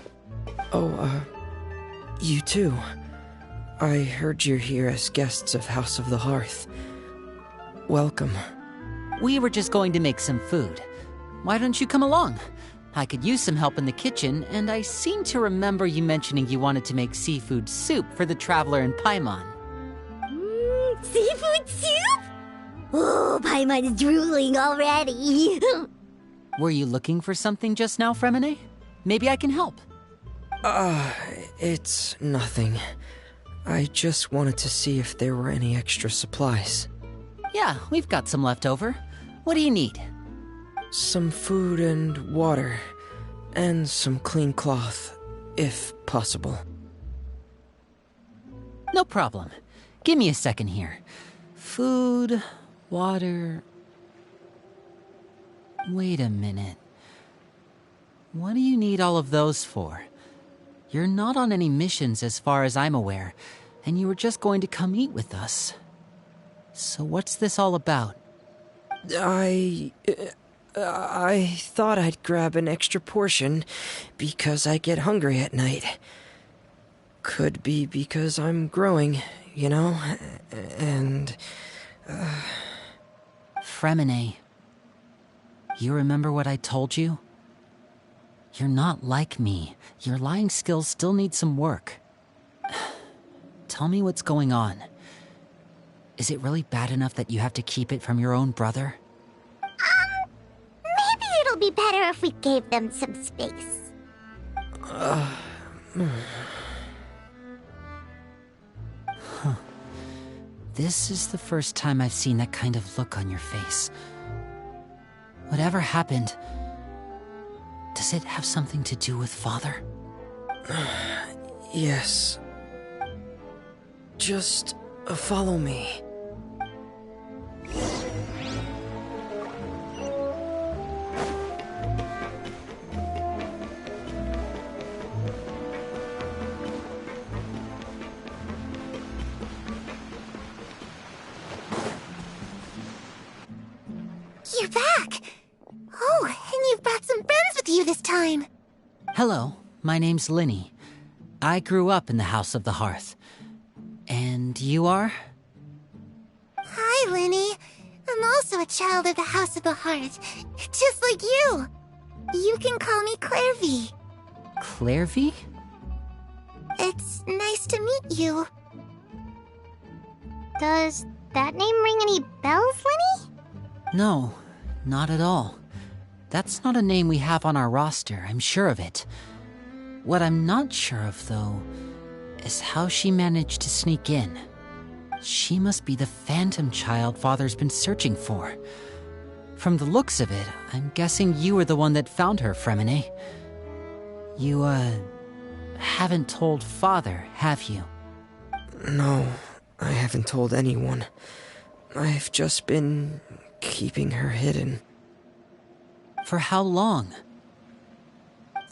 You too. I heard you're here as guests of House of the Hearth. Welcome. We were just going to make some food. Why don't you come along? I could use some help in the kitchen, and I seem to remember you mentioning you wanted to make seafood soup for the Traveler and Paimon. Seafood soup? Oh, Paimon's drooling already. Were you looking for something just now, Fremine? Maybe I can help. It's nothing. I just wanted to see if there were any extra supplies. Yeah, we've got some left over. What do you need? Some food and water, and some clean cloth, if possible. No problem. Give me a second here. Food, water... Wait a minute. What do you need all of those for? You're not on any missions as far as I'm aware, and you were just going to come eat with us. So what's this all about? I I thought I'd grab an extra portion because I get hungry at night. Could be because I'm growing, you know? And... Fremine, you remember what I told you? You're not like me. Your lying skills still need some work. Tell me what's going on. Is it really bad enough that you have to keep it from your own brother? Maybe it'll be better if we gave them some space. This is the first time I've seen that kind of look on your face. Whatever happened, does it have something to do with Father? Yes. Just follow me. You're back! Oh, and you've brought some friends with you this time! Hello, my name's Linny. I grew up in the House of the Hearth. And you are? Hi, Linny. I'm also a child of the House of the Hearth, just like you. You can call me Clairvy. Clairvy? It's nice to meet you. Does that name ring any bells, Linny? No, not at all. That's not a name we have on our roster, I'm sure of it. What I'm not sure of, though, is how she managed to sneak in. She must be the phantom child Father's been searching for. From the looks of it, I'm guessing you were the one that found her, Fremine. You, haven't told Father, have you? No, I haven't told anyone. I've just been keeping her hidden. For how long?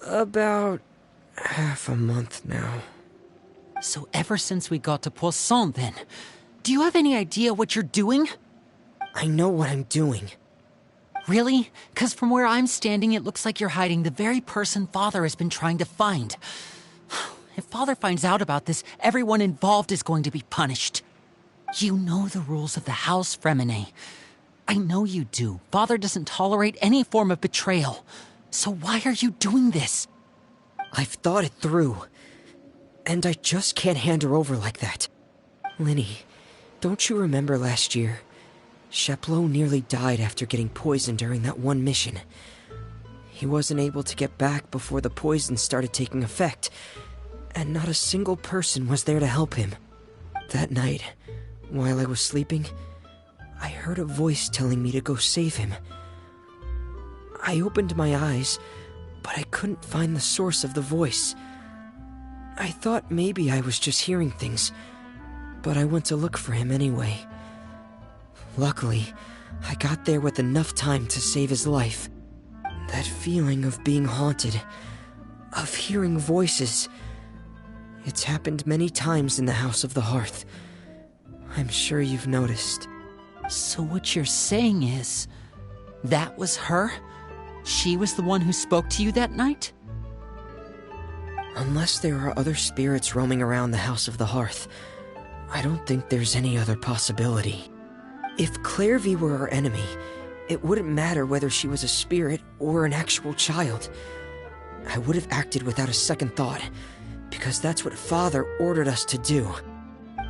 About half a month now. So ever since we got to Poisson, then? Do you have any idea what you're doing? I know what I'm doing. Really? 'Cause from where I'm standing, it looks like you're hiding the very person Father has been trying to find. If Father finds out about this, everyone involved is going to be punished. You know the rules of the house, Fremine. I know you do. Father doesn't tolerate any form of betrayal. So why are you doing this? I've thought it through. And I just can't hand her over like that. Linny, don't you remember last year? Chaplot nearly died after getting poisoned during that one mission. He wasn't able to get back before the poison started taking effect, and not a single person was there to help him. That night, while I was sleeping, I heard a voice telling me to go save him. I opened my eyes, but I couldn't find the source of the voice. I thought maybe I was just hearing things, but I went to look for him anyway. Luckily, I got there with enough time to save his life. That feeling of being haunted, of hearing voices, it's happened many times in the House of the Hearth. I'm sure you've noticed. So what you're saying is, that was her? She was the one who spoke to you that night? Unless there are other spirits roaming around the House of the Hearth, I don't think there's any other possibility. If Clairvy were our enemy, it wouldn't matter whether she was a spirit or an actual child. I would have acted without a second thought, because that's what Father ordered us to do.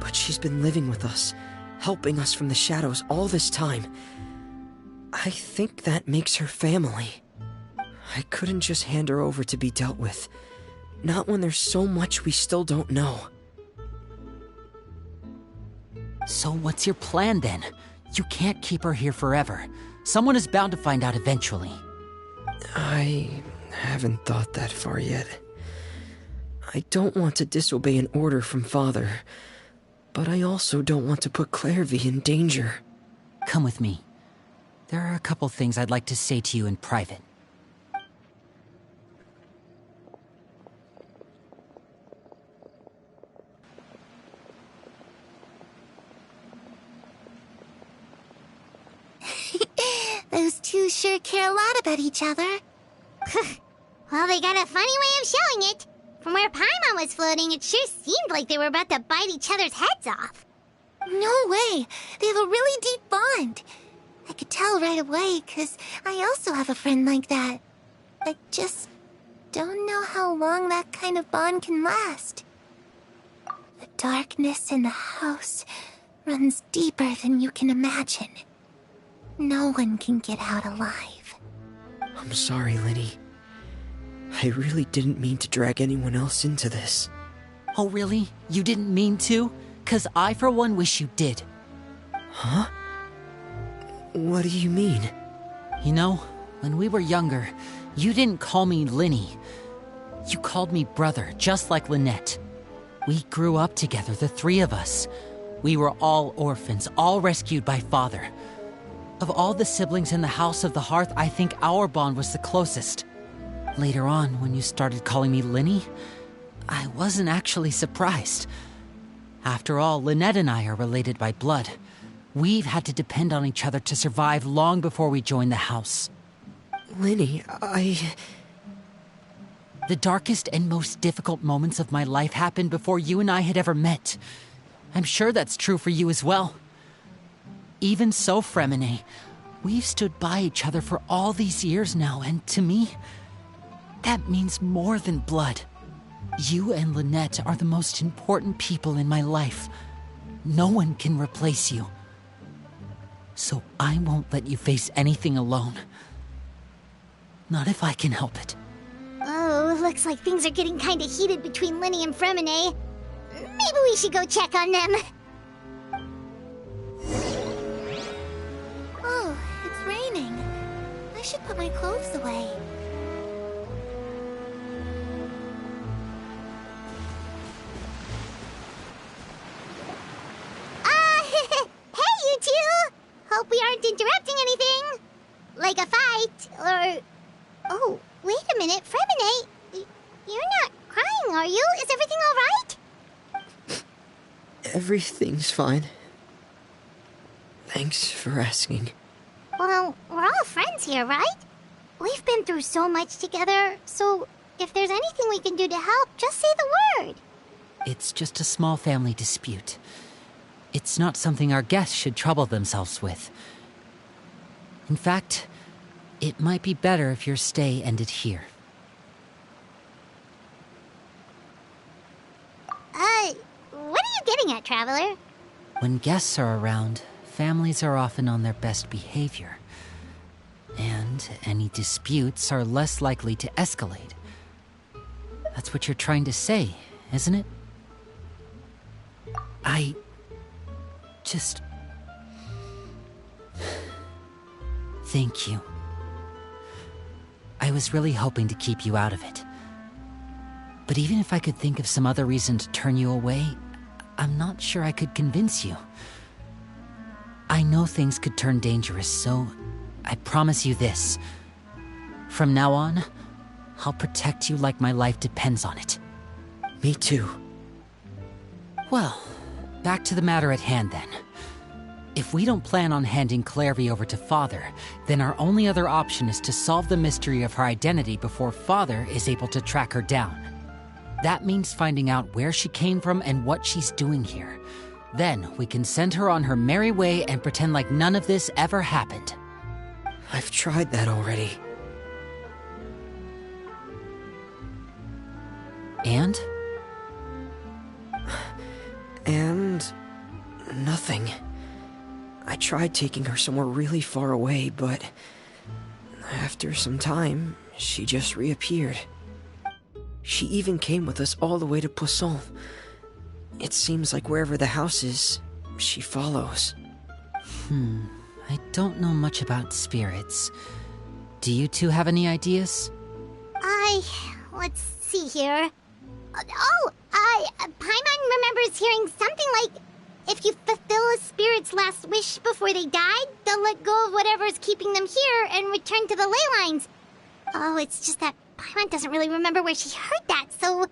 But she's been living with us, helping us from the shadows all this time. I think that makes her family. I couldn't just hand her over to be dealt with. Not when there's so much we still don't know. So what's your plan then? You can't keep her here forever. Someone is bound to find out eventually. I haven't thought that far yet. I don't want to disobey an order from Father, but I also don't want to put Clairvy in danger. Come with me. There are a couple things I'd like to say to you in private. Those two sure care a lot about each other. Well, they got a funny way of showing it. From where Paimon was floating, it sure seemed like they were about to bite each other's heads off. No way. They have a really deep bond. I could tell right away, 'cause I also have a friend like that. I just don't know how long that kind of bond can last. The darkness in the house runs deeper than you can imagine. No one can get out alive. I'm sorry, Linny. I really didn't mean to drag anyone else into this. Oh, really? You didn't mean to? 'Cause I, for one, wish you did. Huh? What do you mean? You know, when we were younger, you didn't call me Linny. You called me brother, just like Lynette. We grew up together, the three of us. We were all orphans, all rescued by father. Of all the siblings in the House of the Hearth, I think our bond was the closest. Later on, when you started calling me Linny, I wasn't actually surprised. After all, Lynette and I are related by blood. We've had to depend on each other to survive long before we joined the house. Linny, The darkest and most difficult moments of my life happened before you and I had ever met. I'm sure that's true for you as well. Even so, Fremine, we've stood by each other for all these years now, and to me, that means more than blood. You and Lynette are the most important people in my life. No one can replace you. So I won't let you face anything alone. Not if I can help it. Oh, looks like things are getting kinda heated between Linny and Fremine. Maybe we should go check on them. Oh, it's raining. I should put my clothes away. Hey, you two! Hope we aren't interrupting anything. Like a fight, or... Oh, wait a minute, Fremine. You're not crying, are you? Is everything all right? Everything's fine. Thanks for asking. Well, we're all friends here, right? We've been through so much together, so if there's anything we can do to help, just say the word. It's just a small family dispute. It's not something our guests should trouble themselves with. In fact, it might be better if your stay ended here. What are you getting at, Traveler? When guests are around, families are often on their best behavior. And any disputes are less likely to escalate. That's what you're trying to say, isn't it? I just... Thank you. I was really hoping to keep you out of it. But even if I could think of some other reason to turn you away, I'm not sure I could convince you. I know things could turn dangerous, so I promise you this. From now on, I'll protect you like my life depends on it. Me too. Well, back to the matter at hand then. If we don't plan on handing Clairvy over to Father, then our only other option is to solve the mystery of her identity before Father is able to track her down. That means finding out where she came from and what she's doing here. Then we can send her on her merry way and pretend like none of this ever happened. I've tried that already. And? And... nothing. I tried taking her somewhere really far away, but... after some time, she just reappeared. She even came with us all the way to Poisson. It seems like wherever the house is, she follows. I don't know much about spirits. Do you two have any ideas? Let's see here. Paimon remembers hearing something like, if you fulfill a spirit's last wish before they died, they'll let go of whatever's keeping them here and return to the ley lines. Oh, it's just that Paimon doesn't really remember where she heard that, so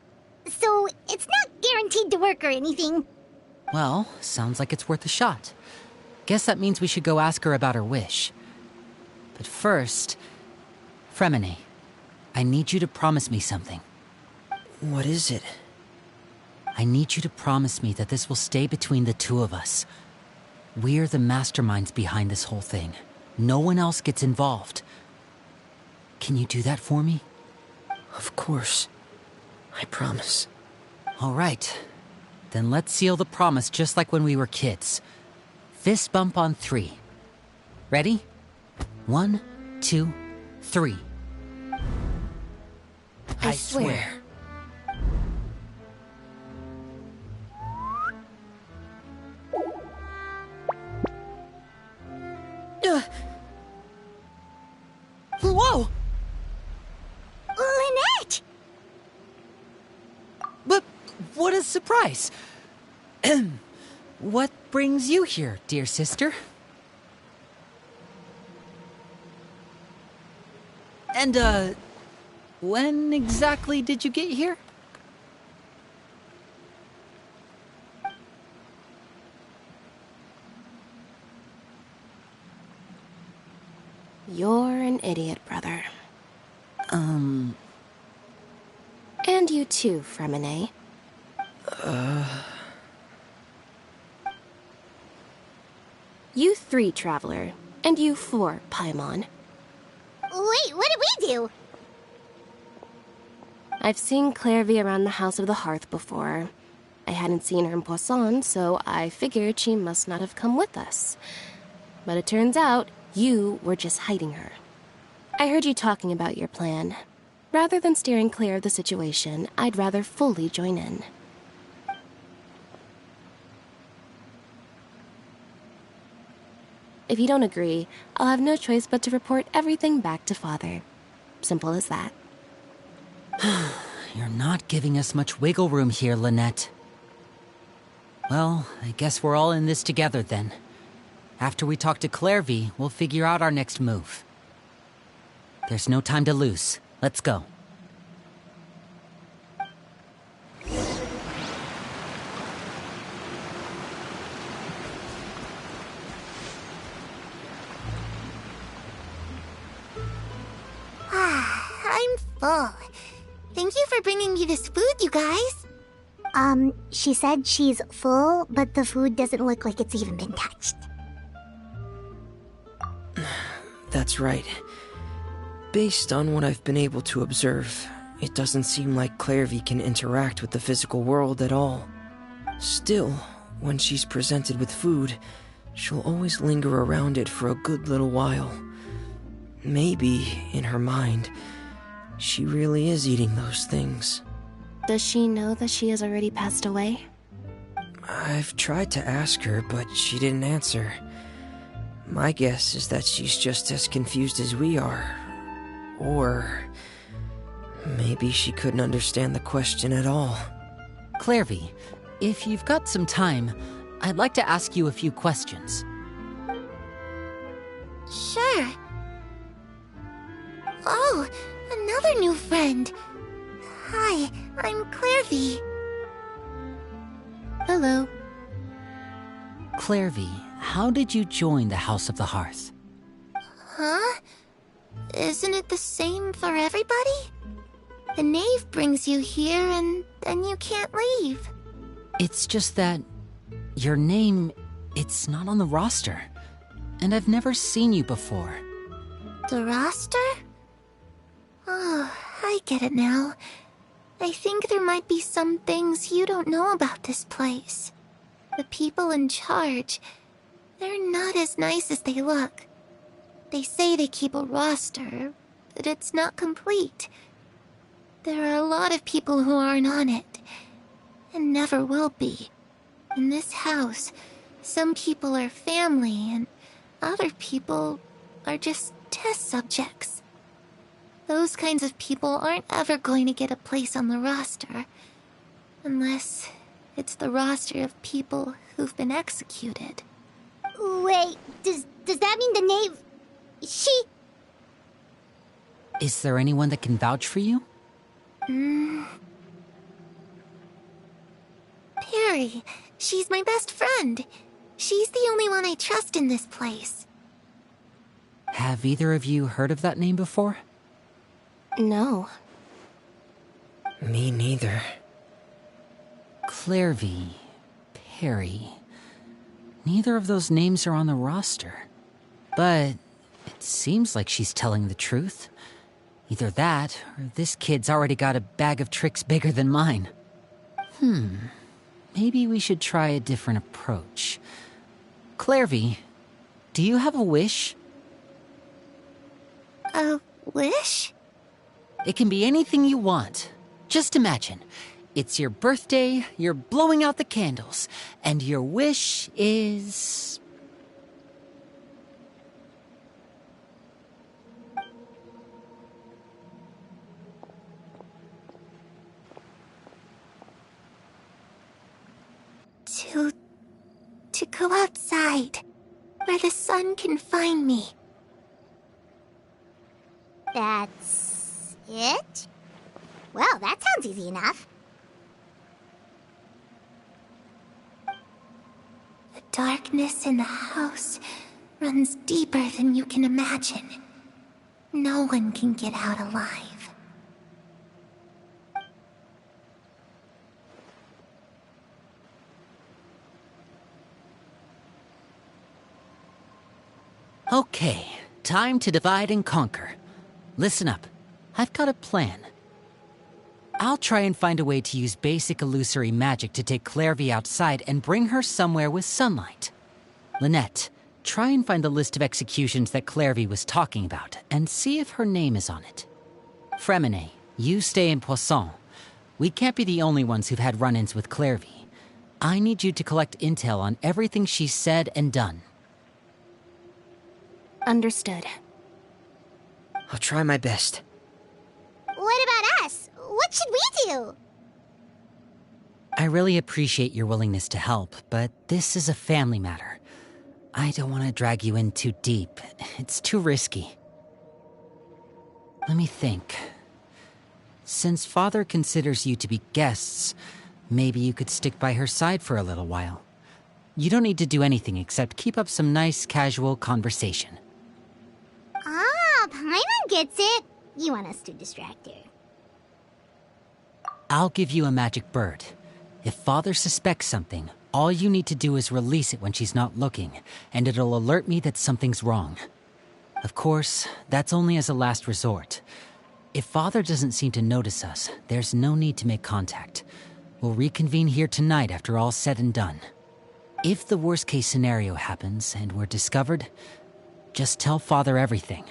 it's not guaranteed to work or anything. Well, sounds like it's worth a shot. Guess that means we should go ask her about her wish. But first, Fremine, I need you to promise me something. What is it? I need you to promise me that this will stay between the two of us. We're the masterminds behind this whole thing. No one else gets involved. Can you do that for me? Of course. I promise. All right. Then let's seal the promise just like when we were kids. Fist bump on 3. Ready? 1, 2, 3. I swear. Whoa! Lynette! But what a surprise! What brings you here, dear sister? And, when exactly did you get here? You're an idiot, brother. And you too, Fremine. You 3, Traveler. And you 4, Paimon. Wait, what did we do? I've seen Clairvy around the House of the Hearth before. I hadn't seen her in Poisson, so I figured she must not have come with us. But it turns out you were just hiding her. I heard you talking about your plan. Rather than steering clear of the situation, I'd rather fully join in. If you don't agree, I'll have no choice but to report everything back to Father. Simple as that. You're not giving us much wiggle room here, Lynette. Well, I guess we're all in this together then. After we talk to Clairvy, we'll figure out our next move. There's no time to lose. Let's go. I'm full. Thank you for bringing me this food, you guys. She said she's full, but the food doesn't look like it's even been touched. That's right. Based on what I've been able to observe, it doesn't seem like Clairvy can interact with the physical world at all. Still, when she's presented with food, she'll always linger around it for a good little while. Maybe, in her mind, she really is eating those things. Does she know that she has already passed away? I've tried to ask her, but she didn't answer. My guess is that she's just as confused as we are. Or maybe she couldn't understand the question at all. Clairvy, if you've got some time, I'd like to ask you a few questions. Sure. Oh, another new friend. Hi, I'm Clairvy. Hello. Clairvy, how did you join the House of the Hearth? Huh? Isn't it the same for everybody? The knave brings you here and then you can't leave. It's just that your name, it's not on the roster. And I've never seen you before. The roster? Oh, I get it now. I think there might be some things you don't know about this place. The people in charge, they're not as nice as they look. They say they keep a roster, but it's not complete. There are a lot of people who aren't on it, and never will be. In this house, some people are family, and other people are just test subjects. Those kinds of people aren't ever going to get a place on the roster, unless it's the roster of people who've been executed. Wait, does that mean the knave... She... Is there anyone that can vouch for you? Perry. She's my best friend. She's the only one I trust in this place. Have either of you heard of that name before? No. Me neither. Clairvy, Perry. Neither of those names are on the roster. But it seems like she's telling the truth. Either that, or this kid's already got a bag of tricks bigger than mine. Maybe we should try a different approach. Clairvy, do you have a wish? A wish? It can be anything you want. Just imagine. It's your birthday, you're blowing out the candles, and your wish is... To go outside, where the sun can find me. That's it? Well, that sounds easy enough. The darkness in the house runs deeper than you can imagine. No one can get out alive. Okay, time to divide and conquer. Listen up, I've got a plan. I'll try and find a way to use basic illusory magic to take Clairvy outside and bring her somewhere with sunlight. Lynette, try and find the list of executions that Clairvy was talking about and see if her name is on it. Fremine, you stay in Poisson. We can't be the only ones who've had run-ins with Clairvy. I need you to collect intel on everything she's said and done. Understood. I'll try my best. What about us? What should we do? I really appreciate your willingness to help, but this is a family matter. I don't want to drag you in too deep. It's too risky. Let me think. Since Father considers you to be guests, maybe you could stick by her side for a little while. You don't need to do anything except keep up some nice, casual conversation. Ah, Paimon gets it. You want us to distract her. I'll give you a magic bird. If Father suspects something, all you need to do is release it when she's not looking, and it'll alert me that something's wrong. Of course, that's only as a last resort. If Father doesn't seem to notice us, there's no need to make contact. We'll reconvene here tonight after all's said and done. If the worst-case scenario happens and we're discovered, just tell Father everything.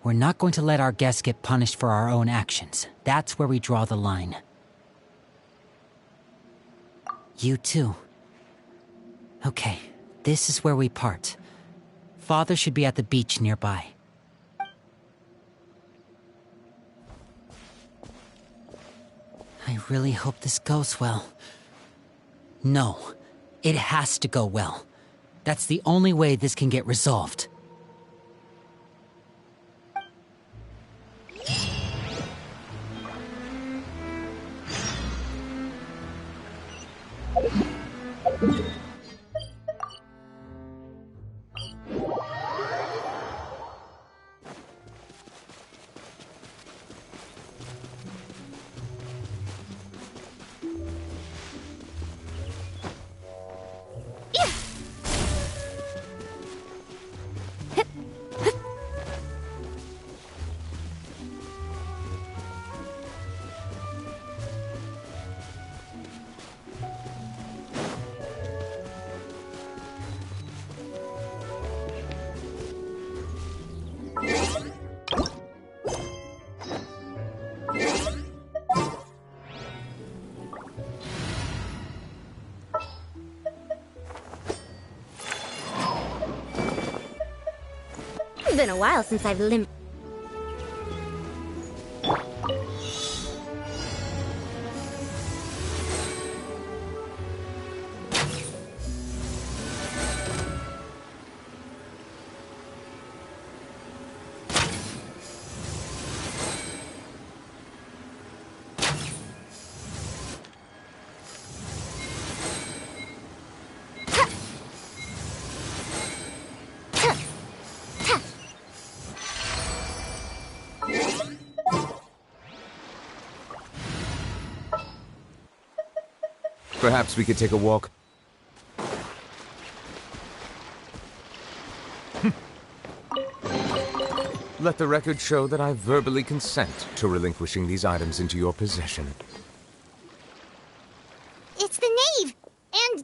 We're not going to let our guests get punished for our own actions. That's where we draw the line. You too. Okay, this is where we part. Father should be at the beach nearby. I really hope this goes well. No, it has to go well. That's the only way this can get resolved. It's been a while since I've limped. Perhaps we could take a walk. Let the record show that I verbally consent to relinquishing these items into your possession. It's the knave! And...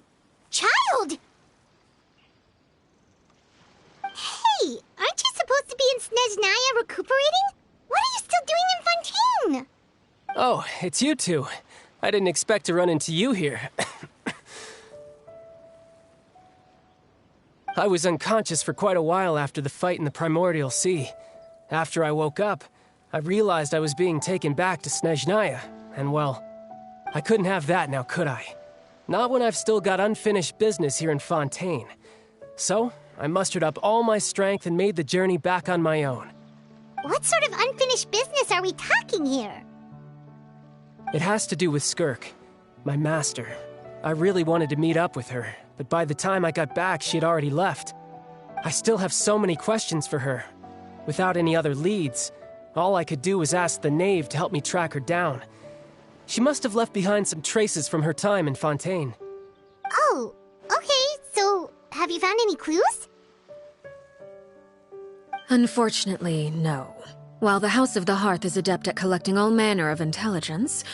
child! Hey, aren't you supposed to be in Snezhnaya recuperating? What are you still doing in Fontaine? Oh, it's you two. I didn't expect to run into you here. I was unconscious for quite a while after the fight in the Primordial Sea. After I woke up, I realized I was being taken back to Snezhnaya, and well, I couldn't have that now, could I? Not when I've still got unfinished business here in Fontaine. So, I mustered up all my strength and made the journey back on my own. What sort of unfinished business are we talking here? It has to do with Skirk, my master. I really wanted to meet up with her, but by the time I got back, she had already left. I still have so many questions for her. Without any other leads, all I could do was ask the knave to help me track her down. She must have left behind some traces from her time in Fontaine. Oh, okay, so have you found any clues? Unfortunately, no. While the House of the Hearth is adept at collecting all manner of intelligence,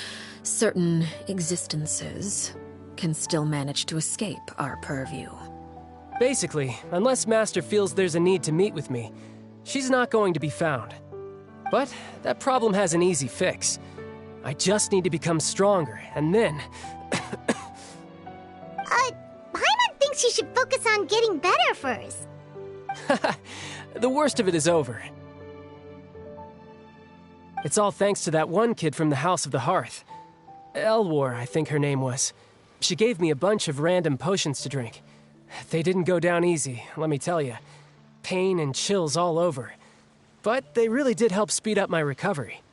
certain existences can still manage to escape our purview. Basically, unless Master feels there's a need to meet with me, she's not going to be found. But that problem has an easy fix. I just need to become stronger, and then... Paimon thinks you should focus on getting better first. The worst of it is over. It's all thanks to that one kid from the House of the Hearth. Elwar, I think her name was. She gave me a bunch of random potions to drink. They didn't go down easy, let me tell you. Pain and chills all over. But they really did help speed up my recovery.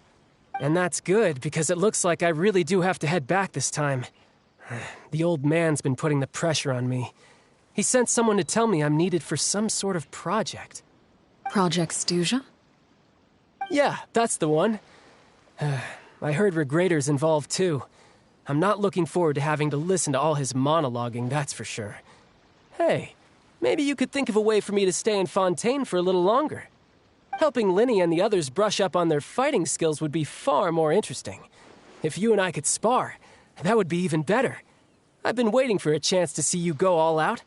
And that's good, because it looks like I really do have to head back this time. The old man's been putting the pressure on me. He sent someone to tell me I'm needed for some sort of project. Project Stuja? Yeah, that's the one. I heard Regrader's involved too. I'm not looking forward to having to listen to all his monologuing, that's for sure. Hey, maybe you could think of a way for me to stay in Fontaine for a little longer. Helping Linny and the others brush up on their fighting skills would be far more interesting. If you and I could spar, that would be even better. I've been waiting for a chance to see you go all out.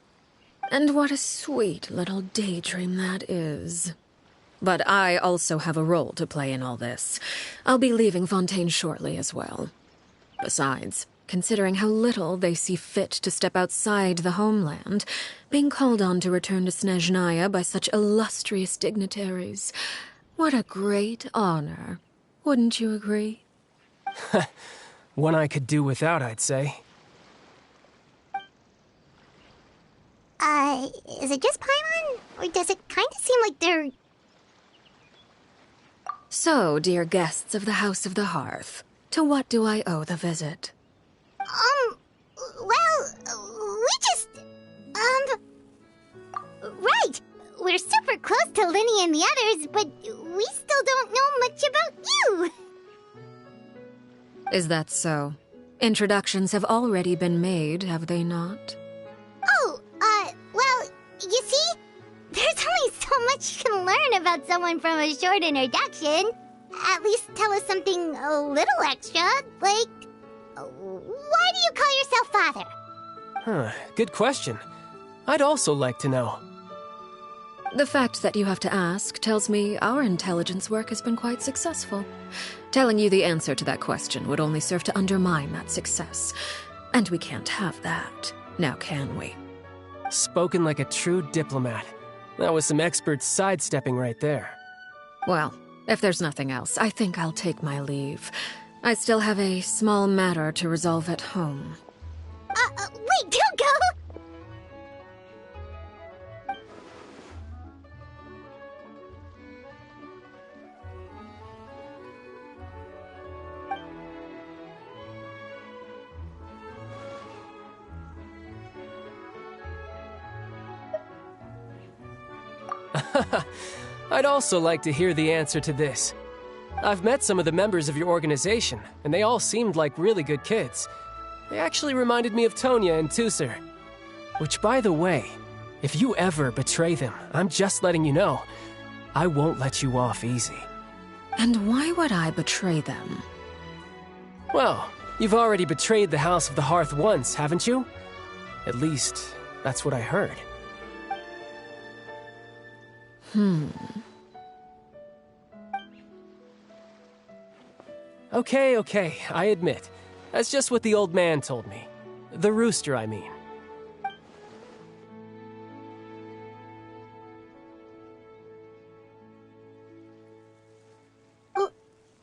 And what a sweet little daydream that is. But I also have a role to play in all this. I'll be leaving Fontaine shortly as well. Besides, considering how little they see fit to step outside the homeland, being called on to return to Snezhnaya by such illustrious dignitaries, what a great honor. Wouldn't you agree? One I could do without, I'd say. Is it just Paimon? Or does it kind of seem like they're... So, dear guests of the House of the Hearth, to what do I owe the visit? Well, we just... Right! We're super close to Linny and the others, but we still don't know much about you! Is that so? Introductions have already been made, have they not? Well, you see, there's only so much you can learn about someone from a short introduction. At least tell us something a little extra, like, why do you call yourself father? Huh, good question. I'd also like to know. The fact that you have to ask tells me our intelligence work has been quite successful. Telling you the answer to that question would only serve to undermine that success. And we can't have that, now can we? Spoken like a true diplomat. That was some expert sidestepping right there. Well, if there's nothing else, I think I'll take my leave. I still have a small matter to resolve at home. Wait, don't go! I'd also like to hear the answer to this. I've met some of the members of your organization, and they all seemed like really good kids. They actually reminded me of Tonya and Tusser. Which, by the way, if you ever betray them, I'm just letting you know, I won't let you off easy. And why would I betray them? Well, you've already betrayed the House of the Hearth once, haven't you? At least, that's what I heard. Okay, I admit. That's just what the old man told me. The rooster, I mean.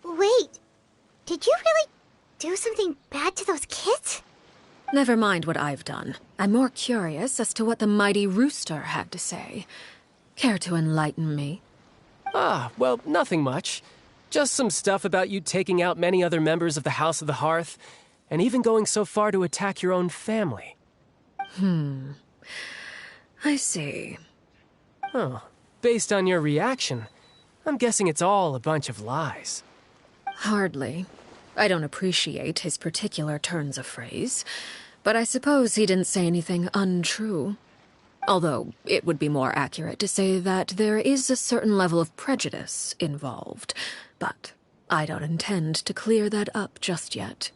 Wait, did you really do something bad to those kids? Never mind what I've done. I'm more curious as to what the mighty rooster had to say. Care to enlighten me? Well, nothing much. Just some stuff about you taking out many other members of the House of the Hearth, and even going so far to attack your own family. I see. Oh, based on your reaction, I'm guessing it's all a bunch of lies. Hardly. I don't appreciate his particular turns of phrase, but I suppose he didn't say anything untrue. Although, it would be more accurate to say that there is a certain level of prejudice involved, but I don't intend to clear that up just yet.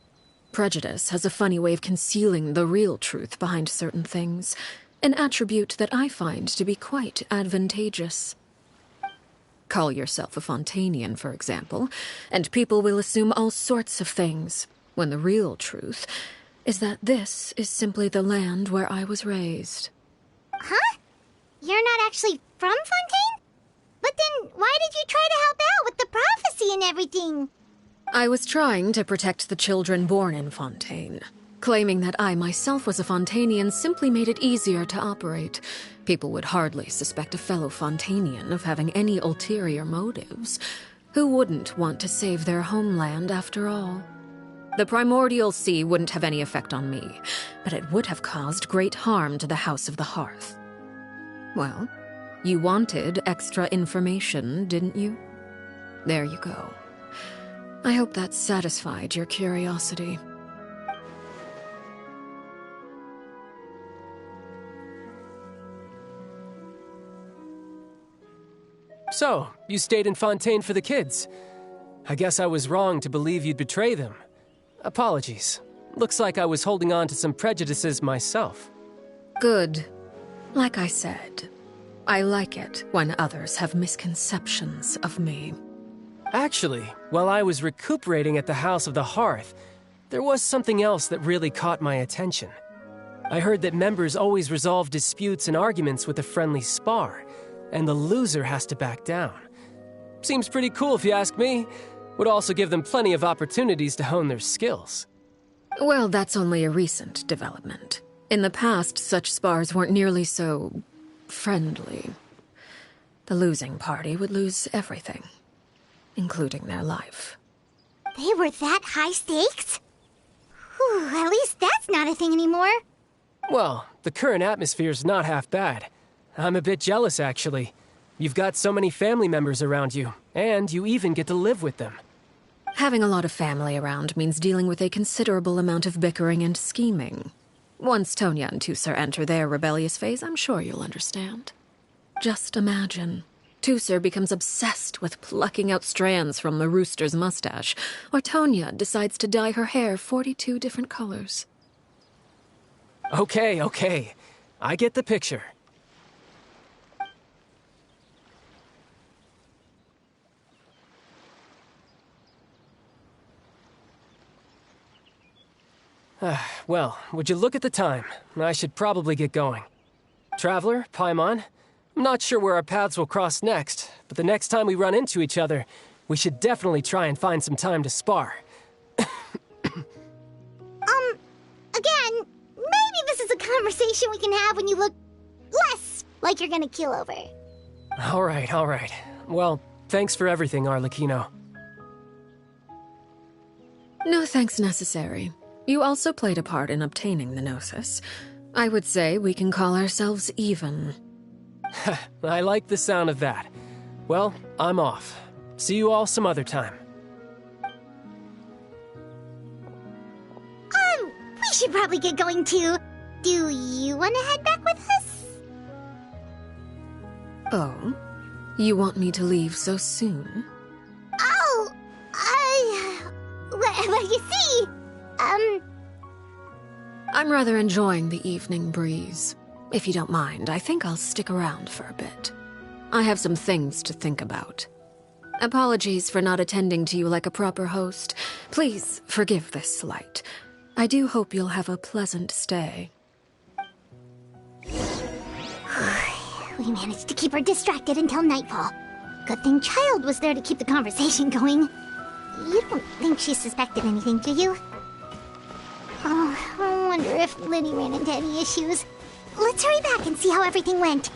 Prejudice has a funny way of concealing the real truth behind certain things, an attribute that I find to be quite advantageous. Call yourself a Fontainian, for example, and people will assume all sorts of things, when the real truth is that this is simply the land where I was raised. Huh? You're not actually from Fontaine? But then why did you try to help out with the prophecy and everything? I was trying to protect the children born in Fontaine. Claiming that I myself was a Fontainian simply made it easier to operate. People would hardly suspect a fellow Fontainian of having any ulterior motives. Who wouldn't want to save their homeland after all? The primordial sea wouldn't have any effect on me, but it would have caused great harm to the House of the Hearth. Well, you wanted extra information, didn't you? There you go. I hope that satisfied your curiosity. So, you stayed in Fontaine for the kids. I guess I was wrong to believe you'd betray them. Apologies. Looks like I was holding on to some prejudices myself. Good. Like I said, I like it when others have misconceptions of me. Actually, while I was recuperating at the House of the Hearth, there was something else that really caught my attention. I heard that members always resolve disputes and arguments with a friendly spar, and the loser has to back down. Seems pretty cool if you ask me. Would also give them plenty of opportunities to hone their skills. Well, that's only a recent development. In the past, such spars weren't nearly so friendly. The losing party would lose everything, including their life. They were that high stakes? Whew, at least that's not a thing anymore. Well, the current atmosphere's not half bad. I'm a bit jealous, actually. You've got so many family members around you, and you even get to live with them. Having a lot of family around means dealing with a considerable amount of bickering and scheming. Once Tonya and Tusser enter their rebellious phase, I'm sure you'll understand. Just imagine. Tusser becomes obsessed with plucking out strands from the rooster's mustache, or Tonya decides to dye her hair 42 different colors. Okay. I get the picture. Well, would you look at the time? I should probably get going. Traveler, Paimon, I'm not sure where our paths will cross next, but the next time we run into each other, we should definitely try and find some time to spar. Again, maybe this is a conversation we can have when you look less like you're gonna keel over. All right. Well, thanks for everything, Arlecchino. No thanks necessary. You also played a part in obtaining the Gnosis. I would say we can call ourselves even. I like the sound of that. Well, I'm off. See you all some other time. We should probably get going too. Do you want to head back with us? Oh? You want me to leave so soon? Oh, well, you see, I'm rather enjoying the evening breeze. If you don't mind, I think I'll stick around for a bit. I have some things to think about. Apologies for not attending to you like a proper host. Please forgive this slight. I do hope you'll have a pleasant stay. We managed to keep her distracted until nightfall. Good thing Child was there to keep the conversation going. You don't think she suspected anything, do you? Oh, I wonder if Linny ran into any issues. Let's hurry back and see how everything went.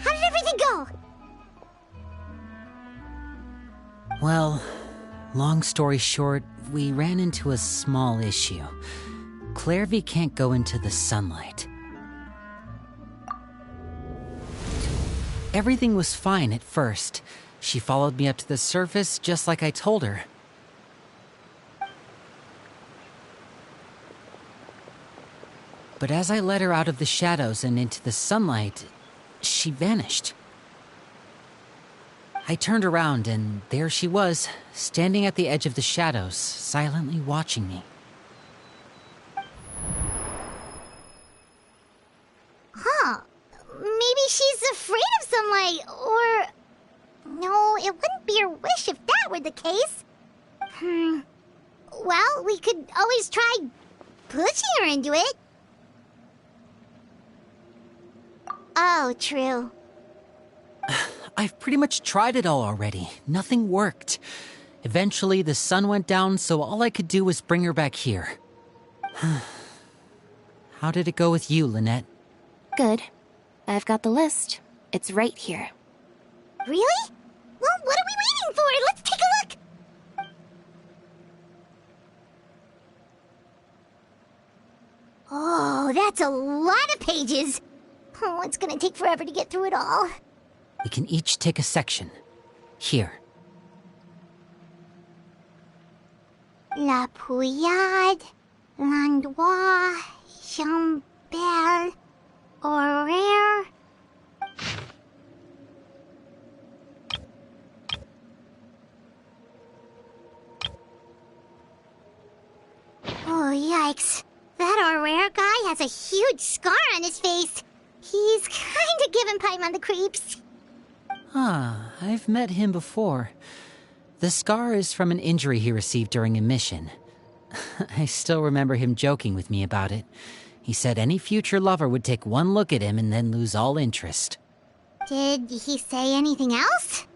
How did everything go? Well, long story short, we ran into a small issue. Clairvy can't go into the sunlight. Everything was fine at first. She followed me up to the surface just like I told her. But as I led her out of the shadows and into the sunlight, she vanished. I turned around and there she was, standing at the edge of the shadows, silently watching me. Huh. Maybe she's afraid of sunlight, or... No, it wouldn't be her wish if that were the case. Well, we could always try pushing her into it. Oh, true. I've pretty much tried it all already. Nothing worked. Eventually, the sun went down, so all I could do was bring her back here. How did it go with you, Lynette? Good. I've got the list. It's right here. Really? Well, what are we waiting for? Let's take a look! Oh, that's a lot of pages. Oh, it's gonna take forever to get through it all. We can each take a section. Here. La Pouillade, L'Endroit, Chambel, Horaire. Oh, yikes. That Horaire guy has a huge scar on his face. He's kinda giving Paimon the creeps. Ah, I've met him before. The scar is from an injury he received during a mission. I still remember him joking with me about it. He said any future lover would take one look at him and then lose all interest. Did he say anything else?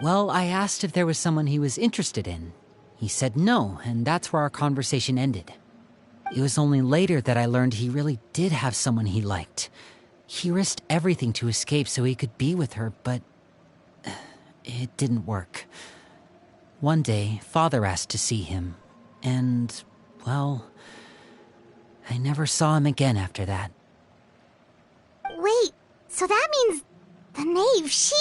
Well, I asked if there was someone he was interested in. He said no, and that's where our conversation ended. It was only later that I learned he really did have someone he liked. He risked everything to escape so he could be with her, but it didn't work. One day, Father asked to see him, and, well, I never saw him again after that. Wait, so that means the knave, she...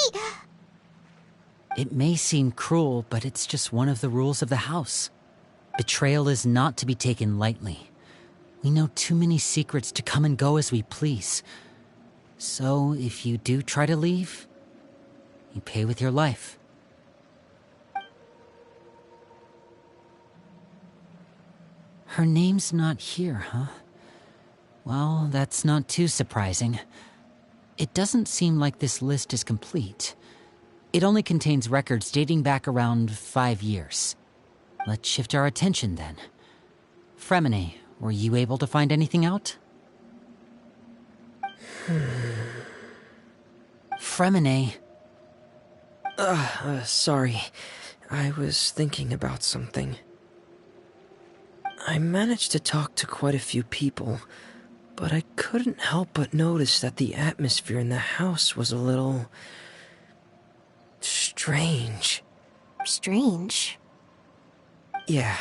It may seem cruel, but it's just one of the rules of the house. Betrayal is not to be taken lightly. We know too many secrets to come and go as we please. So, if you do try to leave, you pay with your life. Her name's not here, huh? Well, that's not too surprising. It doesn't seem like this list is complete. It only contains records dating back around 5 years. Let's shift our attention then. Fremine, were you able to find anything out? Fremine. Sorry. I was thinking about something. I managed to talk to quite a few people, but I couldn't help but notice that the atmosphere in the house was a little... strange. Strange? Yeah,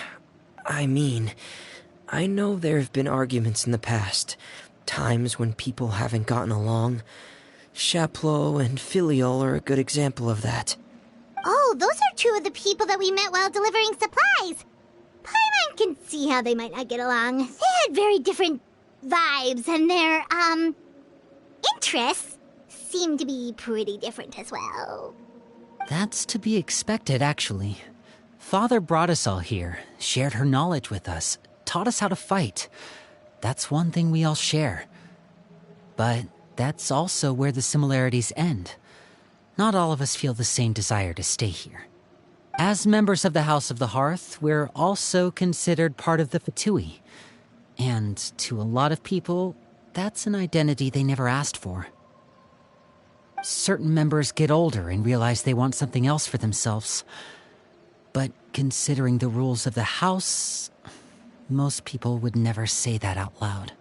I know there have been arguments in the past, times when people haven't gotten along. Chaplot and Filial are a good example of that. Oh, those are two of the people that we met while delivering supplies. Paimon can see how they might not get along. They had very different vibes, and their, interests seem to be pretty different as well. That's to be expected, actually. Father brought us all here, shared her knowledge with us, taught us how to fight. That's one thing we all share. But that's also where the similarities end. Not all of us feel the same desire to stay here. As members of the House of the Hearth, we're also considered part of the Fatui. And to a lot of people, that's an identity they never asked for. Certain members get older and realize they want something else for themselves. But considering the rules of the House, most people would never say that out loud.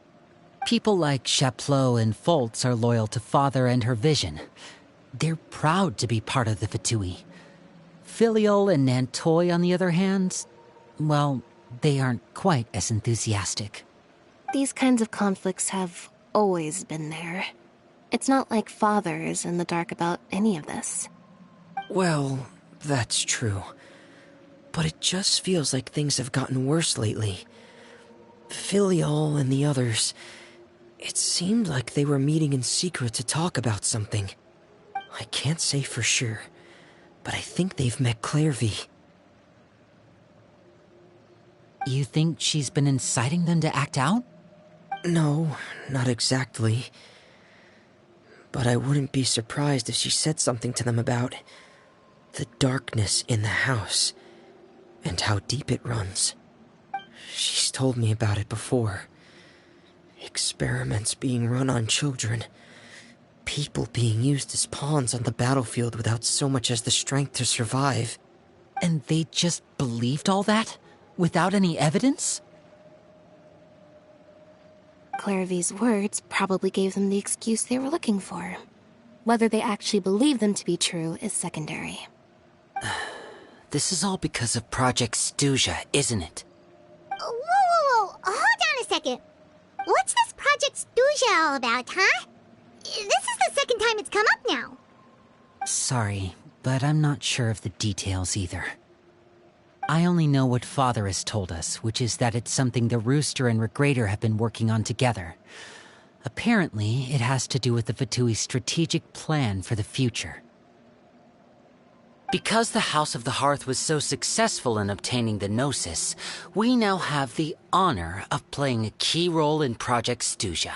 People like Chaplot and Foltz are loyal to Father and her vision. They're proud to be part of the Fatui. Filial and Nantoy, on the other hand, well, they aren't quite as enthusiastic. These kinds of conflicts have always been there. It's not like Father is in the dark about any of this. Well, that's true. But it just feels like things have gotten worse lately. Filial and the others, it seemed like they were meeting in secret to talk about something. I can't say for sure, but I think they've met Clairvy. You think she's been inciting them to act out? No, not exactly. But I wouldn't be surprised if she said something to them about the darkness in the house and how deep it runs. She's told me about it before. Experiments being run on children. People being used as pawns on the battlefield without so much as the strength to survive. And they just believed all that? Without any evidence? Clairvy's words probably gave them the excuse they were looking for. Whether they actually believe them to be true is secondary. This is all because of Project Stuja, isn't it? Whoa. Hold on a second. What's this Project Stuja all about, huh? This is the second time it's come up now. Sorry, but I'm not sure of the details either. I only know what Father has told us, which is that it's something the Rooster and Regrader have been working on together. Apparently, it has to do with the Fatui's strategic plan for the future. Because the House of the Hearth was so successful in obtaining the Gnosis, we now have the honor of playing a key role in Project Stuja.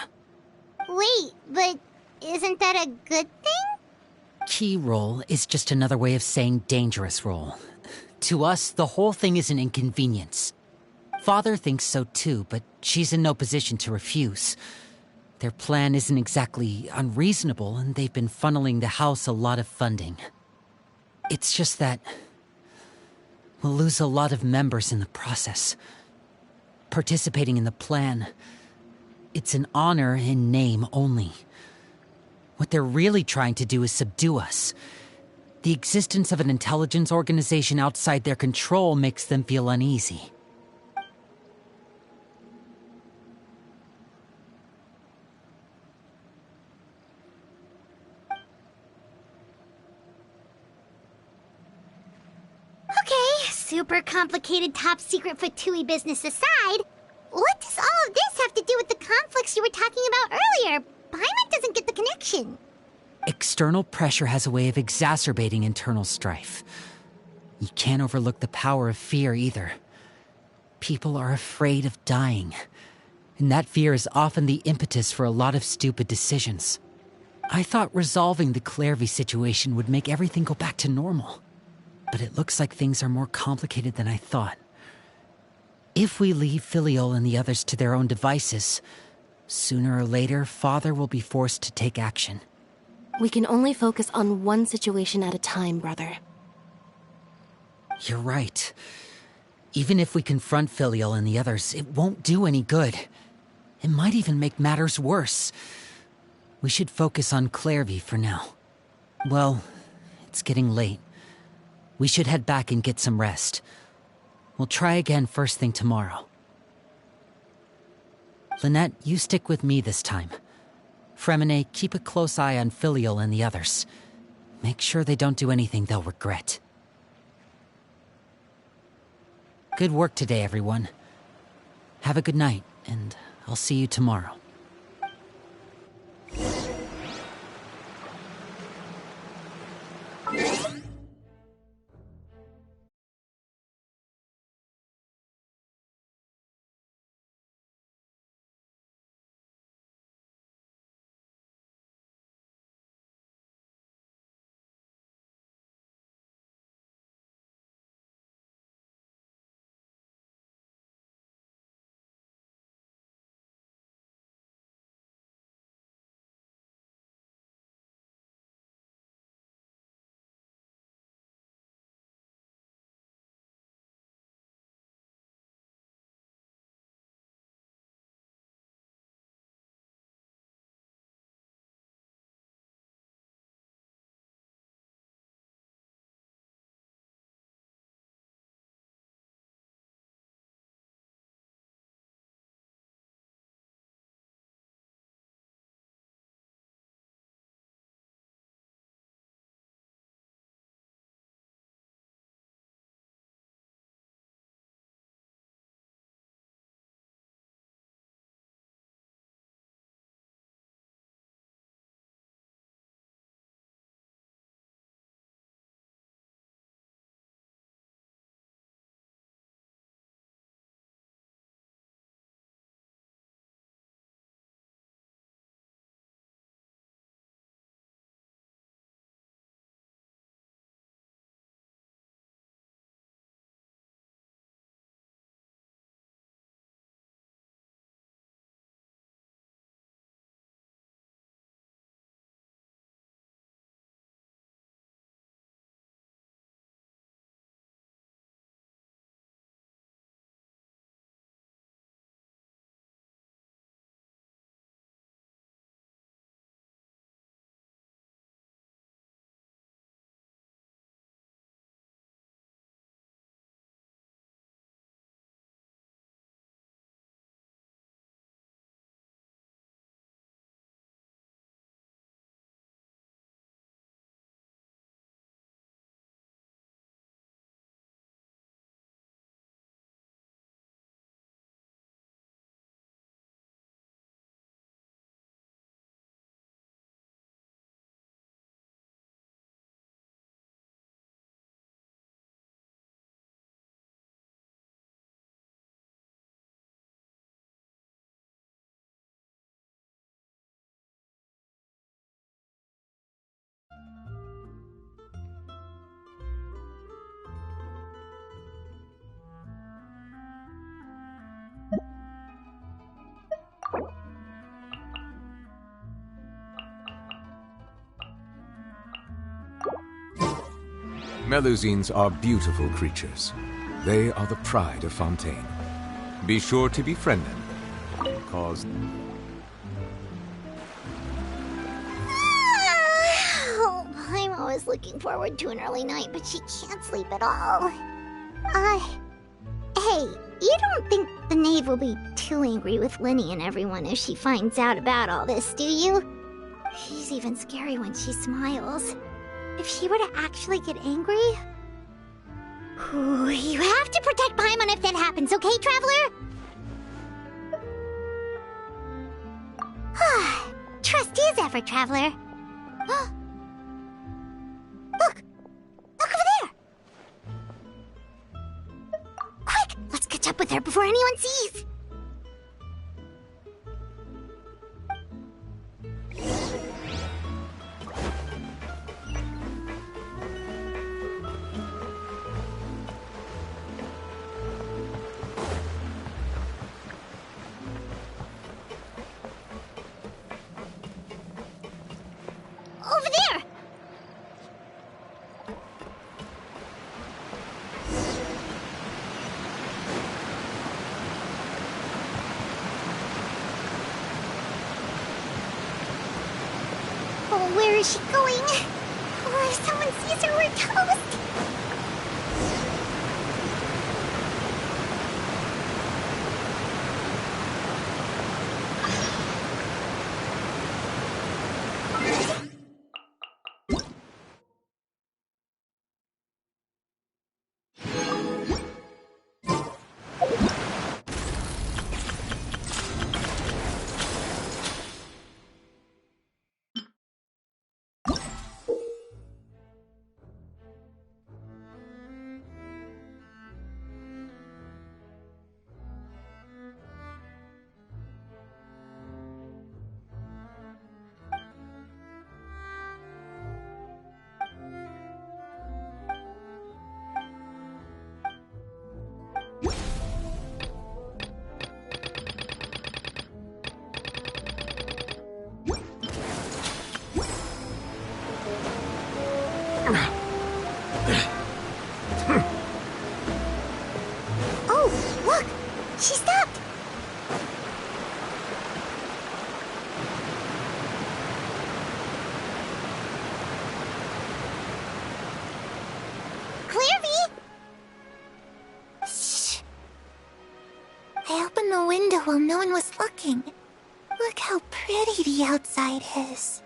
Wait, but isn't that a good thing? Key role is just another way of saying dangerous role. To us, the whole thing is an inconvenience. Father thinks so too, but she's in no position to refuse. Their plan isn't exactly unreasonable, and they've been funneling the house a lot of funding. It's just that we'll lose a lot of members in the process. Participating in the plan, it's an honor in name only. What they're really trying to do is subdue us. The existence of an intelligence organization outside their control makes them feel uneasy. Okay, super complicated top secret Fatui business aside, what does all of this have to do with the conflicts you were talking about earlier? Paimon doesn't get the connection. External pressure has a way of exacerbating internal strife. You can't overlook the power of fear either. People are afraid of dying, and that fear is often the impetus for a lot of stupid decisions. I thought resolving the Clairvy situation would make everything go back to normal, but it looks like things are more complicated than I thought. If we leave Filial and the others to their own devices, sooner or later, Father will be forced to take action. We can only focus on one situation at a time, brother. You're right. Even if we confront Filial and the others, it won't do any good. It might even make matters worse. We should focus on Clairvy for now. Well, it's getting late. We should head back and get some rest. We'll try again first thing tomorrow. Lynette, you stick with me this time. Fremine, keep a close eye on Filial and the others. Make sure they don't do anything they'll regret. Good work today, everyone. Have a good night, and I'll see you tomorrow. Melusines are beautiful creatures. They are the pride of Fontaine. Be sure to befriend them, cause... I'm always looking forward to an early night, but she can't sleep at all. Hey, you don't think the knave will be too angry with Linny and everyone if she finds out about all this, do you? She's even scary when she smiles. If she were to actually get angry... Ooh, you have to protect Paimon if that happens, okay, Traveler? Trust is ever, Traveler. Look! Look over there! Quick! Let's catch up with her before anyone sees! Over there! Oh, where is she going? Oh, if someone sees her, we're toast! Oh, look! She stopped! Clairvy! Shh! I opened the window while no one was looking. Look how pretty the outside is.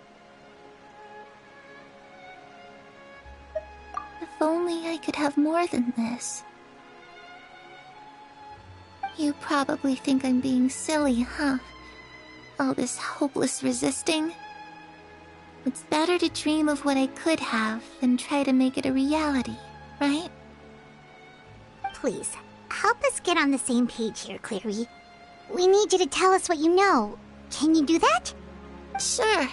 If only I could have more than this. You probably think I'm being silly, huh? All this hopeless resisting? It's better to dream of what I could have than try to make it a reality, right? Please, help us get on the same page here, Clary. We need you to tell us what you know. Can you do that? Sure.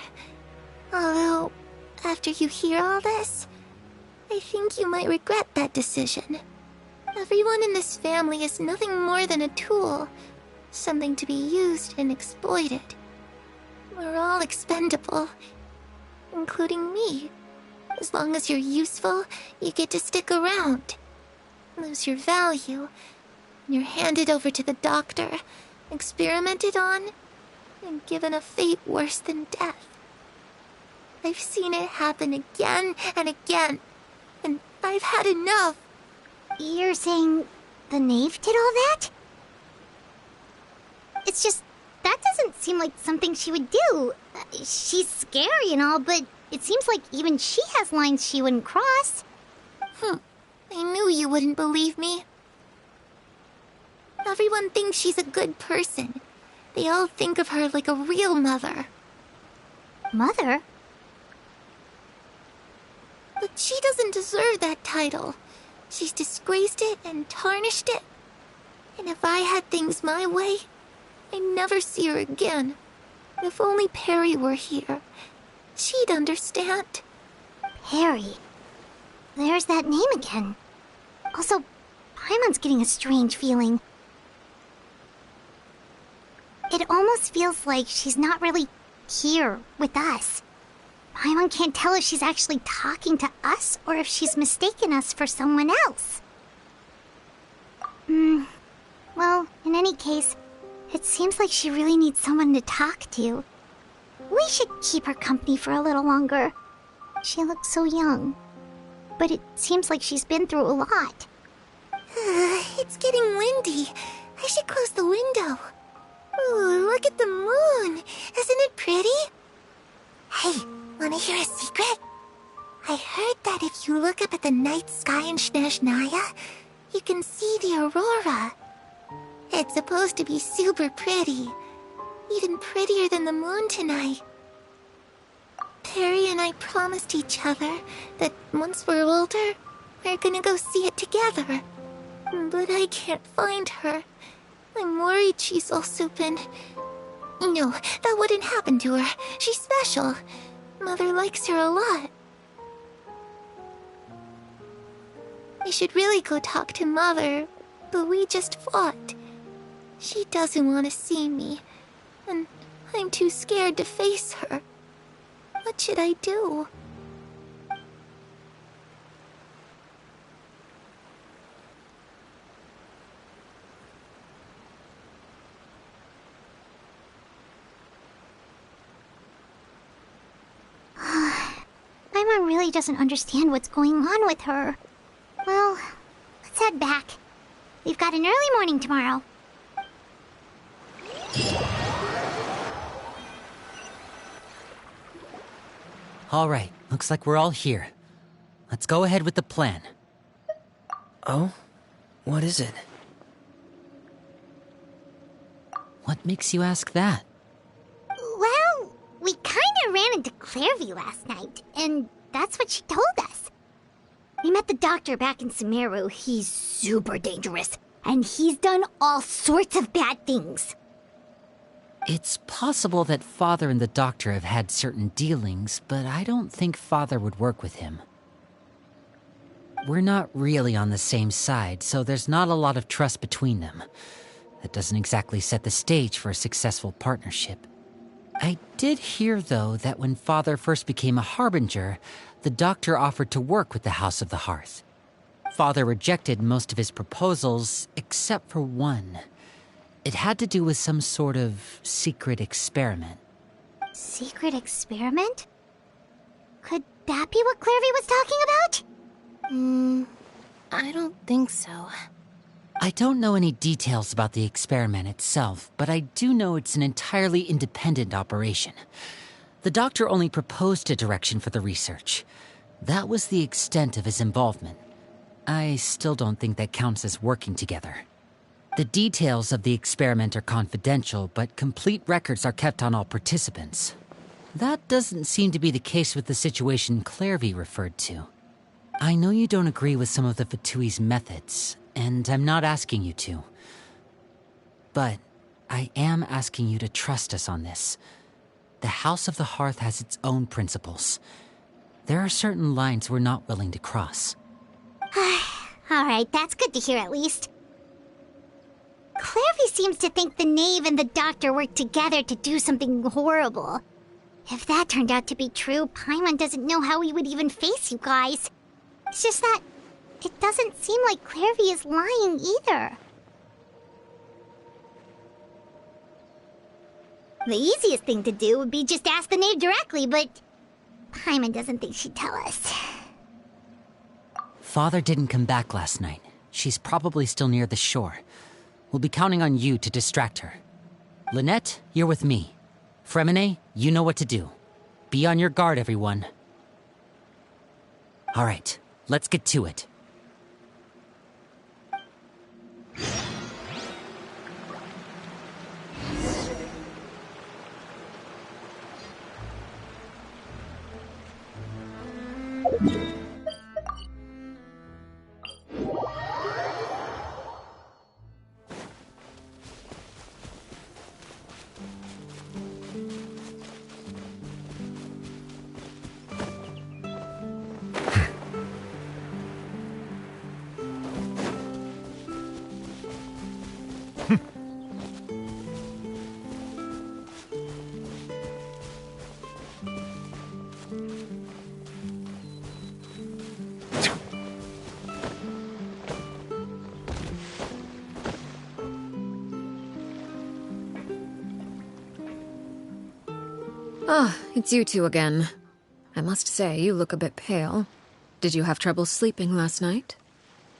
Although, after you hear all this, I think you might regret that decision. Everyone in this family is nothing more than a tool, something to be used and exploited. We're all expendable, including me. As long as you're useful, you get to stick around. Lose your value, and you're handed over to the doctor, experimented on, and given a fate worse than death. I've seen it happen again and again, and I've had enough. You're saying the knave did all that? It's just, that doesn't seem like something she would do. She's scary and all, but it seems like even she has lines she wouldn't cross. I knew you wouldn't believe me. Everyone thinks she's a good person. They all think of her like a real mother. Mother? But she doesn't deserve that title. She's disgraced it and tarnished it. And if I had things my way, I'd never see her again. If only Perry were here, she'd understand. Perry. There's that name again. Also, Paimon's getting a strange feeling. It almost feels like she's not really here with us. Paimon can't tell if she's actually talking to us or if she's mistaken us for someone else. Well, in any case, it seems like she really needs someone to talk to. We should keep her company for a little longer. She looks so young. But it seems like she's been through a lot. It's getting windy. I should close the window. Ooh, look at the moon. Isn't it pretty? Hey, wanna hear a secret? I heard that if you look up at the night sky in Snezhnaya, you can see the aurora. It's supposed to be super pretty. Even prettier than the moon tonight. Perry and I promised each other that once we're older, we're gonna go see it together. But I can't find her. I'm worried she's also been... No, that wouldn't happen to her. She's special. Mother likes her a lot. I should really go talk to Mother, but we just fought. She doesn't want to see me, and I'm too scared to face her. What what should I do? My mom really doesn't understand what's going on with her. Well, let's head back. We've got an early morning tomorrow. All right, looks like we're all here. Let's go ahead with the plan. Oh? What is it? What makes you ask that? Well, we kinda ran into Clairvy last night, and that's what she told us. We met the doctor back in Sumeru. He's super dangerous, and he's done all sorts of bad things. It's possible that Father and the Doctor have had certain dealings, but I don't think Father would work with him. We're not really on the same side, so there's not a lot of trust between them. That doesn't exactly set the stage for a successful partnership. I did hear, though, that when Father first became a Harbinger, the Doctor offered to work with the House of the Hearth. Father rejected most of his proposals, except for one. It had to do with some sort of secret experiment. Secret experiment? Could that be what Clairvy was talking about? I don't think so. I don't know any details about the experiment itself, but I do know it's an entirely independent operation. The Doctor only proposed a direction for the research. That was the extent of his involvement. I still don't think that counts as working together. The details of the experiment are confidential, but complete records are kept on all participants. That doesn't seem to be the case with the situation Clairvy referred to. I know you don't agree with some of the Fatui's methods, and I'm not asking you to. But I am asking you to trust us on this. The House of the Hearth has its own principles. There are certain lines we're not willing to cross. Alright, that's good to hear at least. Clairvy seems to think the Knave and the Doctor worked together to do something horrible. If that turned out to be true, Paimon doesn't know how he would even face you guys. It's just that it doesn't seem like Clairvy is lying either. The easiest thing to do would be just ask the Knave directly, but Paimon doesn't think she'd tell us. Father didn't come back last night. She's probably still near the shore. We'll be counting on you to distract her. Lynette, you're with me. Fremine, you know what to do. Be on your guard, everyone. All right, let's get to it. Ah, it's you two again. I must say, you look a bit pale. Did you have trouble sleeping last night?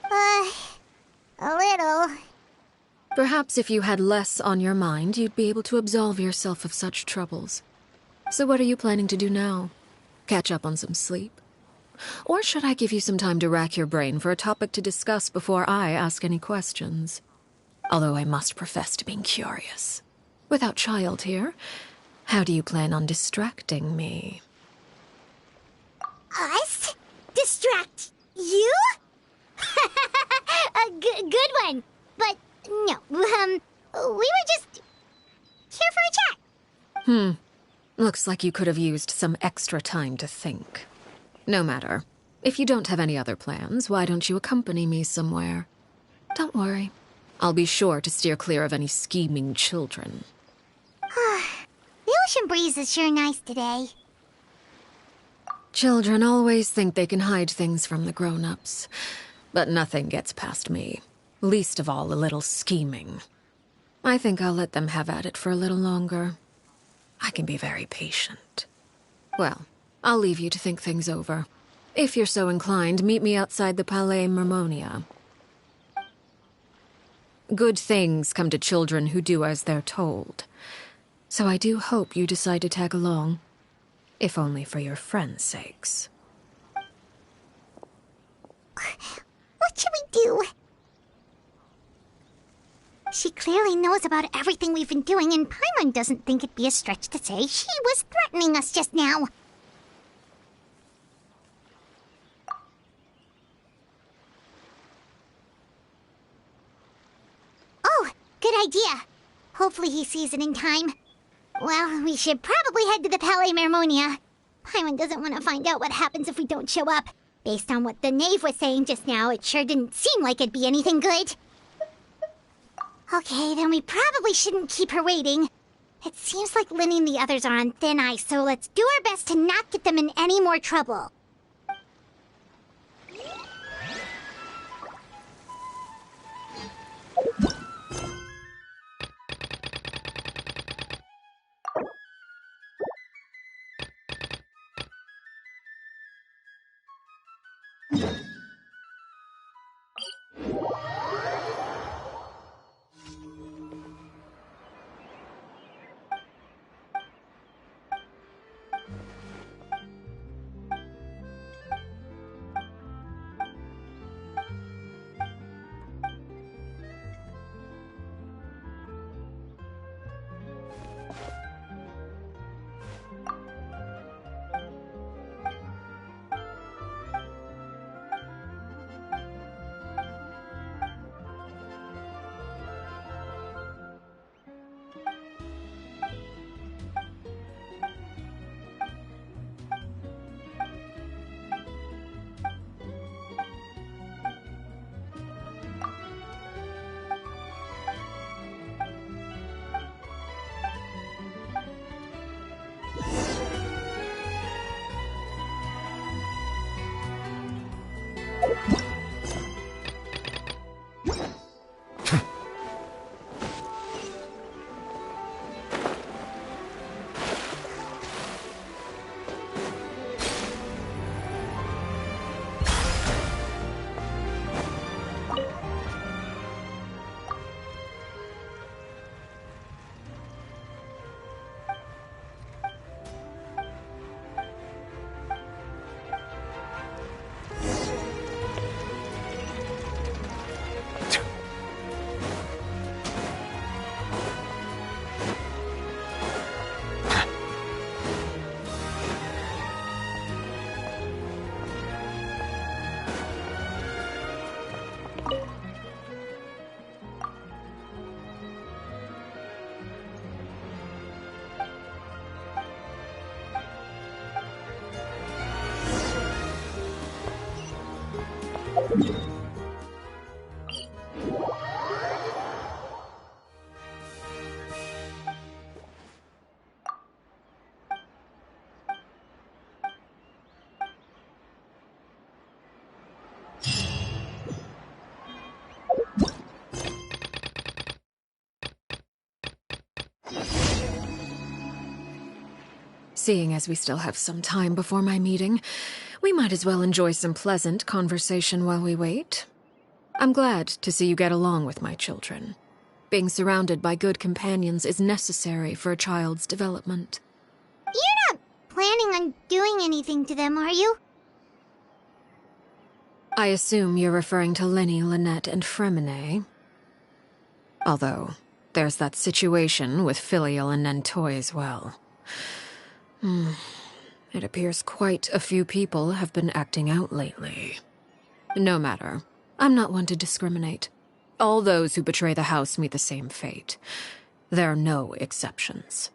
A little. Perhaps if you had less on your mind, you'd be able to absolve yourself of such troubles. So what are you planning to do now? Catch up on some sleep? Or should I give you some time to rack your brain for a topic to discuss before I ask any questions? Although I must profess to being curious. Without Child here, how do you plan on distracting me? Us? Distract you? A good one. But no, we were just here for a chat. Looks like you could have used some extra time to think. No matter. If you don't have any other plans, why don't you accompany me somewhere? Don't worry. I'll be sure to steer clear of any scheming children. The ocean breeze is sure nice today. Children always think they can hide things from the grown-ups, but nothing gets past me. Least of all a little scheming. I think I'll let them have at it for a little longer. I can be very patient. Well, I'll leave you to think things over. If you're so inclined, meet me outside the Palais Mermonia. Good things come to children who do as they're told. So I do hope you decide to tag along, if only for your friends' sakes. What should we do? She clearly knows about everything we've been doing, and Paimon doesn't think it'd be a stretch to say she was threatening us just now. Oh, good idea. Hopefully he sees it in time. Well, we should probably head to the Palais Mermonia. Paimon doesn't want to find out what happens if we don't show up. Based on what the knave was saying just now, it sure didn't seem like it'd be anything good. Okay, then we probably shouldn't keep her waiting. It seems like Linny and the others are on thin ice, so let's do our best to not get them in any more trouble. Seeing as we still have some time before my meeting, we might as well enjoy some pleasant conversation while we wait. I'm glad to see you get along with my children. Being surrounded by good companions is necessary for a child's development. You're not planning on doing anything to them, are you? I assume you're referring to Lenny, Lynette, and Fremine. Although, there's that situation with Filial and Nentoy as well. It appears quite a few people have been acting out lately. No matter. I'm not one to discriminate. All those who betray the house meet the same fate. There are no exceptions.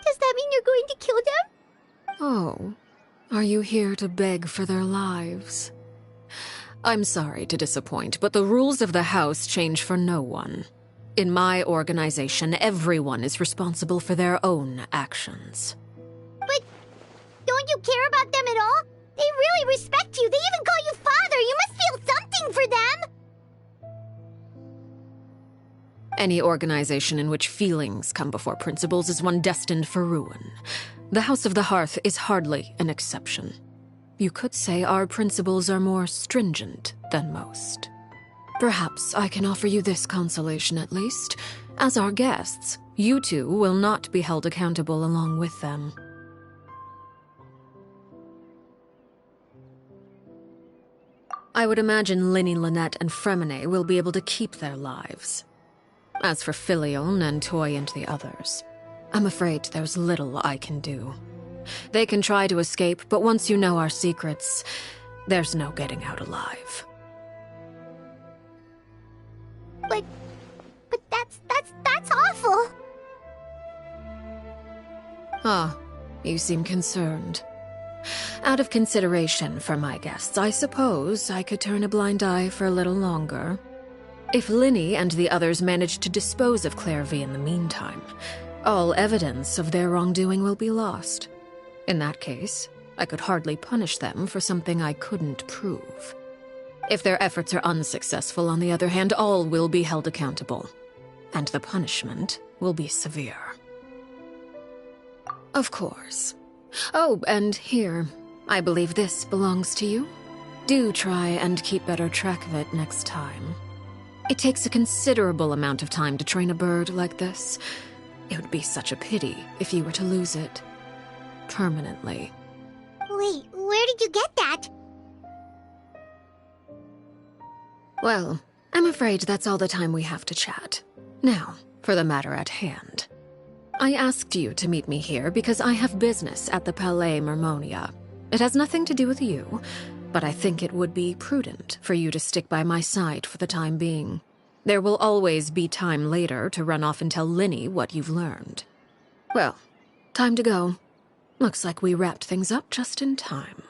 Does that mean you're going to kill them? Oh, are you here to beg for their lives? I'm sorry to disappoint, but the rules of the house change for no one. In my organization, everyone is responsible for their own actions. But don't Don't you care about them at all? They really respect you. They even call you father. You must feel something for them. Any organization in which feelings come before principles is one destined for ruin. The House of the Hearth is hardly an exception. You could say our principles are more stringent than most. Perhaps I can offer you this consolation at least. As our guests, you two will not be held accountable along with them. I would imagine Linny, Lynette, and Fremine will be able to keep their lives. As for Filion and Toy and the others, I'm afraid there's little I can do. They can try to escape, but once you know our secrets, there's no getting out alive. But that's awful. Ah, you seem concerned. Out of consideration for my guests, I suppose I could turn a blind eye for a little longer. If Linny and the others manage to dispose of Clairvy in the meantime, all evidence of their wrongdoing will be lost. In that case, I could hardly punish them for something I couldn't prove. If their efforts are unsuccessful, on the other hand, all will be held accountable, and the punishment will be severe. Of course. Oh, and here, I believe this belongs to you. Do try and keep better track of it next time. It takes a considerable amount of time to train a bird like this. It would be such a pity if you were to lose it. Permanently. Wait, where did you get that? Well, I'm afraid that's all the time we have to chat. Now, for the matter at hand. I asked you to meet me here because I have business at the Palais Mermonia. It has nothing to do with you, but I think it would be prudent for you to stick by my side for the time being. There will always be time later to run off and tell Linny what you've learned. Well, time to go. Looks like we wrapped things up just in time.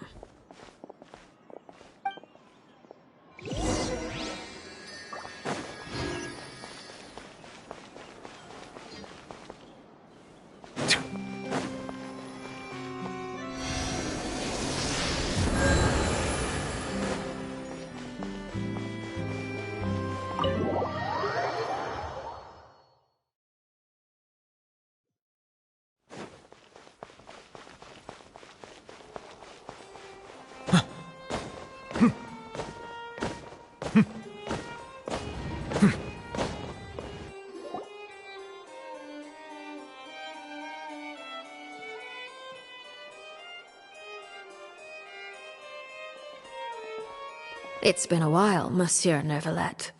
It's been a while, Monsieur Neuvillette.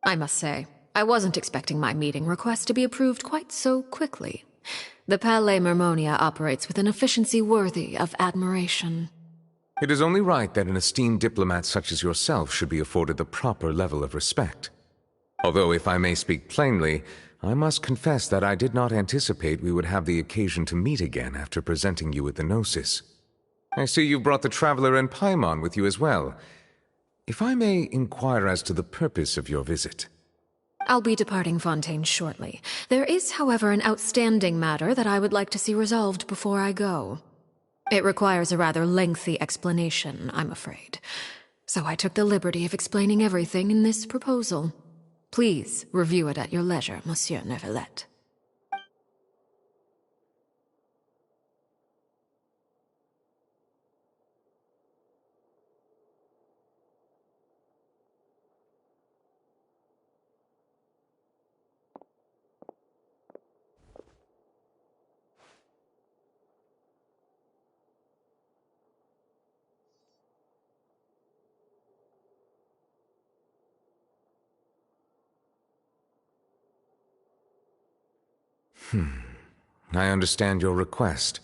I must say, I wasn't expecting my meeting request to be approved quite so quickly. The Palais Mermonia operates with an efficiency worthy of admiration. It is only right that an esteemed diplomat such as yourself should be afforded the proper level of respect. Although, if I may speak plainly, I must confess that I did not anticipate we would have the occasion to meet again after presenting you with the Gnosis. I see you brought the Traveler and Paimon with you as well. If I may inquire as to the purpose of your visit. I'll be departing Fontaine shortly. There is, however, an outstanding matter that I would like to see resolved before I go. It requires a rather lengthy explanation, I'm afraid. So I took the liberty of explaining everything in this proposal. Please review it at your leisure, Monsieur Neuvillette. I understand your request.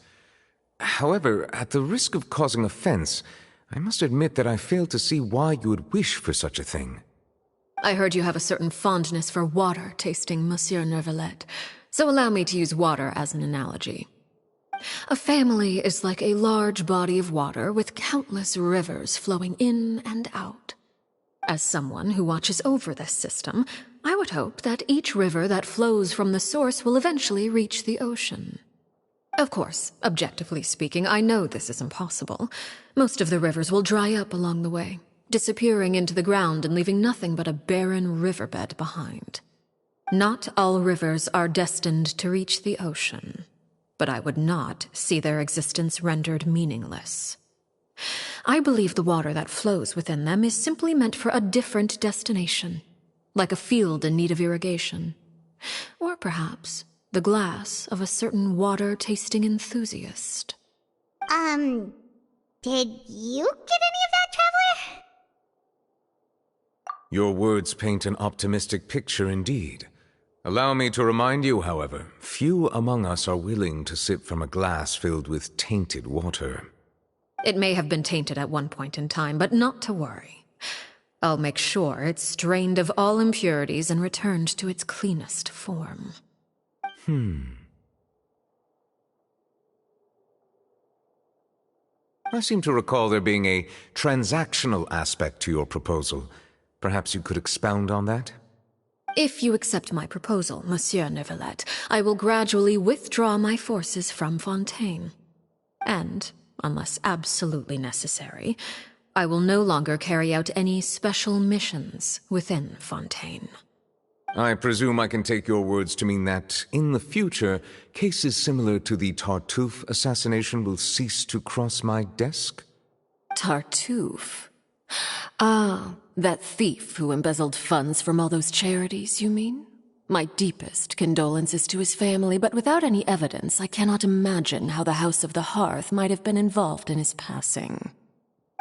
However, at the risk of causing offense, I must admit that I fail to see why you would wish for such a thing. I heard you have a certain fondness for water tasting, Monsieur Neuvillette, so allow me to use water as an analogy. A family is like a large body of water with countless rivers flowing in and out. As someone who watches over this system, I would hope that each river that flows from the source will eventually reach the ocean. Of course, objectively speaking, I know this is impossible. Most of the rivers will dry up along the way, disappearing into the ground and leaving nothing but a barren riverbed behind. Not all rivers are destined to reach the ocean, but I would not see their existence rendered meaningless. I believe the water that flows within them is simply meant for a different destination, like a field in need of irrigation. Or perhaps the glass of a certain water-tasting enthusiast. Did you get any of that, Traveler? Your words paint an optimistic picture indeed. Allow me to remind you, however, few among us are willing to sip from a glass filled with tainted water. It may have been tainted at one point in time, but not to worry. I'll make sure it's drained of all impurities and returned to its cleanest form. I seem to recall there being a transactional aspect to your proposal. Perhaps you could expound on that? If you accept my proposal, Monsieur Neuvillette, I will gradually withdraw my forces from Fontaine. And, unless absolutely necessary, I will no longer carry out any special missions within Fontaine. I presume I can take your words to mean that, in the future, cases similar to the Tartuffe assassination will cease to cross my desk? Tartuffe? Ah, that thief who embezzled funds from all those charities, you mean? My deepest condolences to his family, but without any evidence, I cannot imagine how the House of the Hearth might have been involved in his passing.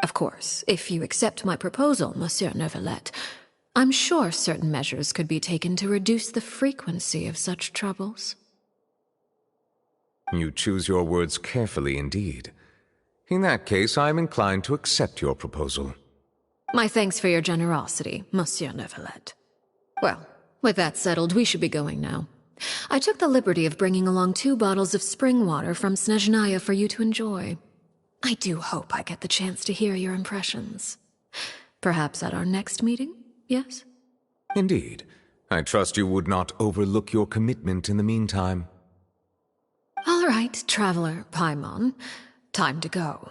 Of course, if you accept my proposal, Monsieur Neuvillette, I'm sure certain measures could be taken to reduce the frequency of such troubles. You choose your words carefully indeed. In that case, I am inclined to accept your proposal. My thanks for your generosity, Monsieur Neuvillette. Well, with that settled, we should be going now. I took the liberty of bringing along 2 bottles of spring water from Snezhnaya for you to enjoy. I do hope I get the chance to hear your impressions. Perhaps at our next meeting, yes? Indeed. I trust you would not overlook your commitment in the meantime. All right, Traveler Paimon. Time to go.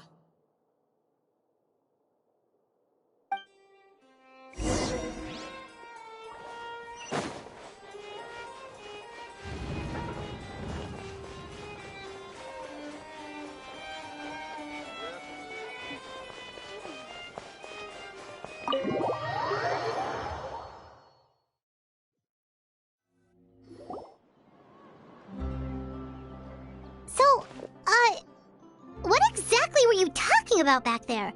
So, what exactly were you talking about back there?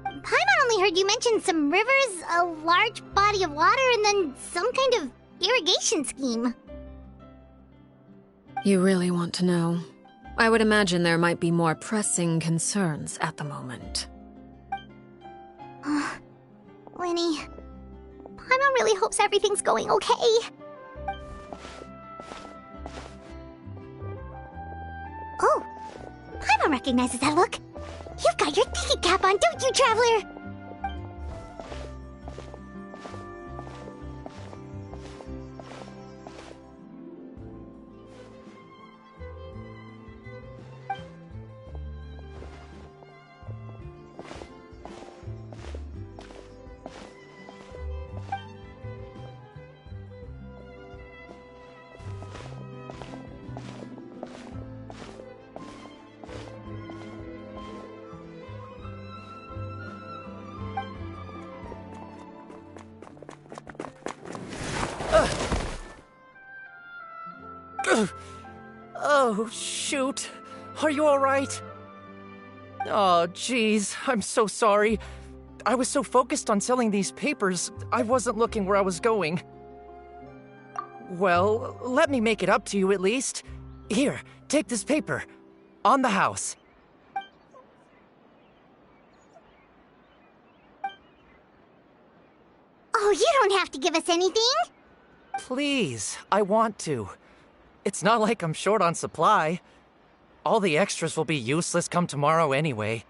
Paimon only heard you mention some rivers, a large body of water, and then some kind of irrigation scheme. You really want to know? I would imagine there might be more pressing concerns at the moment. Lenny, Paimon really hopes everything's going okay. Oh, Paimon recognizes that look. You've got your ticket cap on, don't you, Traveler? Oh, shoot. Are you alright? Oh, jeez. I'm so sorry. I was so focused on selling these papers, I wasn't looking where I was going. Well, let me make it up to you at least. Here, take this paper. On the house. Oh, you don't have to give us anything. Please, I want to. It's not like I'm short on supply. All the extras will be useless come tomorrow anyway.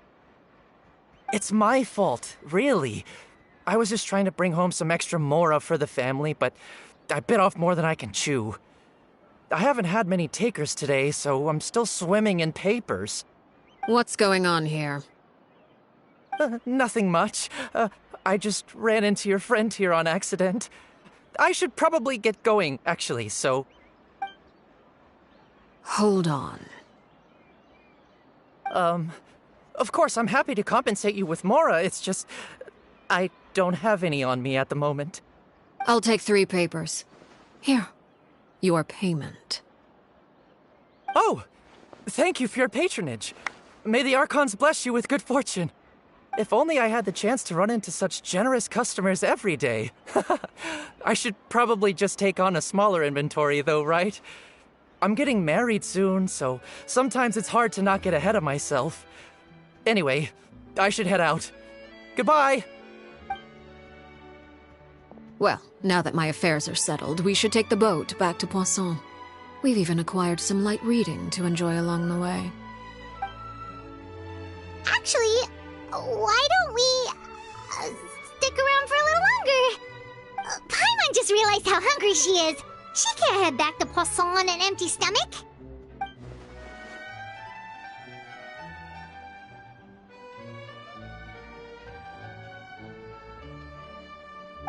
It's my fault, really. I was just trying to bring home some extra mora for the family, but I bit off more than I can chew. I haven't had many takers today, so I'm still swimming in papers. What's going on here? Nothing much. I just ran into your friend here on accident. I should probably get going, actually, so... Hold on. Of course, I'm happy to compensate you with Mora, it's just... I don't have any on me at the moment. I'll take 3 papers. Here. Your payment. Oh! Thank you for your patronage. May the Archons bless you with good fortune. If only I had the chance to run into such generous customers every day. I should probably just take on a smaller inventory, though, right? I'm getting married soon, so sometimes it's hard to not get ahead of myself. Anyway, I should head out. Goodbye! Well, now that my affairs are settled, we should take the boat back to Poisson. We've even acquired some light reading to enjoy along the way. Actually, why don't we stick around for a little longer? Paimon just realized how hungry she is. She can't head back to Poisson on an empty stomach.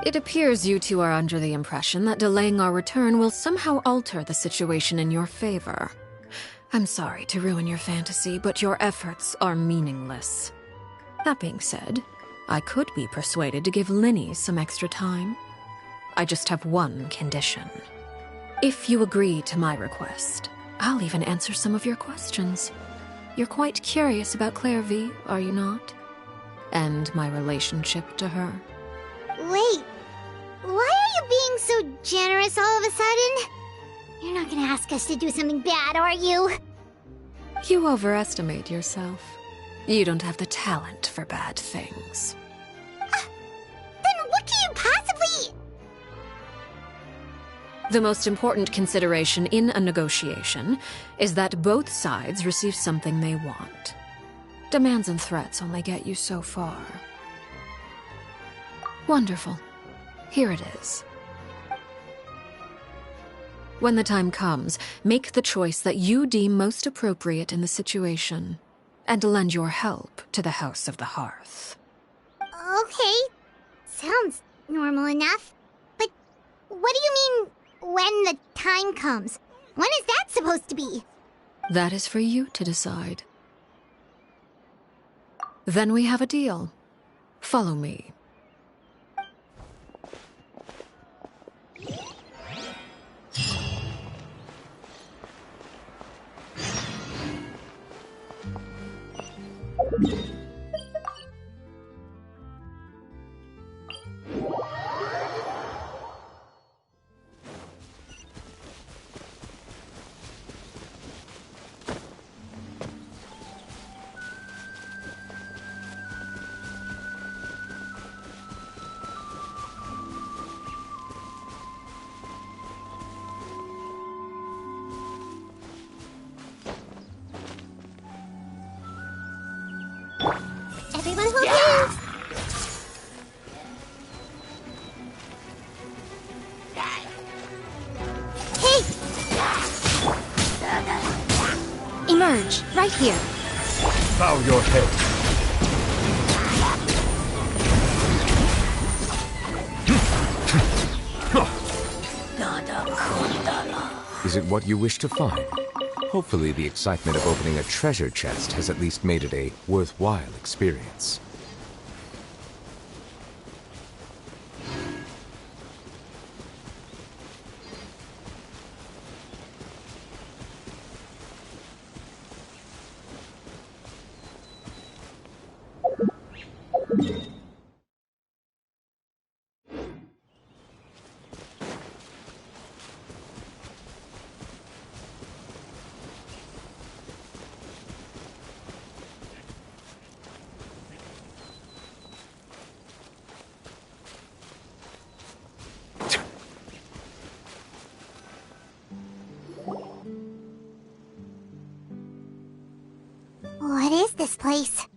It appears you two are under the impression that delaying our return will somehow alter the situation in your favor. I'm sorry to ruin your fantasy, but your efforts are meaningless. That being said, I could be persuaded to give Linny some extra time. I just have one condition. If you agree to my request, I'll even answer some of your questions. You're quite curious about Claire V, are you not? And my relationship to her. Wait, why are you being so generous all of a sudden? You're not gonna ask us to do something bad, are you? You overestimate yourself. You don't have the talent for bad things. Then what can you possibly... The most important consideration in a negotiation is that both sides receive something they want. Demands and threats only get you so far. Wonderful. Here it is. When the time comes, make the choice that you deem most appropriate in the situation, and lend your help to the House of the Hearth. Okay, sounds normal enough. But what do you mean, when the time comes? When is that supposed to be? That is for you to decide. Then we have a deal. Follow me. Everyone hold hands! Hey! Emerge, right here. Bow your head. Is it what you wish to find? Hopefully the excitement of opening a treasure chest has at least made it a worthwhile experience. What is this place?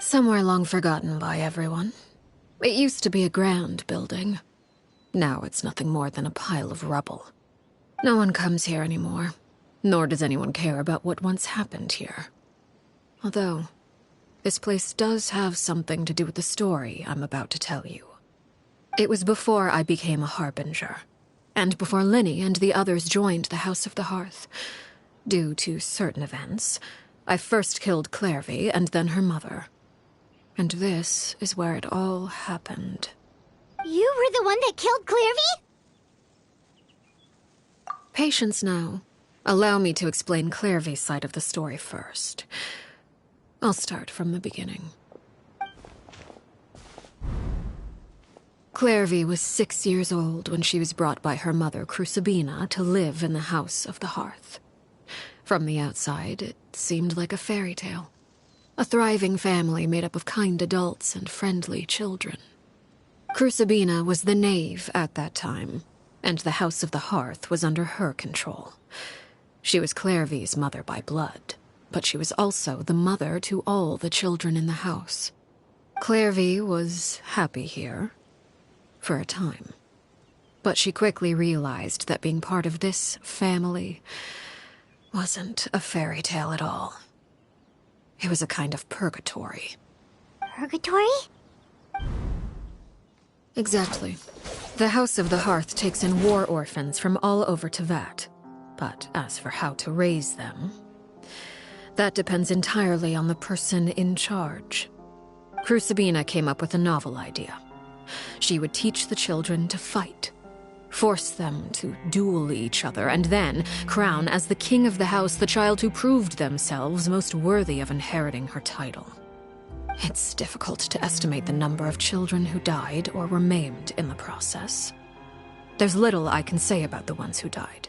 Somewhere long forgotten by everyone. It used to be a grand building. Now it's nothing more than a pile of rubble. No one comes here anymore, nor does anyone care about what once happened here. Although, this place does have something to do with the story I'm about to tell you. It was before I became a Harbinger, and before Linny and the others joined the House of the Hearth. Due to certain events, I first killed Clairvy and then her mother. And this is where it all happened. You were the one that killed Clairvy? Patience now. Allow me to explain Clairvy's side of the story first. I'll start from the beginning. Clairvy was 6 years old when she was brought by her mother, Crucibina, to live in the House of the Hearth. From the outside, it seemed like a fairy tale. A thriving family made up of kind adults and friendly children. Crucibina was the knave at that time, and the House of the Hearth was under her control. She was Clairvy's mother by blood, but she was also the mother to all the children in the house. Clairvy was happy here, for a time. But she quickly realized that being part of this family wasn't a fairy tale at all. It was a kind of purgatory. Purgatory? Exactly. The House of the Hearth takes in war orphans from all over Tevat. But as for how to raise them, that depends entirely on the person in charge. Crucibina came up with a novel idea. She would teach the children to fight, force them to duel each other, and then crown as the king of the house the child who proved themselves most worthy of inheriting her title. It's difficult to estimate the number of children who died or were maimed in the process. There's little I can say about the ones who died.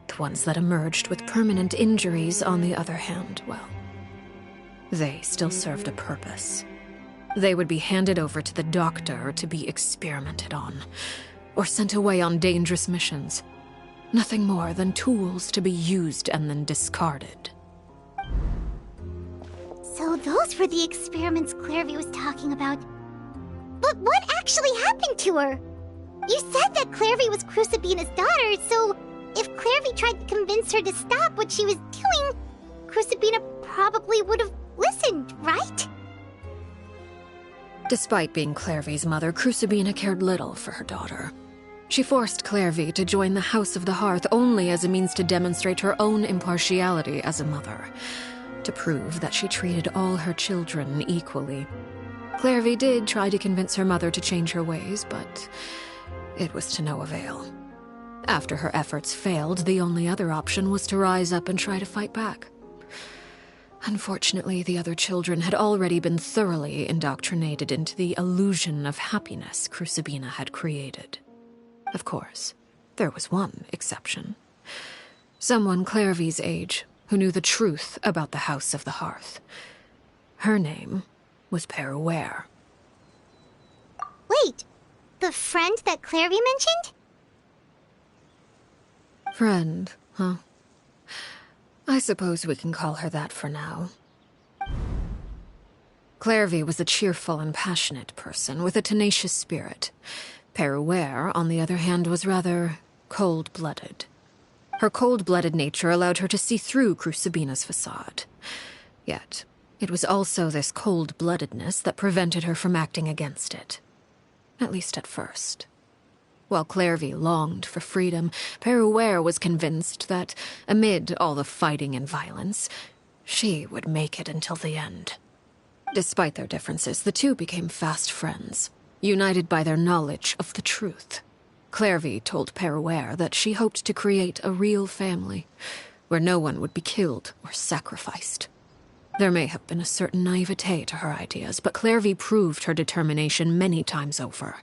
The ones that emerged with permanent injuries, on the other hand, well, they still served a purpose. They would be handed over to the doctor to be experimented on, or sent away on dangerous missions. Nothing more than tools to be used and then discarded. So those were the experiments Clairvy was talking about. But what actually happened to her? You said that Clairvy was Crucibina's daughter, so if Clairvy tried to convince her to stop what she was doing, Crucibina probably would have listened, right? Despite being Clairvy's mother, Crucibina cared little for her daughter. She forced Clairvy to join the House of the Hearth only as a means to demonstrate her own impartiality as a mother, to prove that she treated all her children equally. Clairvy did try to convince her mother to change her ways, but it was to no avail. After her efforts failed, the only other option was to rise up and try to fight back. Unfortunately, the other children had already been thoroughly indoctrinated into the illusion of happiness Crucibina had created. Of course, there was one exception. Someone Clairvy's age who knew the truth about the House of the Hearth. Her name was Peruere. Wait, the friend that Clairvy mentioned? Friend, huh? I suppose we can call her that for now. Clairvy was a cheerful and passionate person with a tenacious spirit. Peruere, on the other hand, was rather cold-blooded. Her cold-blooded nature allowed her to see through Crucibina's facade. Yet, it was also this cold-bloodedness that prevented her from acting against it. At least at first. While Clairvy longed for freedom, Peruere was convinced that, amid all the fighting and violence, she would make it until the end. Despite their differences, the two became fast friends, united by their knowledge of the truth. Clairvy told Peruere that she hoped to create a real family, where no one would be killed or sacrificed. There may have been a certain naivete to her ideas, but Clairvy proved her determination many times over.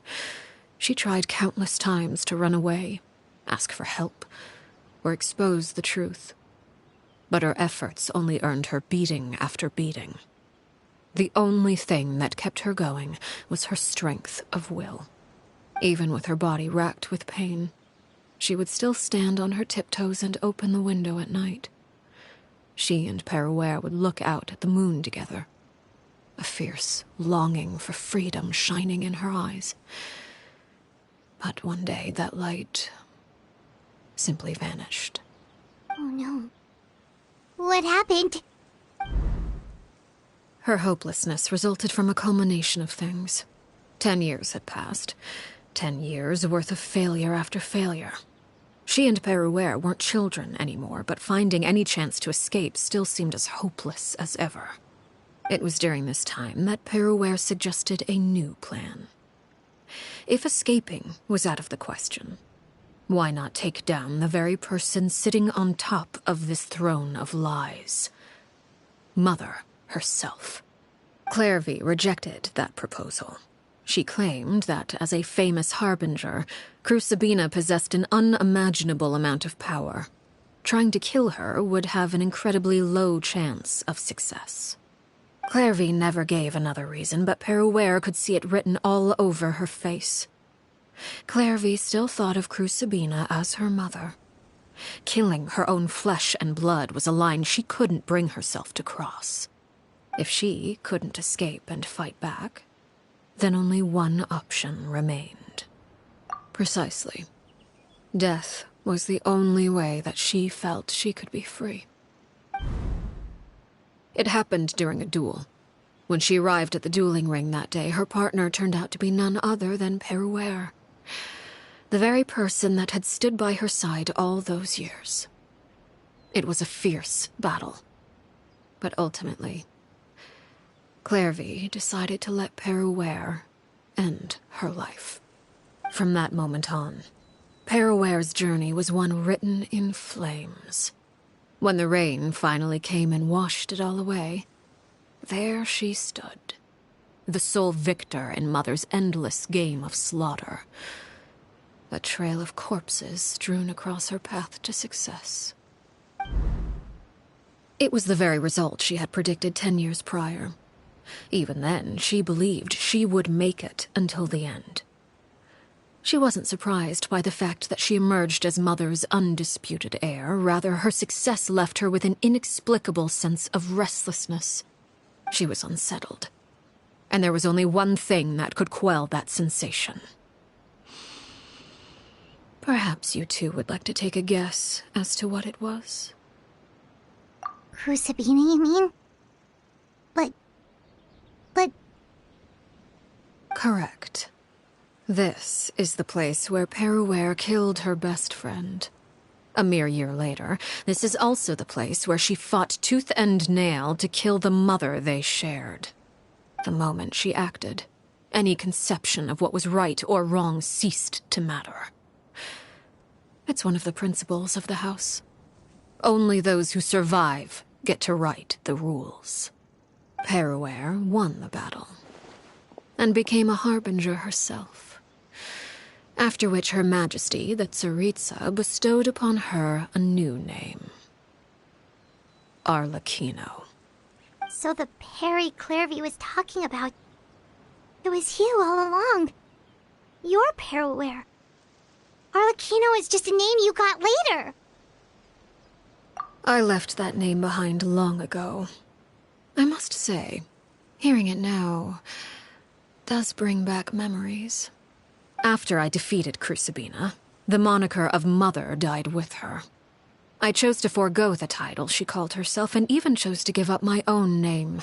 She tried countless times to run away, ask for help, or expose the truth. But her efforts only earned her beating after beating. The only thing that kept her going was her strength of will. Even with her body racked with pain, she would still stand on her tiptoes and open the window at night. She and Peruere would look out at the moon together, a fierce longing for freedom shining in her eyes. But one day that light simply vanished. Oh no. What happened? Her hopelessness resulted from a culmination of things. 10 years had passed. 10 years worth of failure after failure. She and Perouer weren't children anymore, but finding any chance to escape still seemed as hopeless as ever. It was during this time that Perouer suggested a new plan. If escaping was out of the question, why not take down the very person sitting on top of this throne of lies? Mother herself. Clairvy rejected that proposal. She claimed that, as a famous harbinger, Crucibina possessed an unimaginable amount of power. Trying to kill her would have an incredibly low chance of success. Clairvy never gave another reason, but Perouer could see it written all over her face. Clairvy still thought of Crucibina as her mother. Killing her own flesh and blood was a line she couldn't bring herself to cross. If she couldn't escape and fight back, then only one option remained. Precisely. Death was the only way that she felt she could be free. It happened during a duel. When she arrived at the dueling ring that day, her partner turned out to be none other than Perouer, the very person that had stood by her side all those years. It was a fierce battle. But ultimately, Clairvy decided to let Perouer end her life. From that moment on, Perouer's journey was one written in flames. When the rain finally came and washed it all away, there she stood, the sole victor in Mother's endless game of slaughter. A trail of corpses strewn across her path to success. It was the very result she had predicted 10 years prior. Even then, she believed she would make it until the end. She wasn't surprised by the fact that she emerged as Mother's undisputed heir. Rather, her success left her with an inexplicable sense of restlessness. She was unsettled. And there was only one thing that could quell that sensation. Perhaps you two would like to take a guess as to what it was? Crucibina, you mean? But... Correct. This is the place where Perouer killed her best friend. A mere year later, this is also the place where she fought tooth and nail to kill the mother they shared. The moment she acted, any conception of what was right or wrong ceased to matter. It's one of the principles of the house. Only those who survive get to write the rules. Perouer won the battle, and became a harbinger herself. After which Her Majesty, the Tsaritsa, bestowed upon her a new name. Arlecchino. So the Perry Clairvy was talking about... It was you all along. You're Perouer. Arlecchino is just a name you got later. I left that name behind long ago. I must say, hearing it now does bring back memories. After I defeated Crucibina, the moniker of Mother died with her. I chose to forego the title she called herself, and even chose to give up my own name.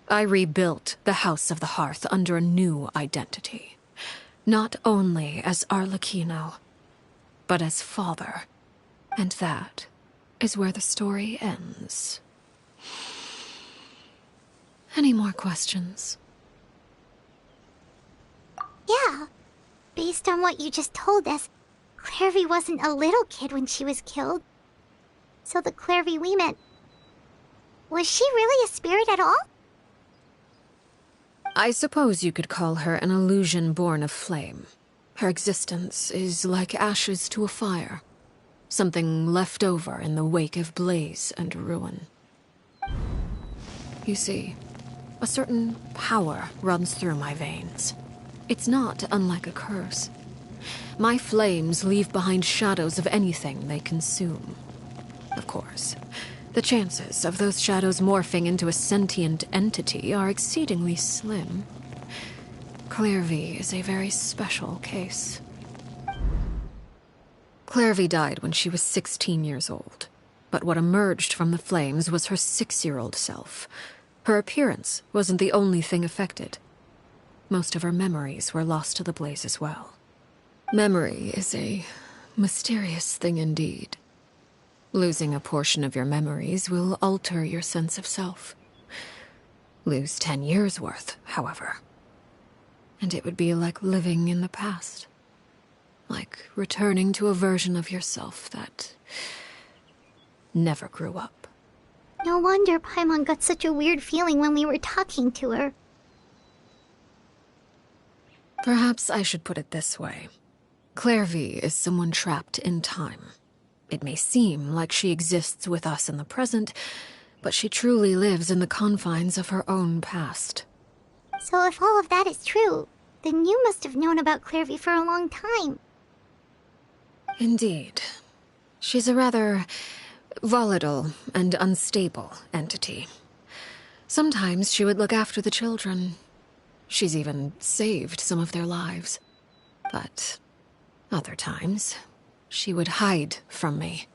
I rebuilt the House of the Hearth under a new identity. Not only as Arlecchino, but as father. And that is where the story ends. Any more questions? Yeah. Based on what you just told us, Clairvy wasn't a little kid when she was killed. So the Clairvy we met... Was she really a spirit at all? I suppose you could call her an illusion born of flame. Her existence is like ashes to a fire. Something left over in the wake of blaze and ruin. You see, a certain power runs through my veins. It's not unlike a curse. My flames leave behind shadows of anything they consume. Of course, the chances of those shadows morphing into a sentient entity are exceedingly slim. Clairvy is a very special case. Clairvy died when she was 16 years old, but what emerged from the flames was her 6-year-old self. Her appearance wasn't the only thing affected. Most of her memories were lost to the blaze as well. Memory is a mysterious thing indeed. Losing a portion of your memories will alter your sense of self. Lose 10 years' worth, however, and it would be like living in the past. Like returning to a version of yourself that never grew up. No wonder Paimon got such a weird feeling when we were talking to her. Perhaps I should put it this way. Clairvy is someone trapped in time. It may seem like she exists with us in the present, but she truly lives in the confines of her own past. So if all of that is true, then you must have known about Clairvy for a long time. Indeed. She's a rather volatile and unstable entity. Sometimes she would look after the children. She's even saved some of their lives. But other times, she would hide from me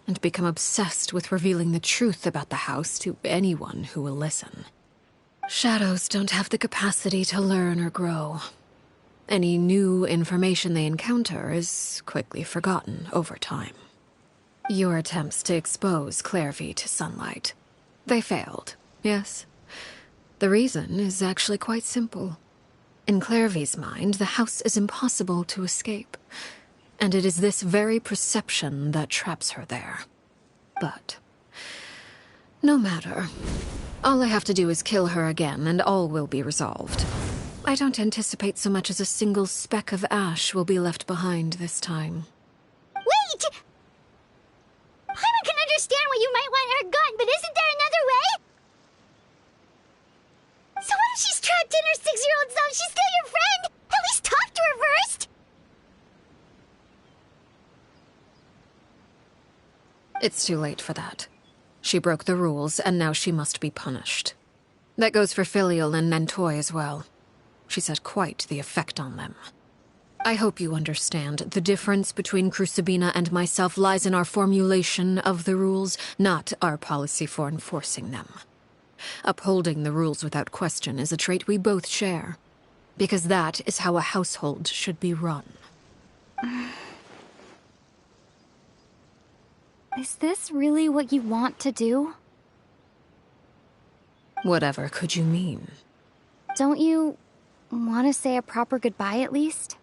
and become obsessed with revealing the truth about the house to anyone who will listen. Shadows don't have the capacity to learn or grow. Any new information they encounter is quickly forgotten over time. Your attempts to expose Clairvy to sunlight, they failed, yes? The reason is actually quite simple. In Clairvy's mind, the house is impossible to escape, and it is this very perception that traps her there. But no matter. All I have to do is kill her again, and all will be resolved. I don't anticipate so much as a single speck of ash will be left behind this time. Wait! Paimon can understand why you might want her gone, but isn't there another way? So what if she's trapped in her 6-year-old self? She's still your friend! At least talk to her first! It's too late for that. She broke the rules, and now she must be punished. That goes for Filial and Nantoy as well. She's had quite the effect on them. I hope you understand. The difference between Crucibina and myself lies in our formulation of the rules, not our policy for enforcing them. Upholding the rules without question is a trait we both share, because that is how a household should be run. Is this really what you want to do? Whatever could you mean? Don't you want to say a proper goodbye at least?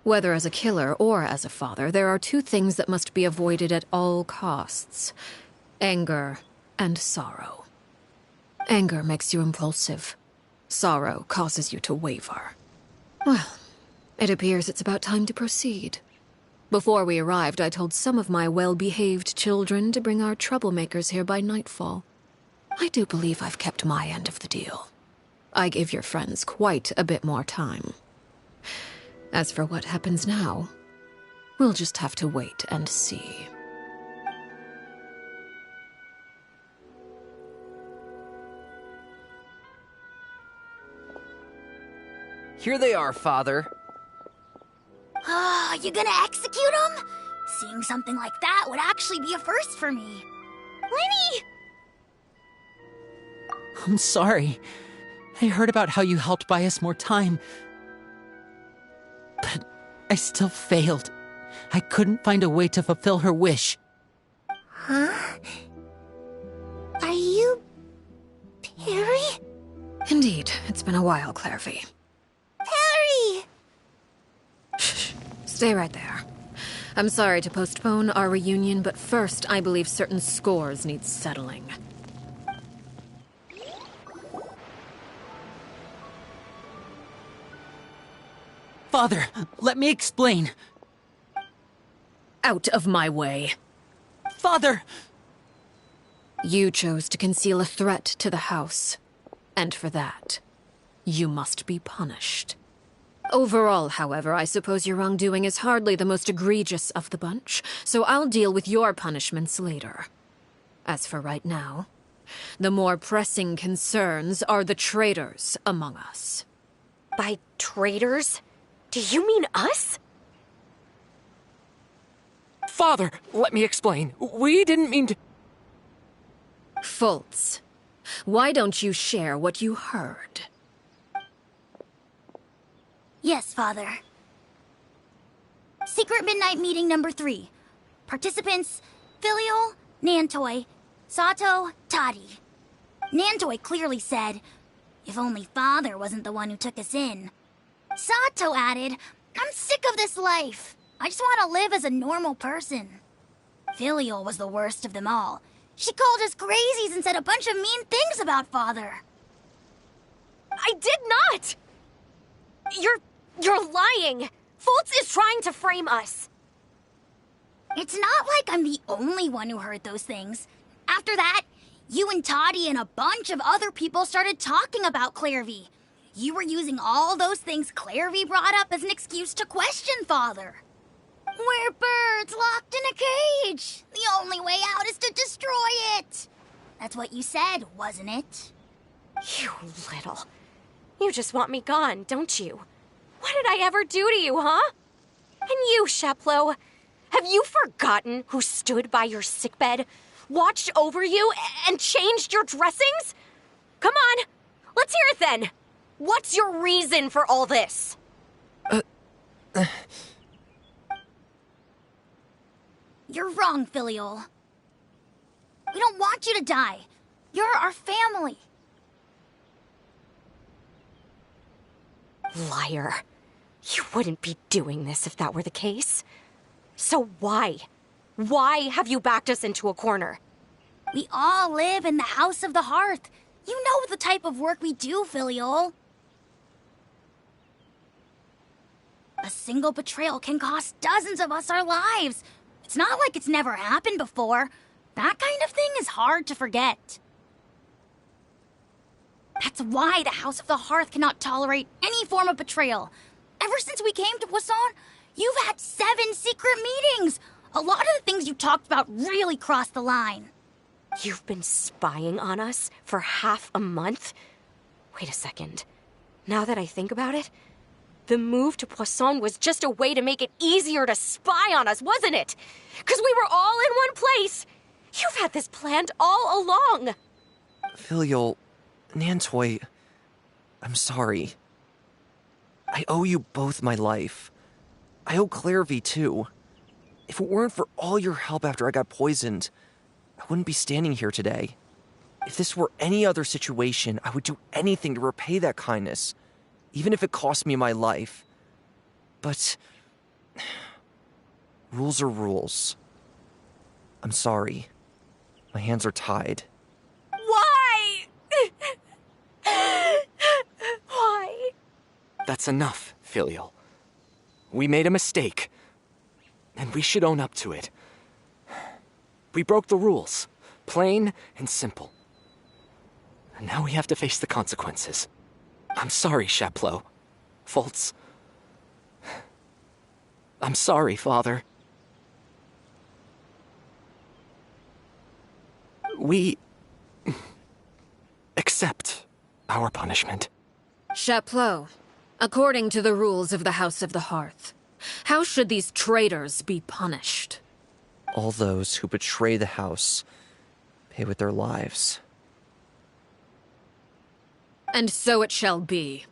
Whether as a killer or as a father, there are two things that must be avoided at all costs: anger and sorrow. Anger makes you impulsive. Sorrow causes you to waver. Well, it appears it's about time to proceed. Before we arrived, I told some of my well-behaved children to bring our troublemakers here by nightfall. I do believe I've kept my end of the deal. I gave your friends quite a bit more time. As for what happens now, we'll just have to wait and see. Here they are, Father. You gonna execute him? Seeing something like that would actually be a first for me. Lenny! I'm sorry. I heard about how you helped buy us more time. But I still failed. I couldn't find a way to fulfill her wish. Huh? Are you... Perry? Indeed, it's been a while, Clairvy. Perry! Shh. Stay right there. I'm sorry to postpone our reunion, but first I believe certain scores need settling. Father, let me explain. Out of my way. Father! You chose to conceal a threat to the house, and for that, you must be punished. Overall, however, I suppose your wrongdoing is hardly the most egregious of the bunch, so I'll deal with your punishments later. As for right now, the more pressing concerns are the traitors among us. By traitors? Do you mean us? Father, let me explain. We didn't mean to... Fultz, why don't you share what you heard? Yes, Father. Secret Midnight Meeting number 3. Participants, Filial, Nantoi, Sato, Toddy. Nantoi clearly said, if only Father wasn't the one who took us in. Sato added, I'm sick of this life. I just want to live as a normal person. Filial was the worst of them all. She called us crazies and said a bunch of mean things about Father. I did not! You're lying! Fultz is trying to frame us. It's not like I'm the only one who heard those things. After that, you and Toddy and a bunch of other people started talking about Clairvy. You were using all those things Clairvy brought up as an excuse to question Father. We're birds locked in a cage. The only way out is to destroy it. That's what you said, wasn't it? You little... You just want me gone, don't you? What did I ever do to you, huh? And you, Sheplo, have you forgotten who stood by your sickbed, watched over you, and changed your dressings? Come on, let's hear it then. What's your reason for all this? You're wrong, Filial. We don't want you to die. You're our family. Liar. You wouldn't be doing this if that were the case. So why? Why have you backed us into a corner? We all live in the House of the Hearth. You know the type of work we do, Filial. A single betrayal can cost dozens of us our lives. It's not like it's never happened before. That kind of thing is hard to forget. That's why the House of the Hearth cannot tolerate any form of betrayal. Ever since we came to Poisson, you've had 7 secret meetings. A lot of the things you talked about really crossed the line. You've been spying on us for half a month? Wait a second. Now that I think about it, the move to Poisson was just a way to make it easier to spy on us, wasn't it? Because we were all in one place. You've had this planned all along. Filial, Nantoi, I'm sorry. I owe you both my life. I owe Clairvy too. If it weren't for all your help after I got poisoned, I wouldn't be standing here today. If this were any other situation, I would do anything to repay that kindness, even if it cost me my life. But rules are rules. I'm sorry. My hands are tied. Why? Why? That's enough, Filial. We made a mistake, and we should own up to it. We broke the rules, plain and simple. And now we have to face the consequences. I'm sorry, Sheplo. Fultz. I'm sorry, Father. We accept our punishment. Chapleau, according to the rules of the House of the Hearth, how should these traitors be punished? All those who betray the house pay with their lives. And so it shall be.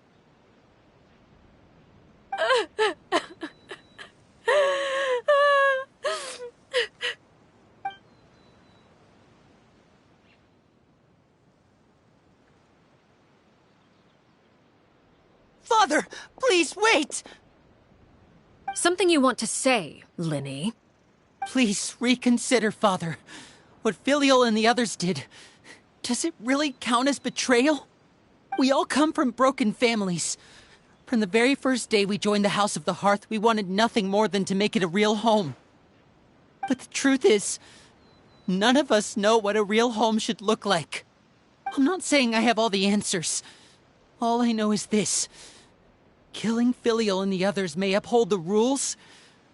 Father, please wait! Something you want to say, Linny? Please reconsider, Father. What Filial and the others did, does it really count as betrayal? We all come from broken families. From the very first day we joined the House of the Hearth, we wanted nothing more than to make it a real home. But the truth is, none of us know what a real home should look like. I'm not saying I have all the answers. All I know is this. Killing Filial and the others may uphold the rules,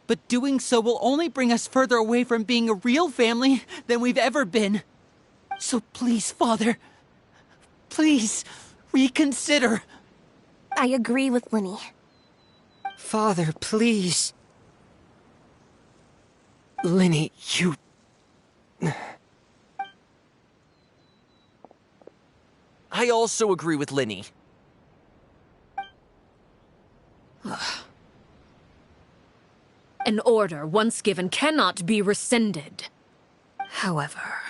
but doing so will only bring us further away from being a real family than we've ever been. So please, Father, please reconsider. I agree with Linny. Father, please. Linny, you... I also agree with Linny. An order once given cannot be rescinded. However,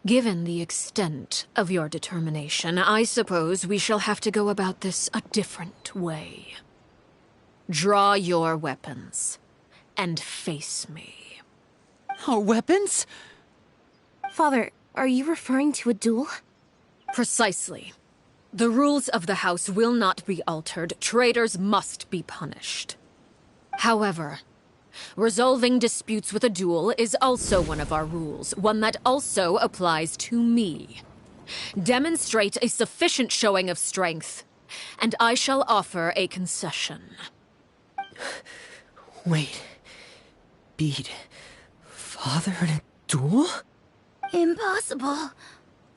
given the extent of your determination, I suppose we shall have to go about this a different way. Draw your weapons and face me. Our weapons? Father, are you referring to a duel? Precisely. The rules of the house will not be altered. Traitors must be punished. However, resolving disputes with a duel is also one of our rules, one that also applies to me. Demonstrate a sufficient showing of strength, and I shall offer a concession. Wait. Beat Father in a duel? Impossible.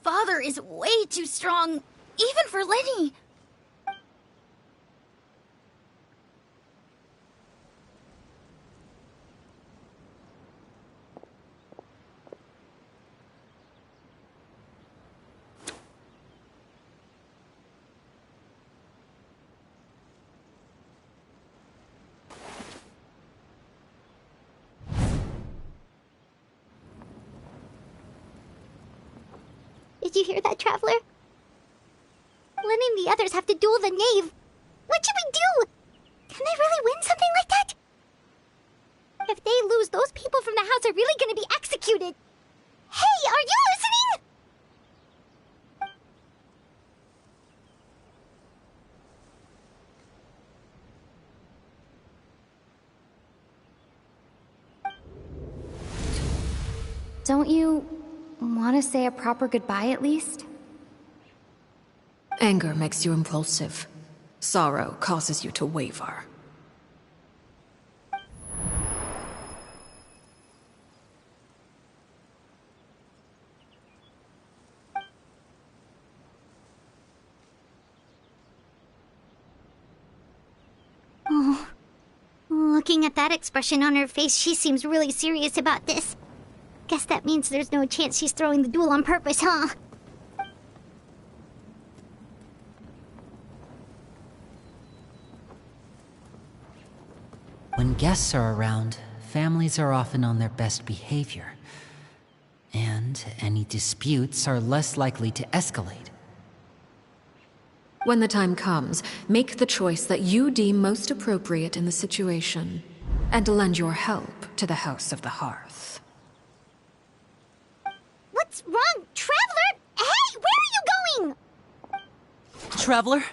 Father is way too strong, even for Linny. Did you hear that, Traveler? Linny and the others have to duel the knave. What should we do? Can they really win something like that? If they lose, those people from the house are really gonna be executed. Hey, are you listening? Don't you want to say a proper goodbye at least? Anger makes you impulsive. Sorrow causes you to waver. Oh. Looking at that expression on her face, she seems really serious about this. Guess that means there's no chance she's throwing the duel on purpose, huh? When guests are around, families are often on their best behavior. And any disputes are less likely to escalate. When the time comes, make the choice that you deem most appropriate in the situation, and lend your help to the House of the Hearth. What's wrong, Traveler? Hey, where are you going? Traveler?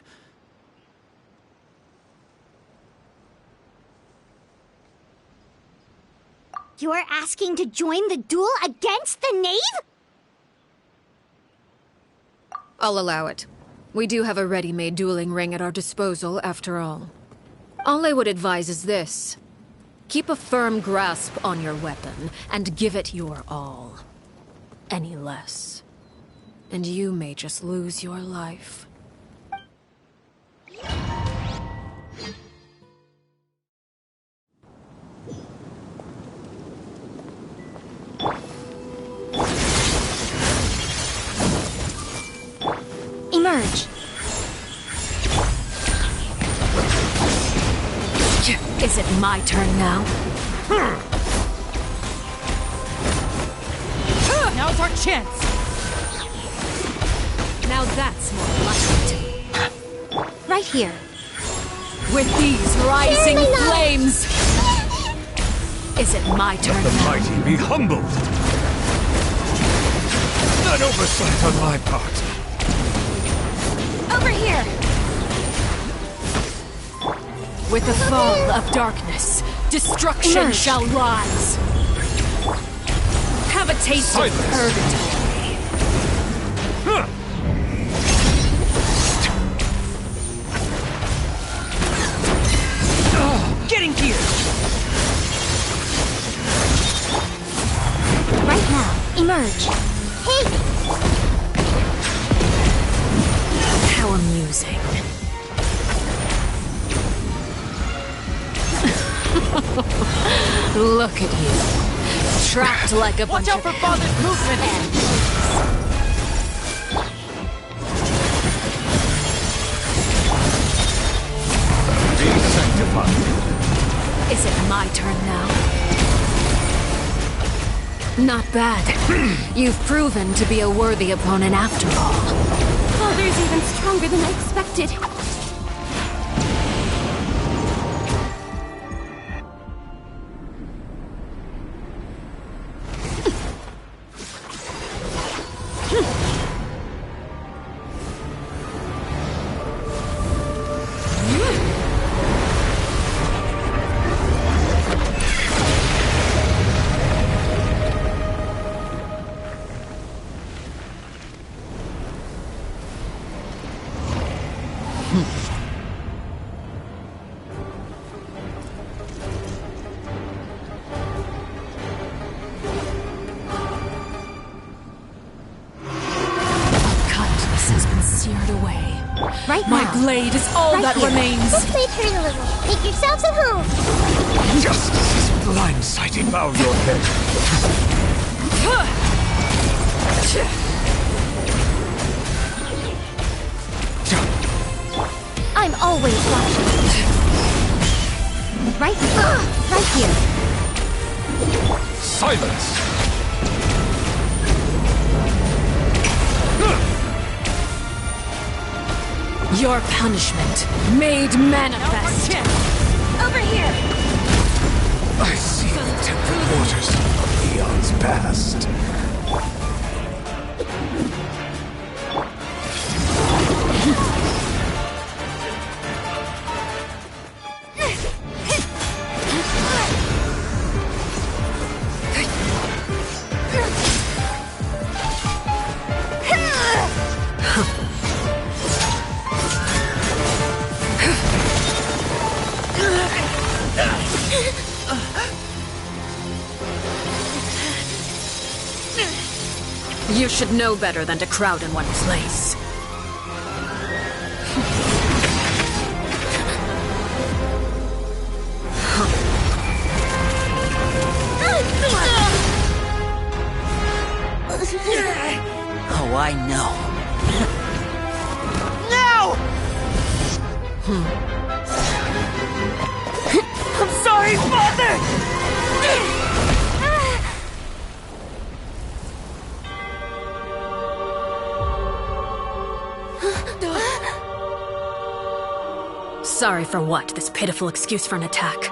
You're asking to join the duel against the knave? I'll allow it. We do have a ready-made dueling ring at our disposal, after all. All I would advise is this. Keep a firm grasp on your weapon, and give it your all. Any less, and you may just lose your life. Emerge. Is it my turn now? Now's our chance! Now that's more like it. Right here. With these rising flames! Is it my turn The now? mighty be humbled! An oversight on my part. Over here! With the fall of darkness, destruction Emerge. shall rise. Have a taste of purgatory. Getting here! Right now. Emerge. Hey! How amusing. Look at you. Trapped like a bunch Watch out of for Father's movement! Be sanctified. Is it my turn now? Not bad. You've proven to be a worthy opponent after all. Father's even stronger than I expected. My blade is all that remains. Let's play turn a little. Make yourselves at home. Justice is blindsiding. Bow your head. I'm always watching. Right here. Right here. Silence! Your punishment made manifest. Over here. I see the temple waters of eons past. You should know better than to crowd in one place. Oh, I know. I'm sorry, Father! Sorry for what? This pitiful excuse for an attack.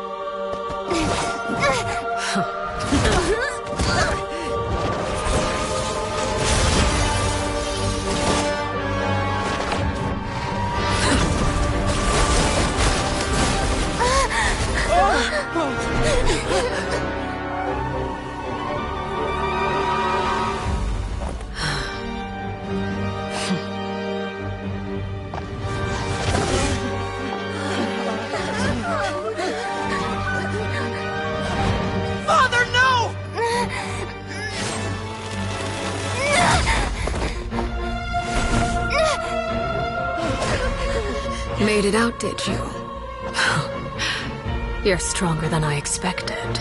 Made it out, did you? You're stronger than I expected.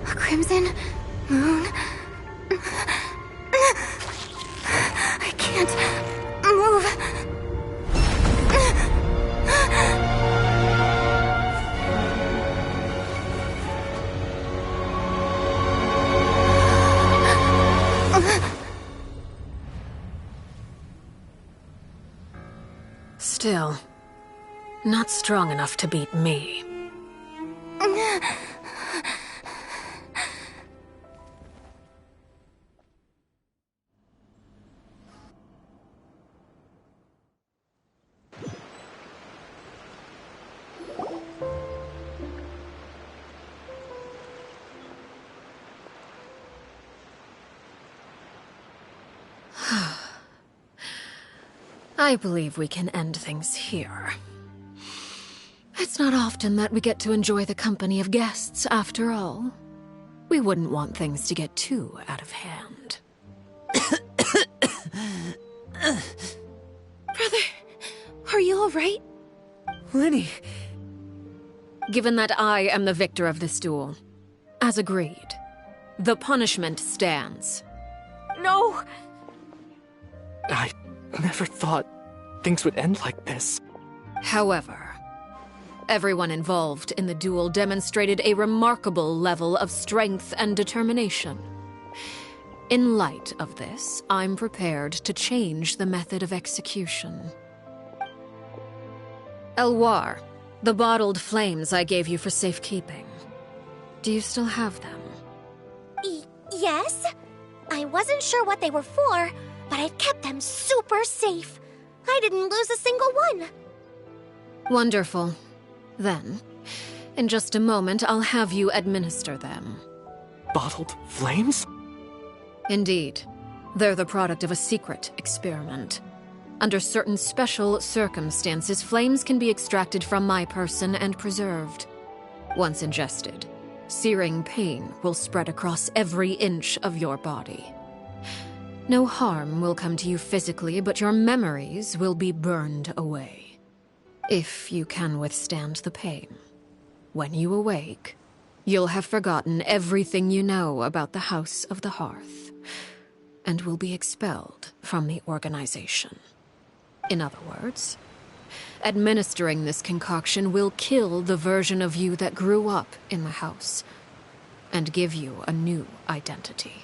A crimson moon. I can't move. Still, not strong enough to beat me. I believe we can end things here. It's not often that we get to enjoy the company of guests, after all. We wouldn't want things to get too out of hand. Brother, are you alright? Lenny. Given that I am the victor of this duel, as agreed, the punishment stands. No! I never thought things would end like this. However, everyone involved in the duel demonstrated a remarkable level of strength and determination. In light of this, I'm prepared to change the method of execution. Elwar, the bottled flames I gave you for safekeeping. Do you still have them? Yes? I wasn't sure what they were for, but I've kept them super safe. I didn't lose a single one. Wonderful. Then, in just a moment, I'll have you administer them. Bottled flames? Indeed. They're the product of a secret experiment. Under certain special circumstances, flames can be extracted from my person and preserved. Once ingested, searing pain will spread across every inch of your body. No harm will come to you physically, but your memories will be burned away. If you can withstand the pain. When you awake, you'll have forgotten everything you know about the House of the Hearth, and will be expelled from the organization. In other words, administering this concoction will kill the version of you that grew up in the house, and give you a new identity.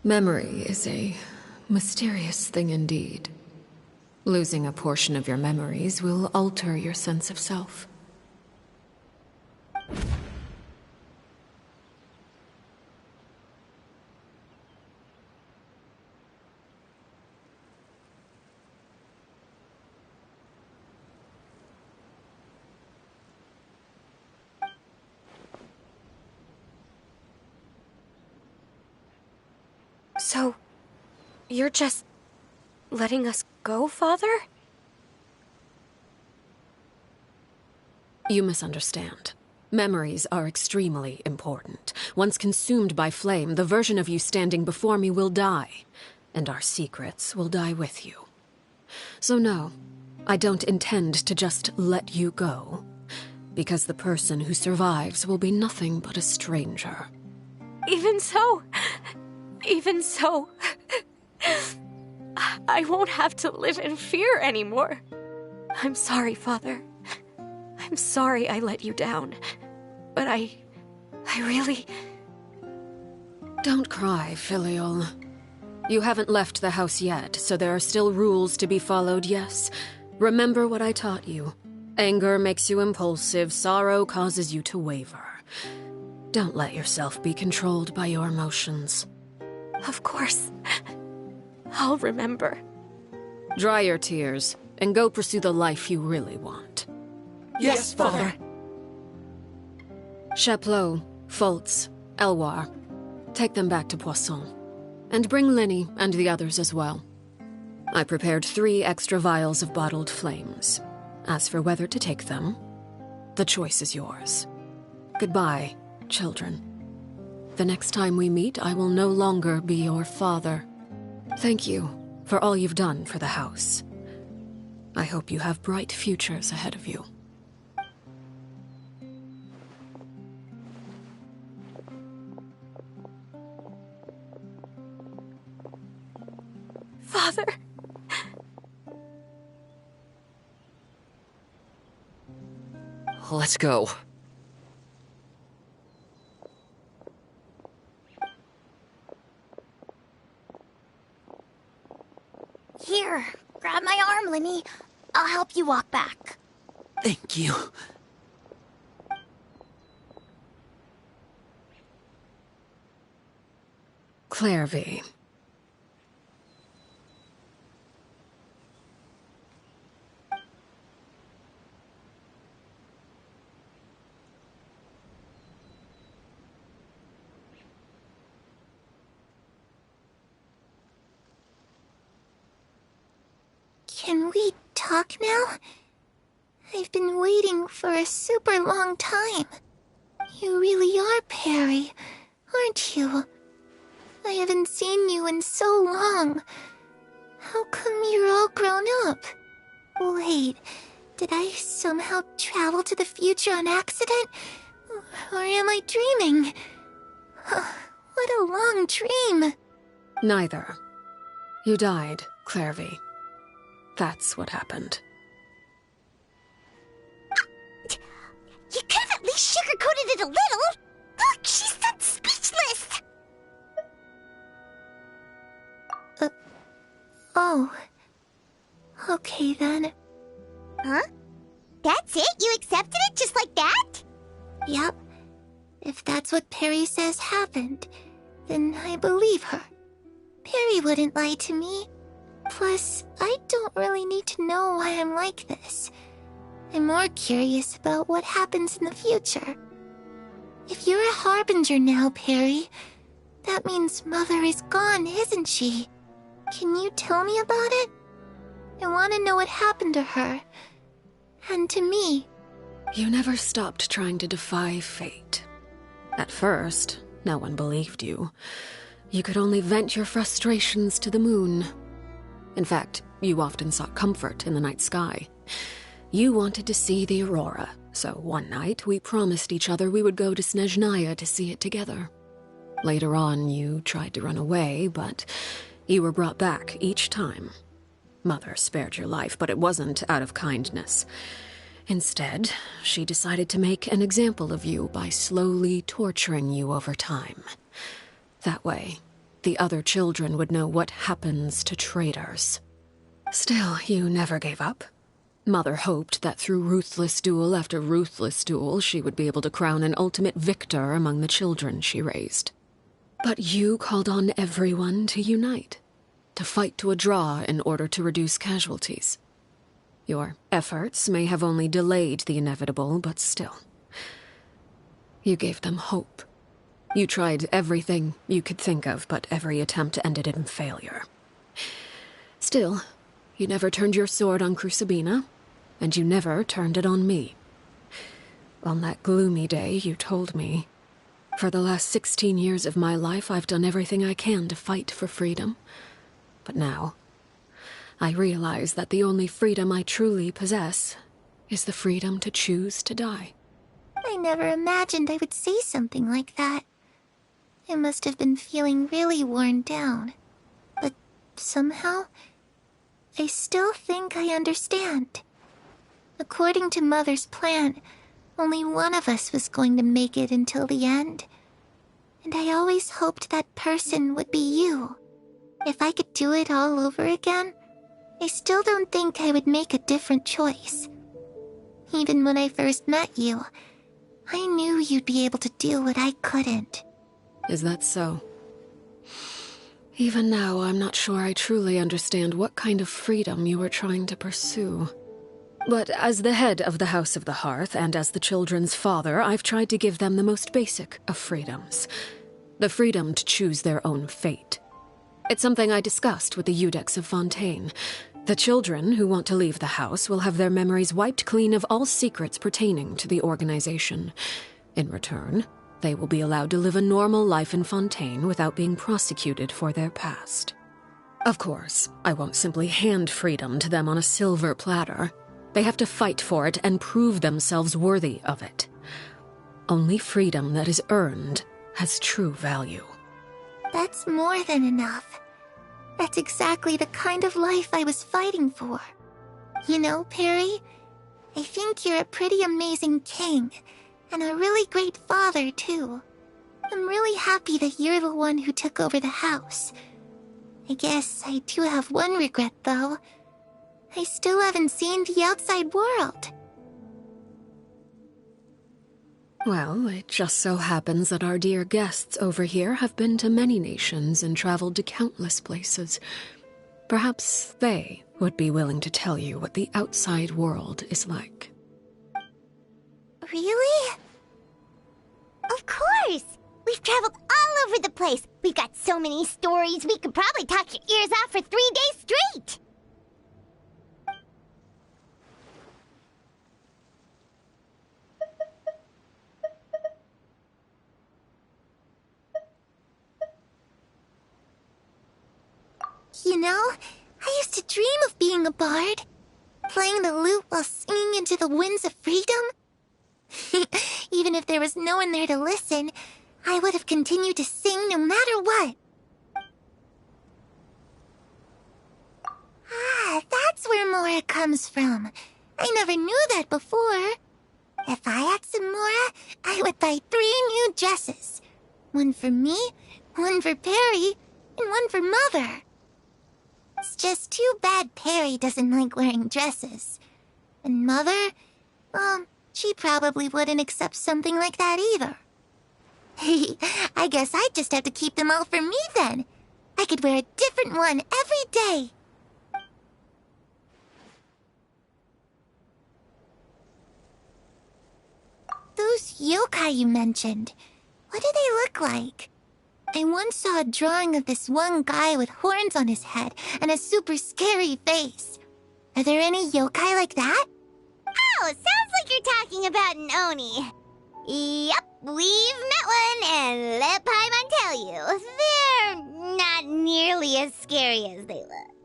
Memory is a mysterious thing indeed. Losing a portion of your memories will alter your sense of self. So, you're just letting us go, Father? You misunderstand. Memories are extremely important. Once consumed by flame, the version of you standing before me will die, and our secrets will die with you. So no, I don't intend to just let you go, because the person who survives will be nothing but a stranger. Even so, I won't have to live in fear anymore. I'm sorry, Father. I'm sorry I let you down. But I really... Don't cry, Filial. You haven't left the house yet, so there are still rules to be followed, yes. Remember what I taught you. Anger makes you impulsive, sorrow causes you to waver. Don't let yourself be controlled by your emotions. Of course. I'll remember. Dry your tears, and go pursue the life you really want. Yes, Father. Chaplot, Foltz, Elwar, take them back to Poisson. And bring Linny and the others as well. I prepared 3 extra vials of bottled flames. As for whether to take them, the choice is yours. Goodbye, children. The next time we meet, I will no longer be your father. Thank you for all you've done for the house. I hope you have bright futures ahead of you. Father. Let's go. Here, grab my arm, Linny. I'll help you walk back. Thank you. Clairvy. Can we talk now? I've been waiting for a super long time. You really are Perry, aren't you? I haven't seen you in so long. How come you're all grown up? Wait, did I somehow travel to the future on accident? Or am I dreaming? What a long dream. Neither. You died, Clairvy. That's what happened. You could have at least sugarcoated it a little. Look, she's done speechless. Oh. Okay then. Huh? That's it? You accepted it just like that? Yep. If that's what Perry says happened, then I believe her. Perry wouldn't lie to me. Plus, I don't really need to know why I'm like this. I'm more curious about what happens in the future. If you're a harbinger now, Perry, that means Mother is gone, isn't she? Can you tell me about it? I want to know what happened to her. And to me. You never stopped trying to defy fate. At first, no one believed you. You could only vent your frustrations to the moon. In fact, you often sought comfort in the night sky. You wanted to see the aurora, so one night we promised each other we would go to Snezhnaya to see it together. Later on, you tried to run away, but you were brought back each time. Mother spared your life, but it wasn't out of kindness. Instead, she decided to make an example of you by slowly torturing you over time. That way, the other children would know what happens to traitors. Still, you never gave up. Mother hoped that through ruthless duel after ruthless duel, she would be able to crown an ultimate victor among the children she raised. But you called on everyone to unite, to fight to a draw in order to reduce casualties. Your efforts may have only delayed the inevitable, but still. You gave them hope. You tried everything you could think of, but every attempt ended in failure. Still, you never turned your sword on Crucibina, and you never turned it on me. On that gloomy day, you told me, "For the last 16 years of my life, I've done everything I can to fight for freedom. But now, I realize that the only freedom I truly possess is the freedom to choose to die." I never imagined I would say something like that. I must have been feeling really worn down. But somehow, I still think I understand. According to Mother's plan, only one of us was going to make it until the end. And I always hoped that person would be you. If I could do it all over again, I still don't think I would make a different choice. Even when I first met you, I knew you'd be able to do what I couldn't. Is that so? Even now, I'm not sure I truly understand what kind of freedom you were trying to pursue. But as the head of the House of the Hearth, and as the children's father, I've tried to give them the most basic of freedoms. The freedom to choose their own fate. It's something I discussed with the Iudex of Fontaine. The children who want to leave the house will have their memories wiped clean of all secrets pertaining to the organization. In return, they will be allowed to live a normal life in Fontaine without being prosecuted for their past. Of course, I won't simply hand freedom to them on a silver platter. They have to fight for it and prove themselves worthy of it. Only freedom that is earned has true value. That's more than enough. That's exactly the kind of life I was fighting for. You know, Perry, I think you're a pretty amazing king, and a really great father, too. I'm really happy that you're the one who took over the house. I guess I do have one regret, though. I still haven't seen the outside world. Well, it just so happens that our dear guests over here have been to many nations and traveled to countless places. Perhaps they would be willing to tell you what the outside world is like. Really? Of course! We've traveled all over the place. We've got so many stories, we could probably talk your ears off for 3 days straight. you know? I used to dream of being a bard. Playing the lute while singing into the winds of freedom. Even if there was no one there to listen, I would have continued to sing no matter what. Ah, that's where Mora comes from. I never knew that before. If I had some Mora, I would buy 3 new dresses. One for me, one for Perry, and one for Mother. It's just too bad Perry doesn't like wearing dresses. And Mother, well, she probably wouldn't accept something like that either. I guess I'd just have to keep them all for me then. I could wear a different one every day. Those yokai you mentioned, what do they look like? I once saw a drawing of this one guy with horns on his head and a super scary face. Are there any yokai like that? Oh, sounds like you're talking about an Oni. Yep, we've met one, and let Paimon tell you, they're not nearly as scary as they look.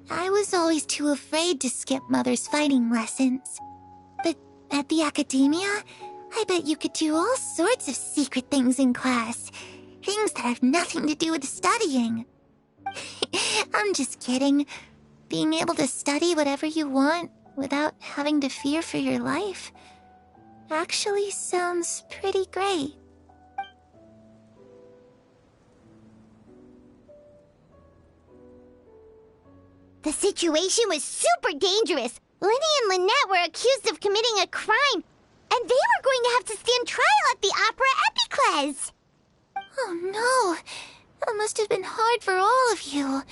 I was always too afraid to skip Mother's fighting lessons. But at the academia, I bet you could do all sorts of secret things in class. Things that have nothing to do with studying. I'm just kidding. Being able to study whatever you want without having to fear for your life actually sounds pretty great. The situation was super dangerous. Lenny and Lynette were accused of committing a crime, and they were going to have to stand trial at the Opera Epicles. Oh no, that must have been hard for all of you.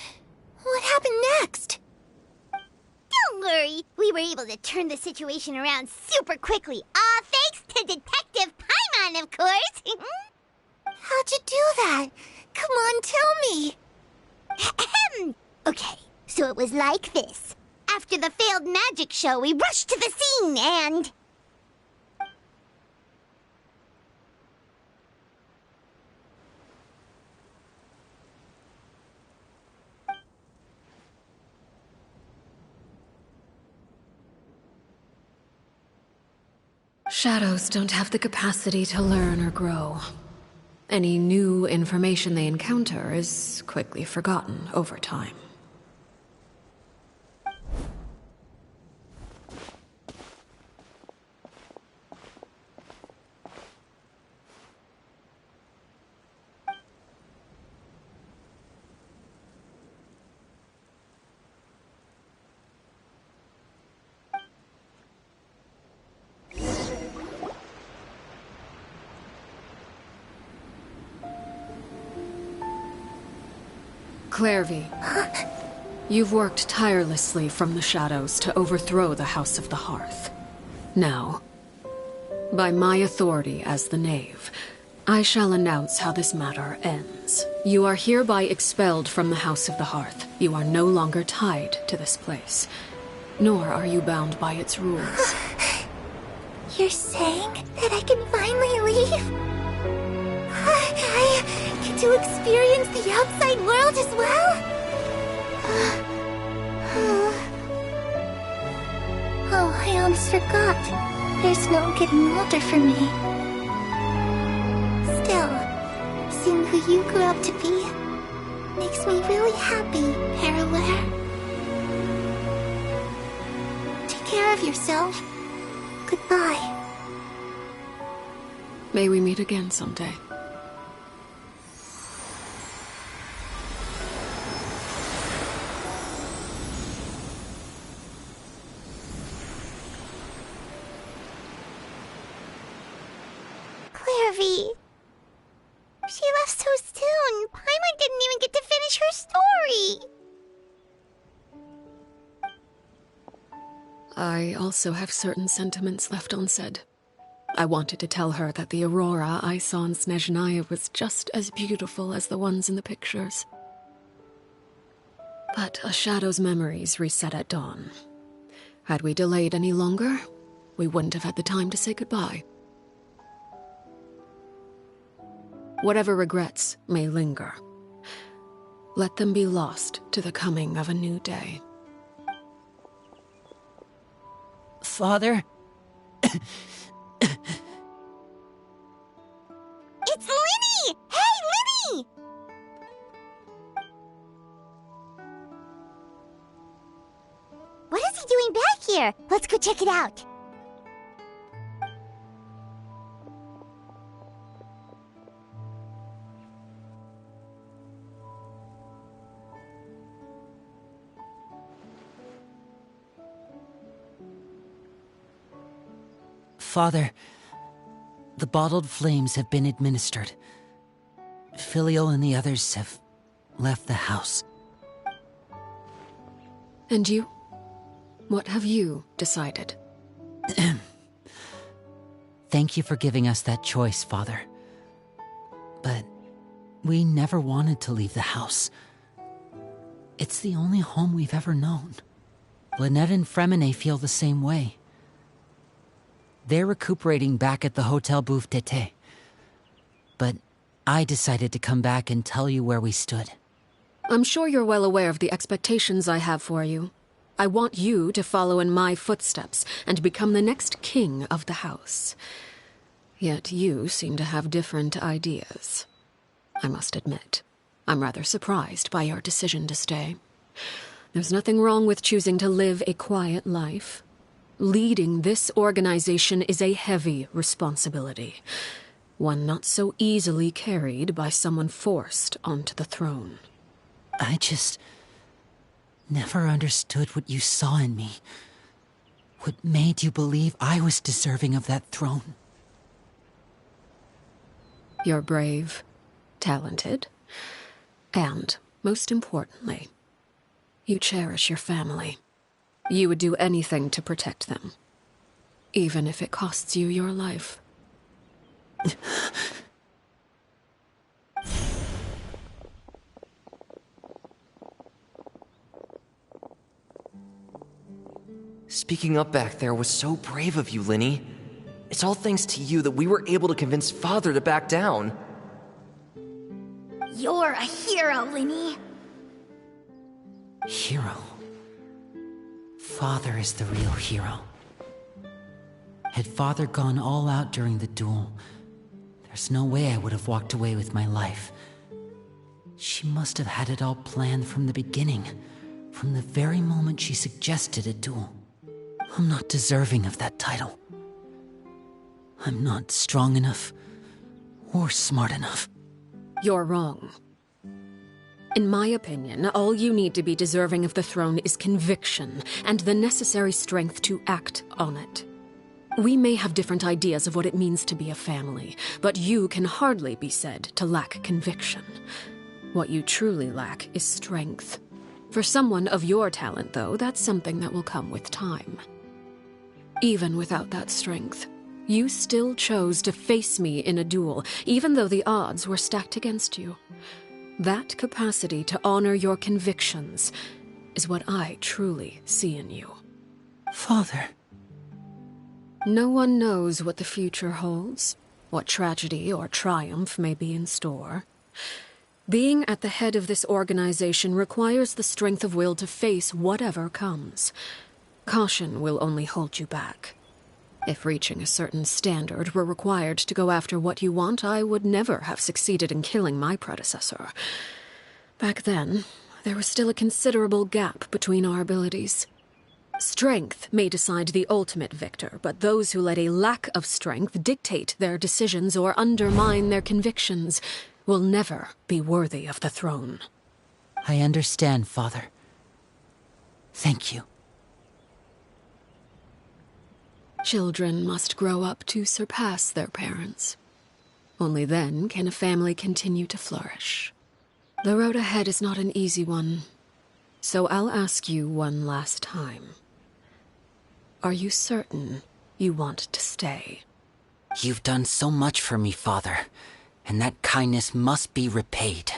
What happened next? Don't worry, we were able to turn the situation around super quickly. All thanks to Detective Paimon, of course. How'd you do that? Come on, tell me. Okay, so it was like this. After the failed magic show, we rushed to the scene and... Shadows don't have the capacity to learn or grow. Any new information they encounter is quickly forgotten over time. Clairvy, you've worked tirelessly from the shadows to overthrow the House of the Hearth. Now, by my authority as the Knave, I shall announce how this matter ends. You are hereby expelled from the House of the Hearth. You are no longer tied to this place, nor are you bound by its rules. You're saying that I can finally leave? I get to experience the outside world as well? Oh, I almost forgot. There's no getting older for me. Still, seeing who you grew up to be makes me really happy, Harroware. Take care of yourself. Goodbye. May we meet again someday. Clairvy. She left so soon. Paimon didn't even get to finish her story. I also have certain sentiments left unsaid. I wanted to tell her that the aurora I saw in Snezhnaya was just as beautiful as the ones in the pictures. But a shadow's memories reset at dawn. Had we delayed any longer, we wouldn't have had the time to say goodbye. Whatever regrets may linger, let them be lost to the coming of a new day. Father? It's Linny! Hey, Linny! What is he doing back here? Let's go check it out. Father, the bottled flames have been administered. Filial and the others have left the house. And you? What have you decided? Thank you for giving us that choice, Father. But we never wanted to leave the house. It's the only home we've ever known. Lynette and Fremine feel the same way. They're recuperating back at the Hotel Bouffe d'été. But I decided to come back and tell you where we stood. I'm sure you're well aware of the expectations I have for you. I want you to follow in my footsteps and become the next king of the house. Yet you seem to have different ideas. I must admit, I'm rather surprised by your decision to stay. There's nothing wrong with choosing to live a quiet life. Leading this organization is a heavy responsibility, one not so easily carried by someone forced onto the throne. I just never understood what you saw in me. What made you believe I was deserving of that throne? You're brave, talented, and, most importantly, you cherish your family. You would do anything to protect them, even if it costs you your life. Speaking up back there was so brave of you, Linny. It's all thanks to you that we were able to convince Father to back down. You're a hero, Linny. Hero? Father is the real hero. Had Father gone all out during the duel, there's no way I would have walked away with my life. She must have had it all planned from the beginning, from the very moment she suggested a duel. I'm not deserving of that title. I'm not strong enough or smart enough. You're wrong. In my opinion, all you need to be deserving of the throne is conviction and the necessary strength to act on it. We may have different ideas of what it means to be a family, but you can hardly be said to lack conviction. What you truly lack is strength. For someone of your talent, though, that's something that will come with time. Even without that strength, you still chose to face me in a duel, even though the odds were stacked against you. That capacity to honor your convictions is what I truly see in you. Father. No one knows what the future holds, what tragedy or triumph may be in store. Being at the head of this organization requires the strength of will to face whatever comes. Caution will only hold you back. If reaching a certain standard were required to go after what you want, I would never have succeeded in killing my predecessor. Back then, there was still a considerable gap between our abilities. Strength may decide the ultimate victor, but those who let a lack of strength dictate their decisions or undermine their convictions will never be worthy of the throne. I understand, Father. Thank you. Children must grow up to surpass their parents. Only then can a family continue to flourish. The road ahead is not an easy one, so I'll ask you one last time. Are you certain you want to stay? You've done so much for me, Father, and that kindness must be repaid.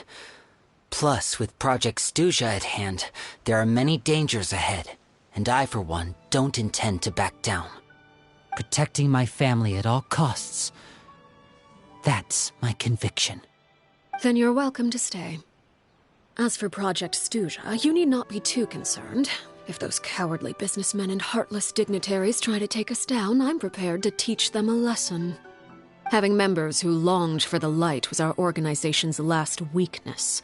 Plus, with Project Stuja at hand, there are many dangers ahead, and I, for one, don't intend to back down. Protecting my family at all costs That's my conviction. Then you're welcome to stay. As for Project Stuja, you need not be too concerned. If those cowardly businessmen and heartless dignitaries try to take us down, I'm prepared to teach them a lesson. Having members who longed for the light was our organization's last weakness.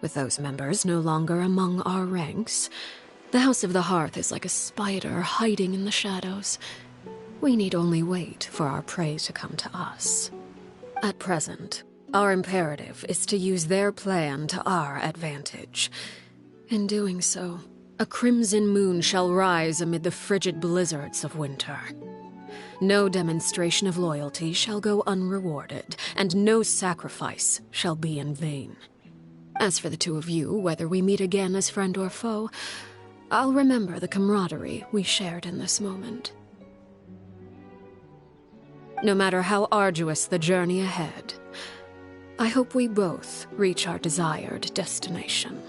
With those members no longer among our ranks, the House of the Hearth is like a spider hiding in the shadows. We need only wait for our prey to come to us. At present, our imperative is to use their plan to our advantage. In doing so, a crimson moon shall rise amid the frigid blizzards of winter. No demonstration of loyalty shall go unrewarded, and no sacrifice shall be in vain. As for the two of you, whether we meet again as friend or foe, I'll remember the camaraderie we shared in this moment. No matter how arduous the journey ahead, I hope we both reach our desired destination.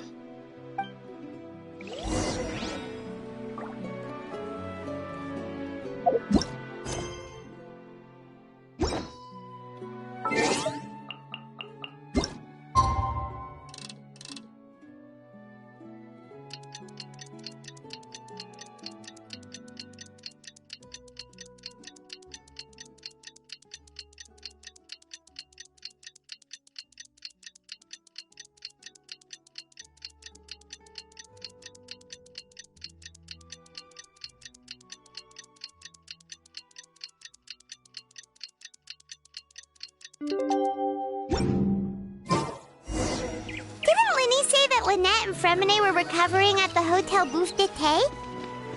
Lynette and Fremine were recovering at the Hotel Bouffe d'été?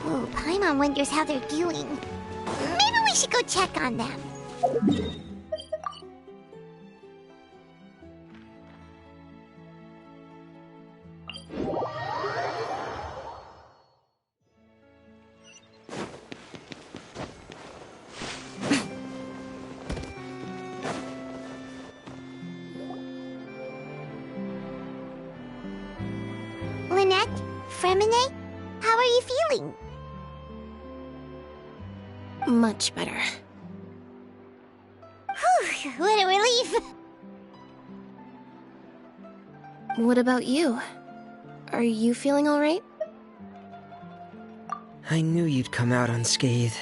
Oh, Paimon wonders how they're doing. Maybe we should go check on them. Lynette? Fremine? How are you feeling? Much better. Whew, what a relief! What about you? Are you feeling alright? I knew you'd come out unscathed.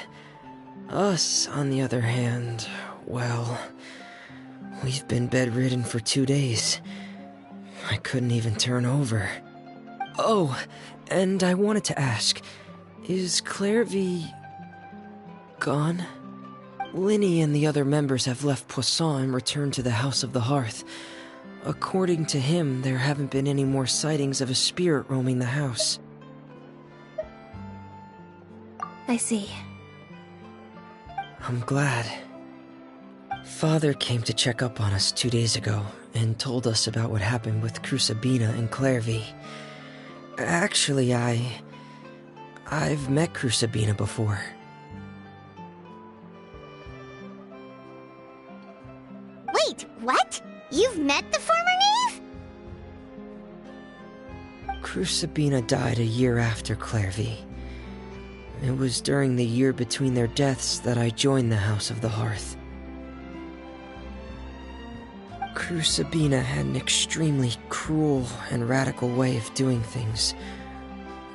Us, on the other hand, well, we've been bedridden for 2 days. I couldn't even turn over. Oh, and I wanted to ask, is Clairvy gone? Linny and the other members have left Poisson and returned to the House of the Hearth. According to him, there haven't been any more sightings of a spirit roaming the house. I see. I'm glad. Father came to check up on us 2 days ago and told us about what happened with Crusabina and Clairvy. Actually, I've met Crusabina before. Wait, what? You've met the former knave? Crusabina died a year after Clairvy. It was during the year between their deaths that I joined the House of the Hearth. Crusabina had an extremely cruel and radical way of doing things.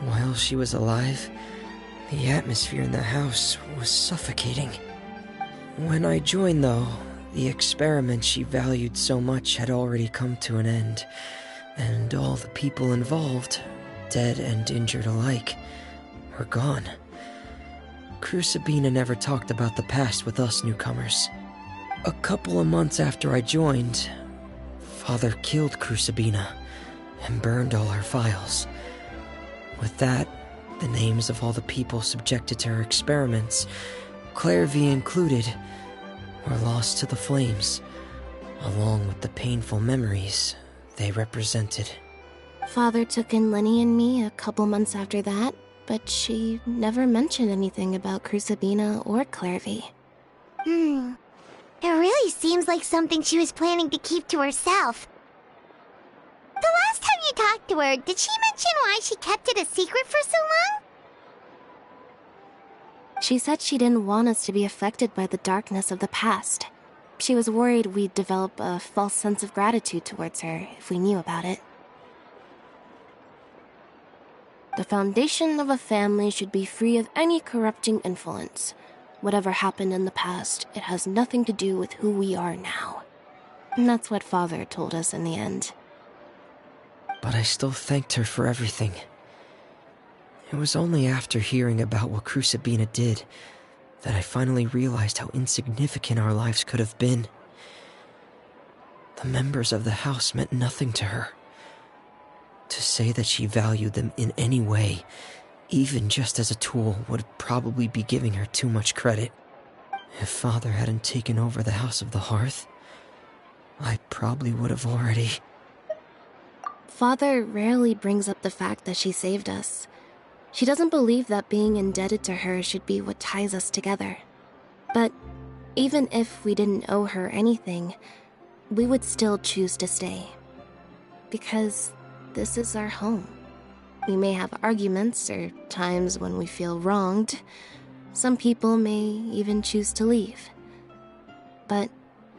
While she was alive, the atmosphere in the house was suffocating. When I joined, though, the experiment she valued so much had already come to an end, and all the people involved, dead and injured alike, were gone. Crusabina never talked about the past with us newcomers. A couple of months after I joined, Father killed Crusabina and burned all her files. With that, the names of all the people subjected to her experiments, Clairvy included, were lost to the flames, along with the painful memories they represented. Father took in Lenny and me a couple months after that, but she never mentioned anything about Crusabina or Clairvy. It really seems like something she was planning to keep to herself. The last time you talked to her, did she mention why she kept it a secret for so long? She said she didn't want us to be affected by the darkness of the past. She was worried we'd develop a false sense of gratitude towards her if we knew about it. The foundation of a family should be free of any corrupting influence. Whatever happened in the past, it has nothing to do with who we are now. And that's what Father told us in the end. But I still thanked her for everything. It was only after hearing about what Crucibina did that I finally realized how insignificant our lives could have been. The members of the house meant nothing to her. To say that she valued them in any way, even just as a tool, would probably be giving her too much credit. If Father hadn't taken over the House of the Hearth, I probably would have already... Father rarely brings up the fact that she saved us. She doesn't believe that being indebted to her should be what ties us together. But even if we didn't owe her anything, we would still choose to stay. Because this is our home. We may have arguments or times when we feel wronged. Some people may even choose to leave. But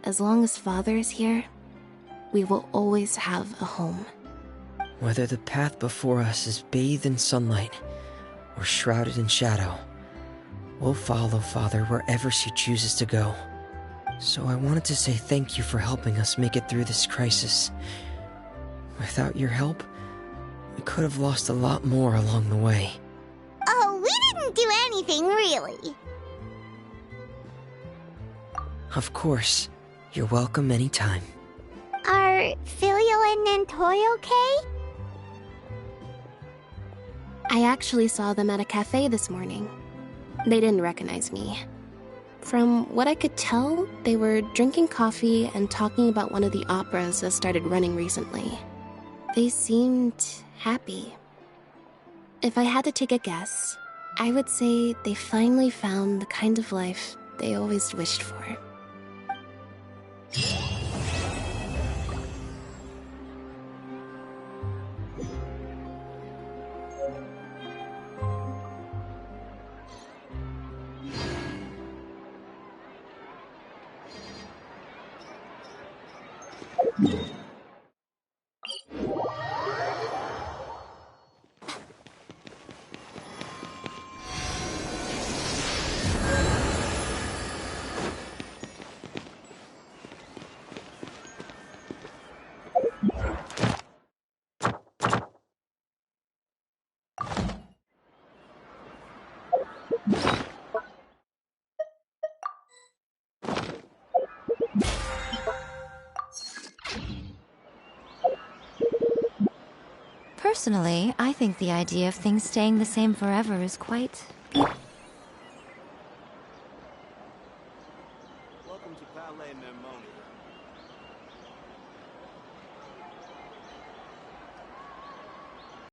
as long as Father is here, we will always have a home. Whether the path before us is bathed in sunlight or shrouded in shadow, we'll follow Father wherever she chooses to go. So I wanted to say thank you for helping us make it through this crisis. Without your help, we could have lost a lot more along the way. Oh, we didn't do anything, really. Of course. You're welcome anytime. Are Filial and Nantoy okay? I actually saw them at a cafe this morning. They didn't recognize me. From what I could tell, they were drinking coffee and talking about one of the operas that started running recently. They seemed happy. If I had to take a guess, I would say they finally found the kind of life they always wished for. Personally, I think the idea of things staying the same forever is quite... Welcome to Palais Mermoni.